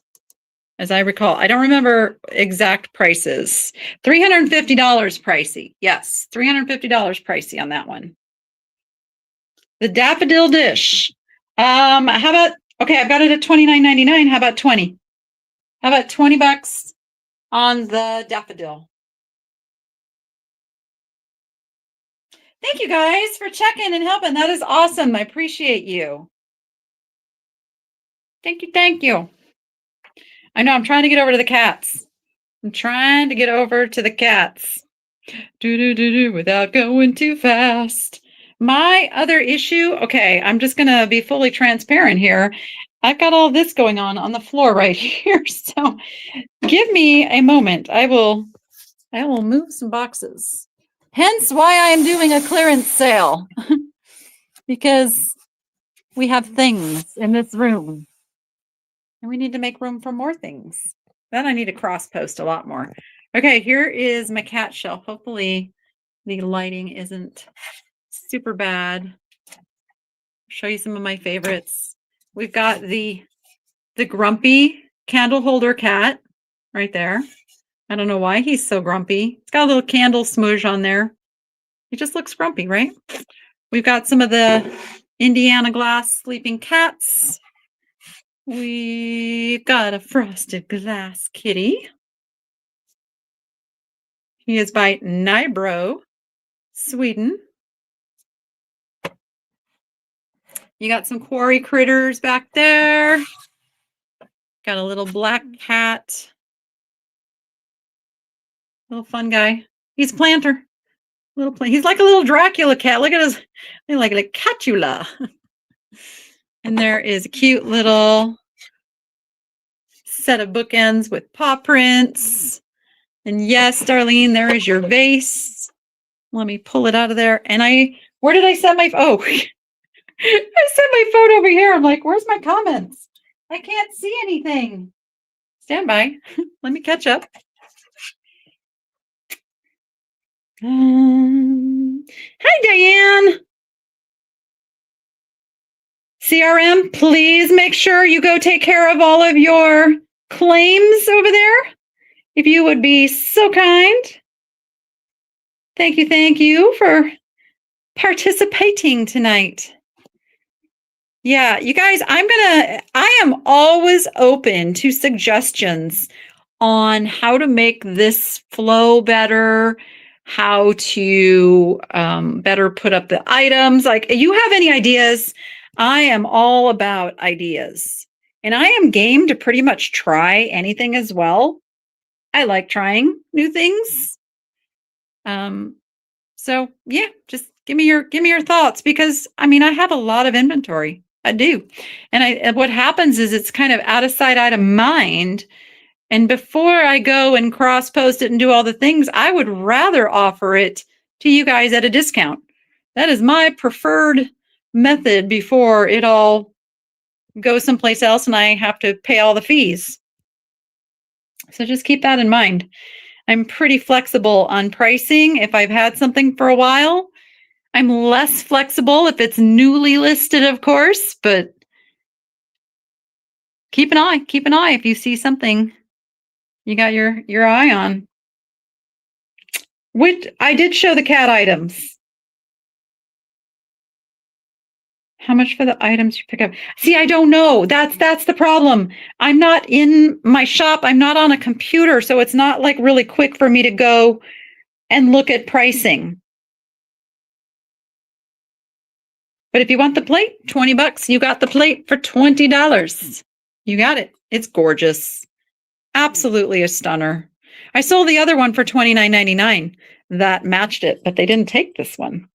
Speaker 1: as I recall. I don't remember exact prices. $350 pricey. Yes, $350 pricey on that one. The daffodil dish. How about, okay, I've got it at $29.99. How about 20? How about 20 bucks on the daffodil? Thank you guys for checking and helping. That is awesome. I appreciate you. Thank you. Thank you. I know I'm trying to get over to the cats. Without going too fast. My other issue, okay, I'm just going to be fully transparent here. I've got all this going on the floor right here. So give me a moment. I will move some boxes. Hence why I am doing a clearance sale. Because we have things in this room. And we need to make room for more things. Then I need to cross post a lot more. Okay, here is my cat shelf. Hopefully the lighting isn't super bad. Show you some of my favorites. We've got the grumpy candle holder cat right there. I don't know why he's so grumpy. It's got a little candle smudge on there. He just looks grumpy, right? We've got some of the Indiana glass sleeping cats. We've got a frosted glass kitty. He is by Nybro, Sweden. You got some quarry critters back there. Got a little black cat. Little fun guy. He's a planter. He's like a little Dracula cat. Look at his, like a catula. And there is a cute little set of bookends with paw prints. And yes, Darlene, there is your vase. Let me pull it out of there. And where did I set my, I set my phone over here. I'm like, where's my comments? I can't see anything. Stand by. Let me catch up. Hi, Diane. CRM, please make sure you go take care of all of your claims over there. If you would be so kind. Thank you for participating tonight. Yeah, you guys, I am always open to suggestions on how to make this flow better, how to better put up the items. Like, you have any ideas? I am all about ideas. And I am game to pretty much try anything as well. I like trying new things. So yeah, just give me your thoughts, because I mean, I have a lot of inventory. I do. And what happens is it's kind of out of sight, out of mind. And before I go and cross post it and do all the things, I would rather offer it to you guys at a discount. That is my preferred method before it all goes someplace else and I have to pay all the fees. So just keep that in mind. I'm pretty flexible on pricing if I've had something for a while. I'm less flexible if it's newly listed, of course, but keep an eye if you see something you got your eye on. Which I did show the cat items. How much for the items you pick up? See, I don't know. That's the problem. I'm not in my shop. I'm not on a computer, so it's not like really quick for me to go and look at pricing. But if you want the plate, $20, you got the plate for $20. You got it. It's gorgeous. Absolutely a stunner. I sold the other one for $29.99 that matched it, but they didn't take this one.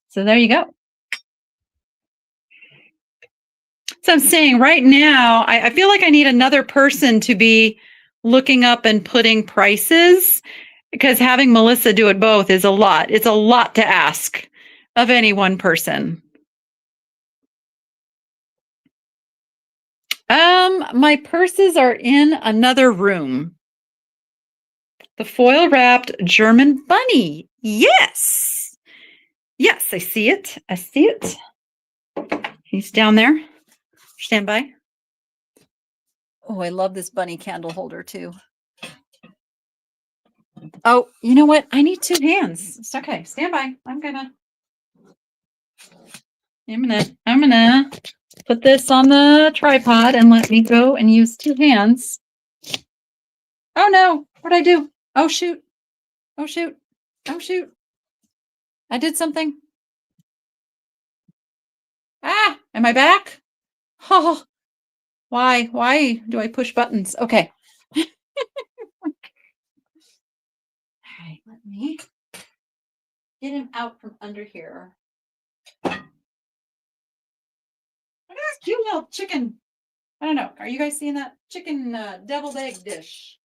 Speaker 1: So there you go. So I'm saying right now, I feel like I need another person to be looking up and putting prices, because having Melissa do it both is a lot. It's a lot to ask of any one person. My purses are in another room. The foil wrapped German bunny. Yes. Yes, I see it. I see it. He's down there. Stand by. Oh, I love this bunny candle holder too. Oh, you know what? I need two hands. It's okay. Stand by. I'm gonna put this on the tripod and let me go and use two hands. Oh no, what'd I do? Oh shoot. Oh shoot. Oh shoot. I did something. Ah, am I back? Oh, why do I push buttons? Okay. All right, let me get him out from under here. Look at this cute little chicken. I don't know. Are you guys seeing that chicken deviled egg dish?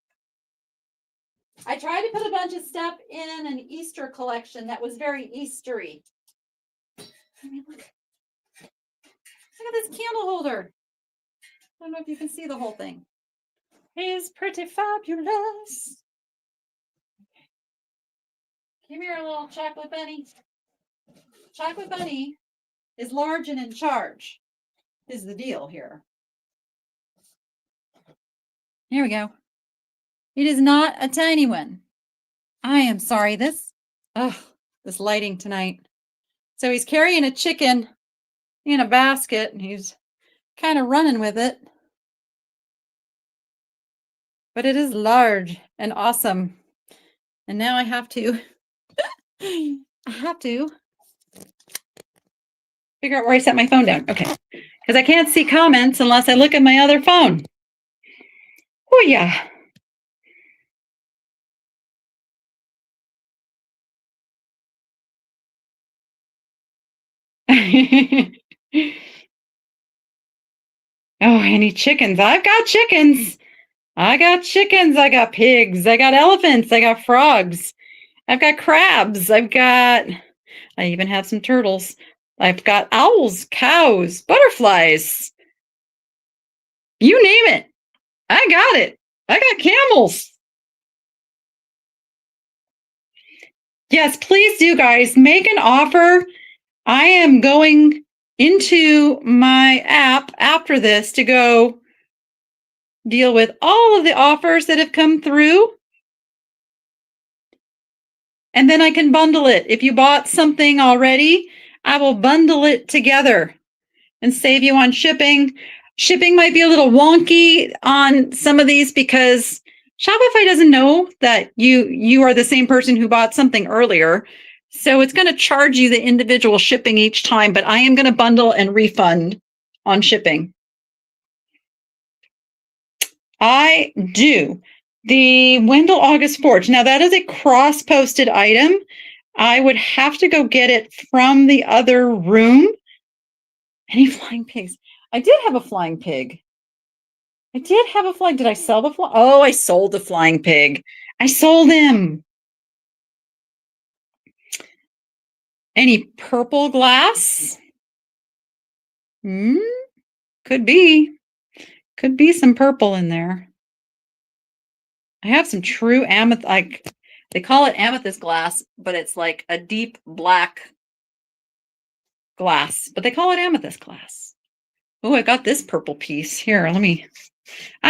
Speaker 1: I tried to put a bunch of stuff in an Easter collection that was very Eastery. I mean, look at this candle holder. I don't know if you can see the whole thing. It's pretty fabulous. Come here, little chocolate bunny. Chocolate bunny is large and in charge, is the deal here. Here we go. It is not a tiny one. I am sorry. This lighting tonight. So he's carrying a chicken in a basket and he's kind of running with it. But it is large and awesome. And now I have to figure out where I set my phone down. Okay. Because I can't see comments unless I look at my other phone. Oh yeah. Oh, any chickens? I've got chickens. I got chickens. I got pigs. I got elephants. I got frogs. I've got crabs. I even have some turtles. I've got owls, cows, butterflies. You name it. I got it. I got camels. Yes, please do, guys. Make an offer. I am going into my app after this to go deal with all of the offers that have come through. And then I can bundle it. If you bought something already, I will bundle it together and save you on shipping. Shipping might be a little wonky on some of these because Shopify doesn't know that you are the same person who bought something earlier. So it's going to charge you the individual shipping each time, but I am going to bundle and refund on shipping. I do. The Wendell August Forge. Now that is a cross-posted item. I would have to go get it from the other room. Any flying pigs? I did have a flying pig. I did have a flying. Did I sell the flying? Oh, I sold the flying pig. I sold him. Any purple glass? Could be. Could be some purple in there. I have some true amethyst, like they call it amethyst glass, but it's like a deep black glass, but they call it amethyst glass. Oh, I got this purple piece. Here, I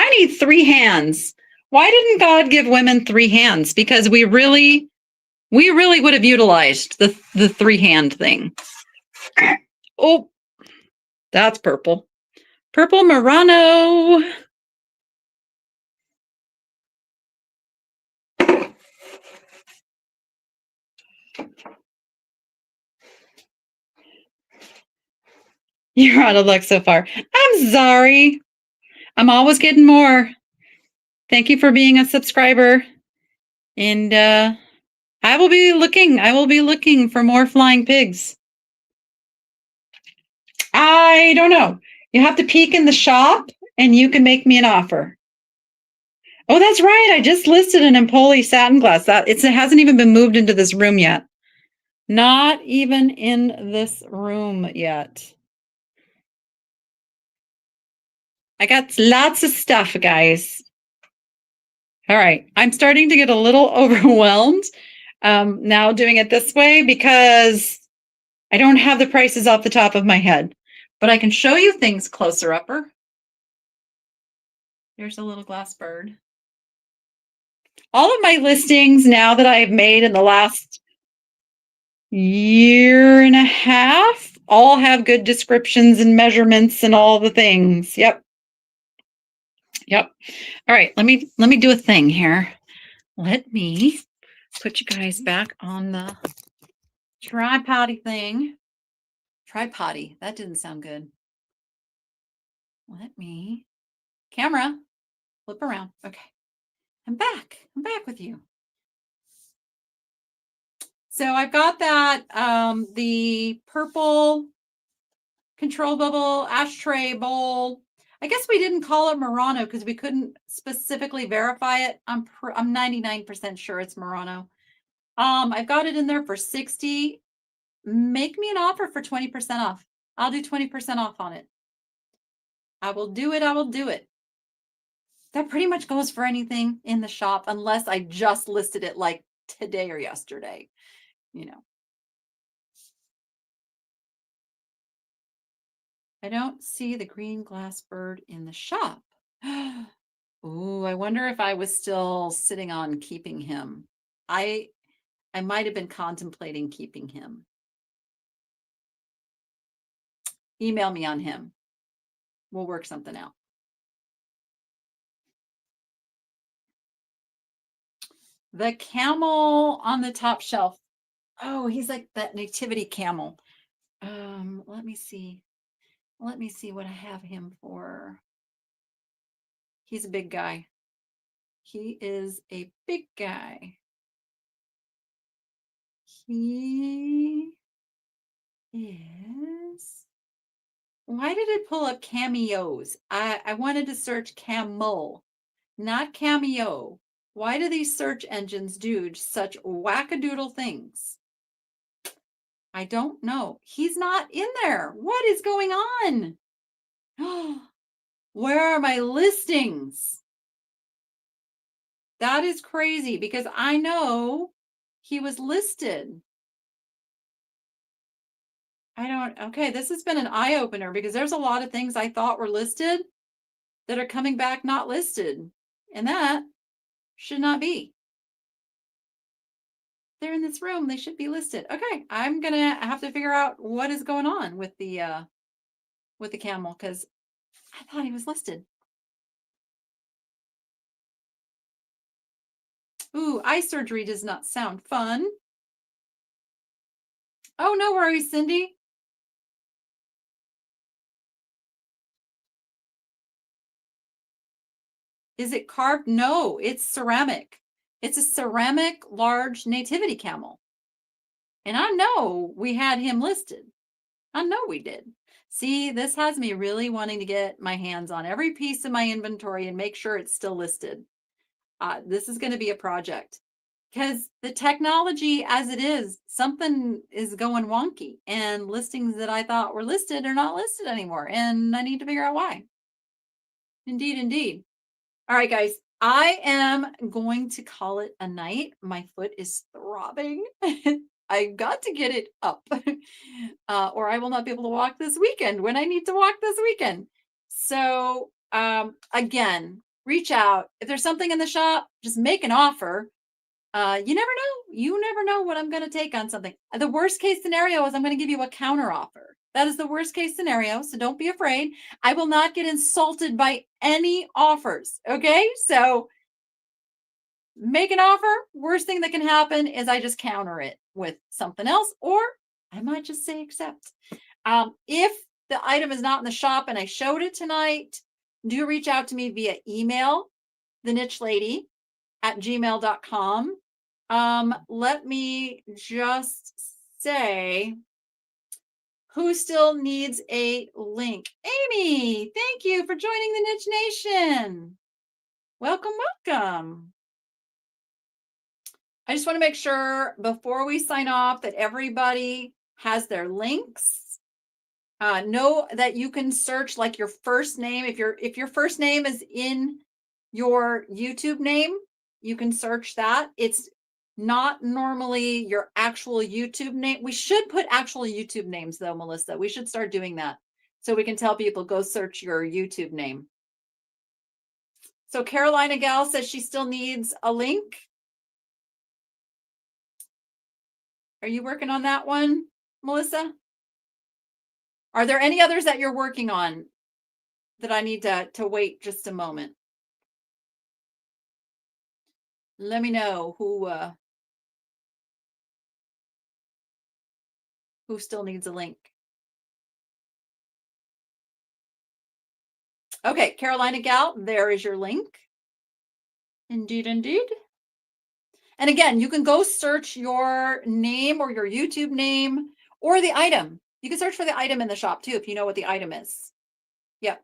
Speaker 1: need 3 hands. Why didn't God give women 3 hands? Because we really would have utilized the 3-hand thing. Oh, that's purple. Purple Murano. You're out of luck so far. I'm sorry. I'm always getting more. Thank you for being a subscriber. And I will be looking for more flying pigs. I don't know. You have to peek in the shop and you can make me an offer. Oh, that's right. I just listed an Empoli satin glass. It hasn't even been moved into this room yet. Not even in this room yet. I got lots of stuff, guys. All right. I'm starting to get a little overwhelmed now doing it this way because I don't have the prices off the top of my head, but I can show you things closer upper. Here's a little glass bird. All of my listings now that I've made in the last year and a half all have good descriptions and measurements and all the things. Yep. All right, let me do a thing here. Let me put you guys back on the tripod thing. Tripod. That didn't sound good. Let me camera flip around. Okay. I'm back with you. So I've got that the purple control bubble ashtray bowl. I guess we didn't call it Murano because we couldn't specifically verify it. I'm 99% sure it's Murano. I've got it in there for $60. Make me an offer for 20% off. I'll do 20% off on it. I will do it. That pretty much goes for anything in the shop unless I just listed it like today or yesterday, you know. I don't see the green glass bird in the shop. Ooh, I wonder if I was still sitting on keeping him. I might have been contemplating keeping him. Email me on him. We'll work something out. The camel on the top shelf. Oh, he's like that nativity camel. Let me see. Let me see what I have him for. He's a big guy. He is a big guy. He is. Why did it pull up cameos? I wanted to search camel, not cameo. Why do these search engines do such wackadoodle things? I don't know. He's not in there. What is going on? Where are my listings? That is crazy because I know he was listed. Okay, this has been an eye-opener because there's a lot of things I thought were listed that are coming back not listed. And that should not be. They're in this room. They should be listed. Okay, I'm gonna have to figure out what is going on with the camel because I thought he was listed. Ooh, eye surgery does not sound fun. Oh, no worries, Cindy. Is it carved? No, it's ceramic. It's a ceramic large nativity camel. And I know we had him listed. I know we did. See, this has me really wanting to get my hands on every piece of my inventory and make sure it's still listed. This is going to be a project because the technology as it is, something is going wonky and listings that I thought were listed are not listed anymore. And I need to figure out why. Indeed, indeed. All right, guys, I am going to call it a night. My foot is throbbing. I've got to get it up or I will not be able to walk this weekend when I need to walk this weekend. So again, reach out. If there's something in the shop, just make an offer. You never know. You never know what I'm going to take on something. The worst case scenario is I'm going to give you a counter offer. That is the worst case scenario. So don't be afraid. I will not get insulted by any offers. Okay. So make an offer. Worst thing that can happen is I just counter it with something else, or I might just say accept. If the item is not in the shop and I showed it tonight, do reach out to me via email, thenichелady@gmail.com. Let me just say who still needs a link. Amy, thank you for joining the Niche Nation. Welcome, welcome. I just want to make sure before we sign off that everybody has their links. Know that you can search like your first name. If your first name is in your YouTube name, you can search that. It's not normally your actual YouTube name. We should put actual YouTube names though, Melissa. We should start doing that so we can tell people go search your YouTube name. So Carolina Gal says she still needs a link. Are you working on that one, Melissa? Are there any others that you're working on that I need to wait just a moment? Let me know who still needs a link. Okay, Carolina Gal, there is your link. Indeed, indeed. And again, you can go search your name or your YouTube name or the item. You can search for the item in the shop too if you know what the item is. Yep.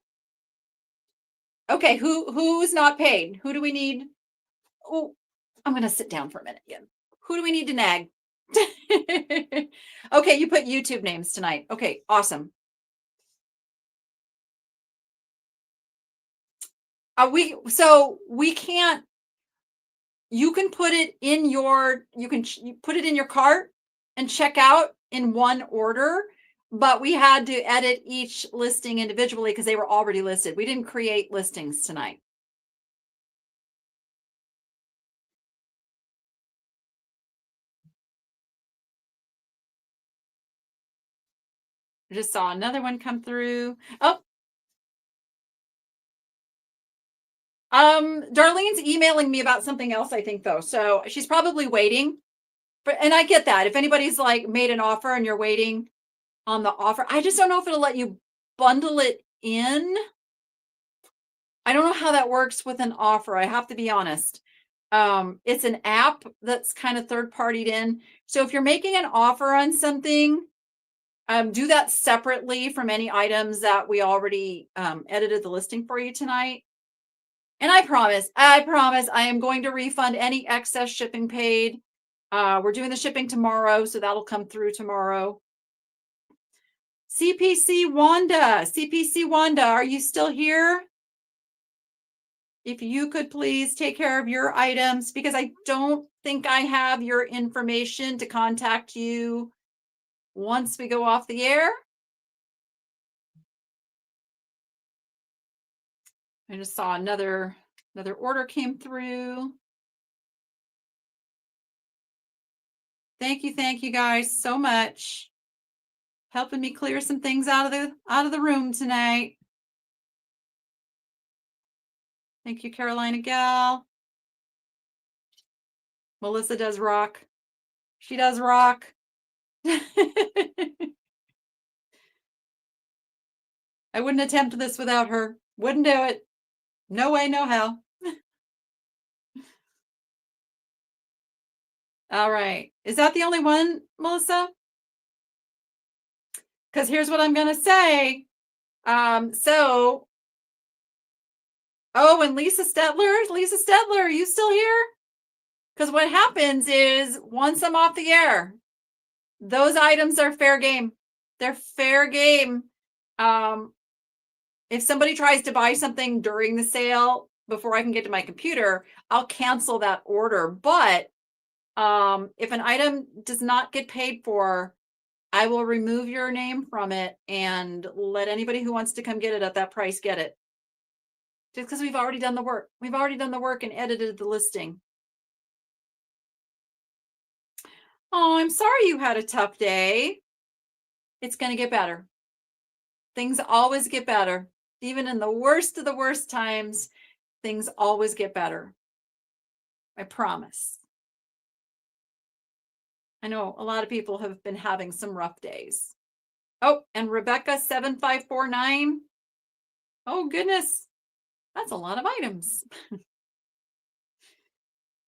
Speaker 1: Okay, who's not paid? Who do we need? Oh, I'm going to sit down for a minute again. Who do we need to nag? Okay, you put YouTube names tonight. Okay, awesome. We can't. You can put it in your. You can put it in your cart and check out in one order. But we had to edit each listing individually because they were already listed. We didn't create listings tonight. I just saw another one come through. Oh, Darlene's emailing me about something else, I think, though. So she's probably waiting. And I get that. If anybody's like made an offer and you're waiting on the offer, I just don't know if it'll let you bundle it in. I don't know how that works with an offer. I have to be honest. It's an app that's kind of third-partied in. So if you're making an offer on something, do that separately from any items that we already edited the listing for you tonight. And I promise I am going to refund any excess shipping paid. We're doing the shipping tomorrow, so that'll come through tomorrow. CPC Wanda, are you still here? If you could please take care of your items, because I don't think I have your information to contact you once we go off the air. I just saw another order came through. Thank you guys so much. Helping me clear some things out of the room tonight. Thank you, Carolina Gal. Melissa does rock. She does rock. I wouldn't attempt this without her. Wouldn't do it. No way, no how. All right. Is that the only one, Melissa? Because here's what I'm going to say. And Lisa Stetler, are you still here? Because what happens is once I'm off the air, those items are fair game. They're fair game. If somebody tries to buy something during the sale before I can get to my computer, I'll cancel that order. But if an item does not get paid for, I will remove your name from it and let anybody who wants to come get it at that price get it. Just because we've already done the work. We've already done the work and edited the listing. Oh, I'm sorry you had a tough day. It's going to get better. Things always get better. Even in the worst of the worst times, things always get better. I promise. I know a lot of people have been having some rough days. Oh, and Rebecca 7549. Oh, goodness. That's a lot of items.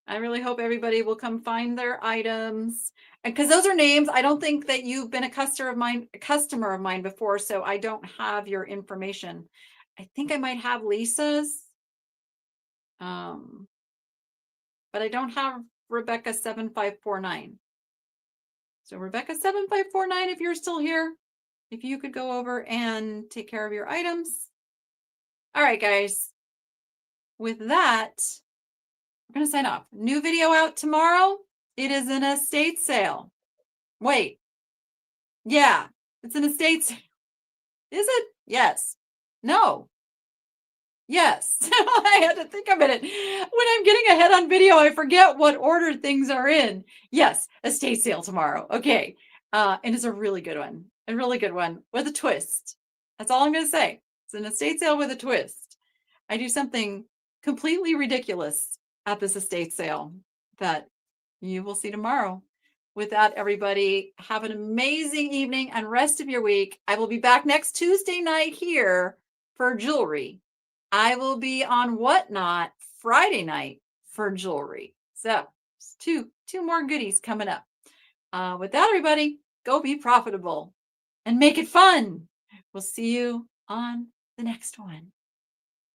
Speaker 1: I really hope everybody will come find their items. Because those are names. I don't think that you've been a customer of mine before, so I don't have your information. I think I might have Lisa's. But I don't have Rebecca 7549. So Rebecca 7549, if you're still here, if you could go over and take care of your items. All right, guys. With that, we're going to sign off. New video out tomorrow. It is an estate sale. Wait. Yeah, it's an estate sale. Is it? Yes. No. Yes. I had to think a minute. When I'm getting ahead on video, I forget what order things are in. Yes, estate sale tomorrow. Okay. And it's a really good one. A really good one with a twist. That's all I'm going to say. It's an estate sale with a twist. I do something completely ridiculous at this estate sale that you will see tomorrow. With that, everybody, have an amazing evening and rest of your week. I will be back next Tuesday night here for jewelry. I will be on Whatnot Friday night for jewelry. So two more goodies coming up. With that, everybody, go be profitable and make it fun. We'll see you on the next one.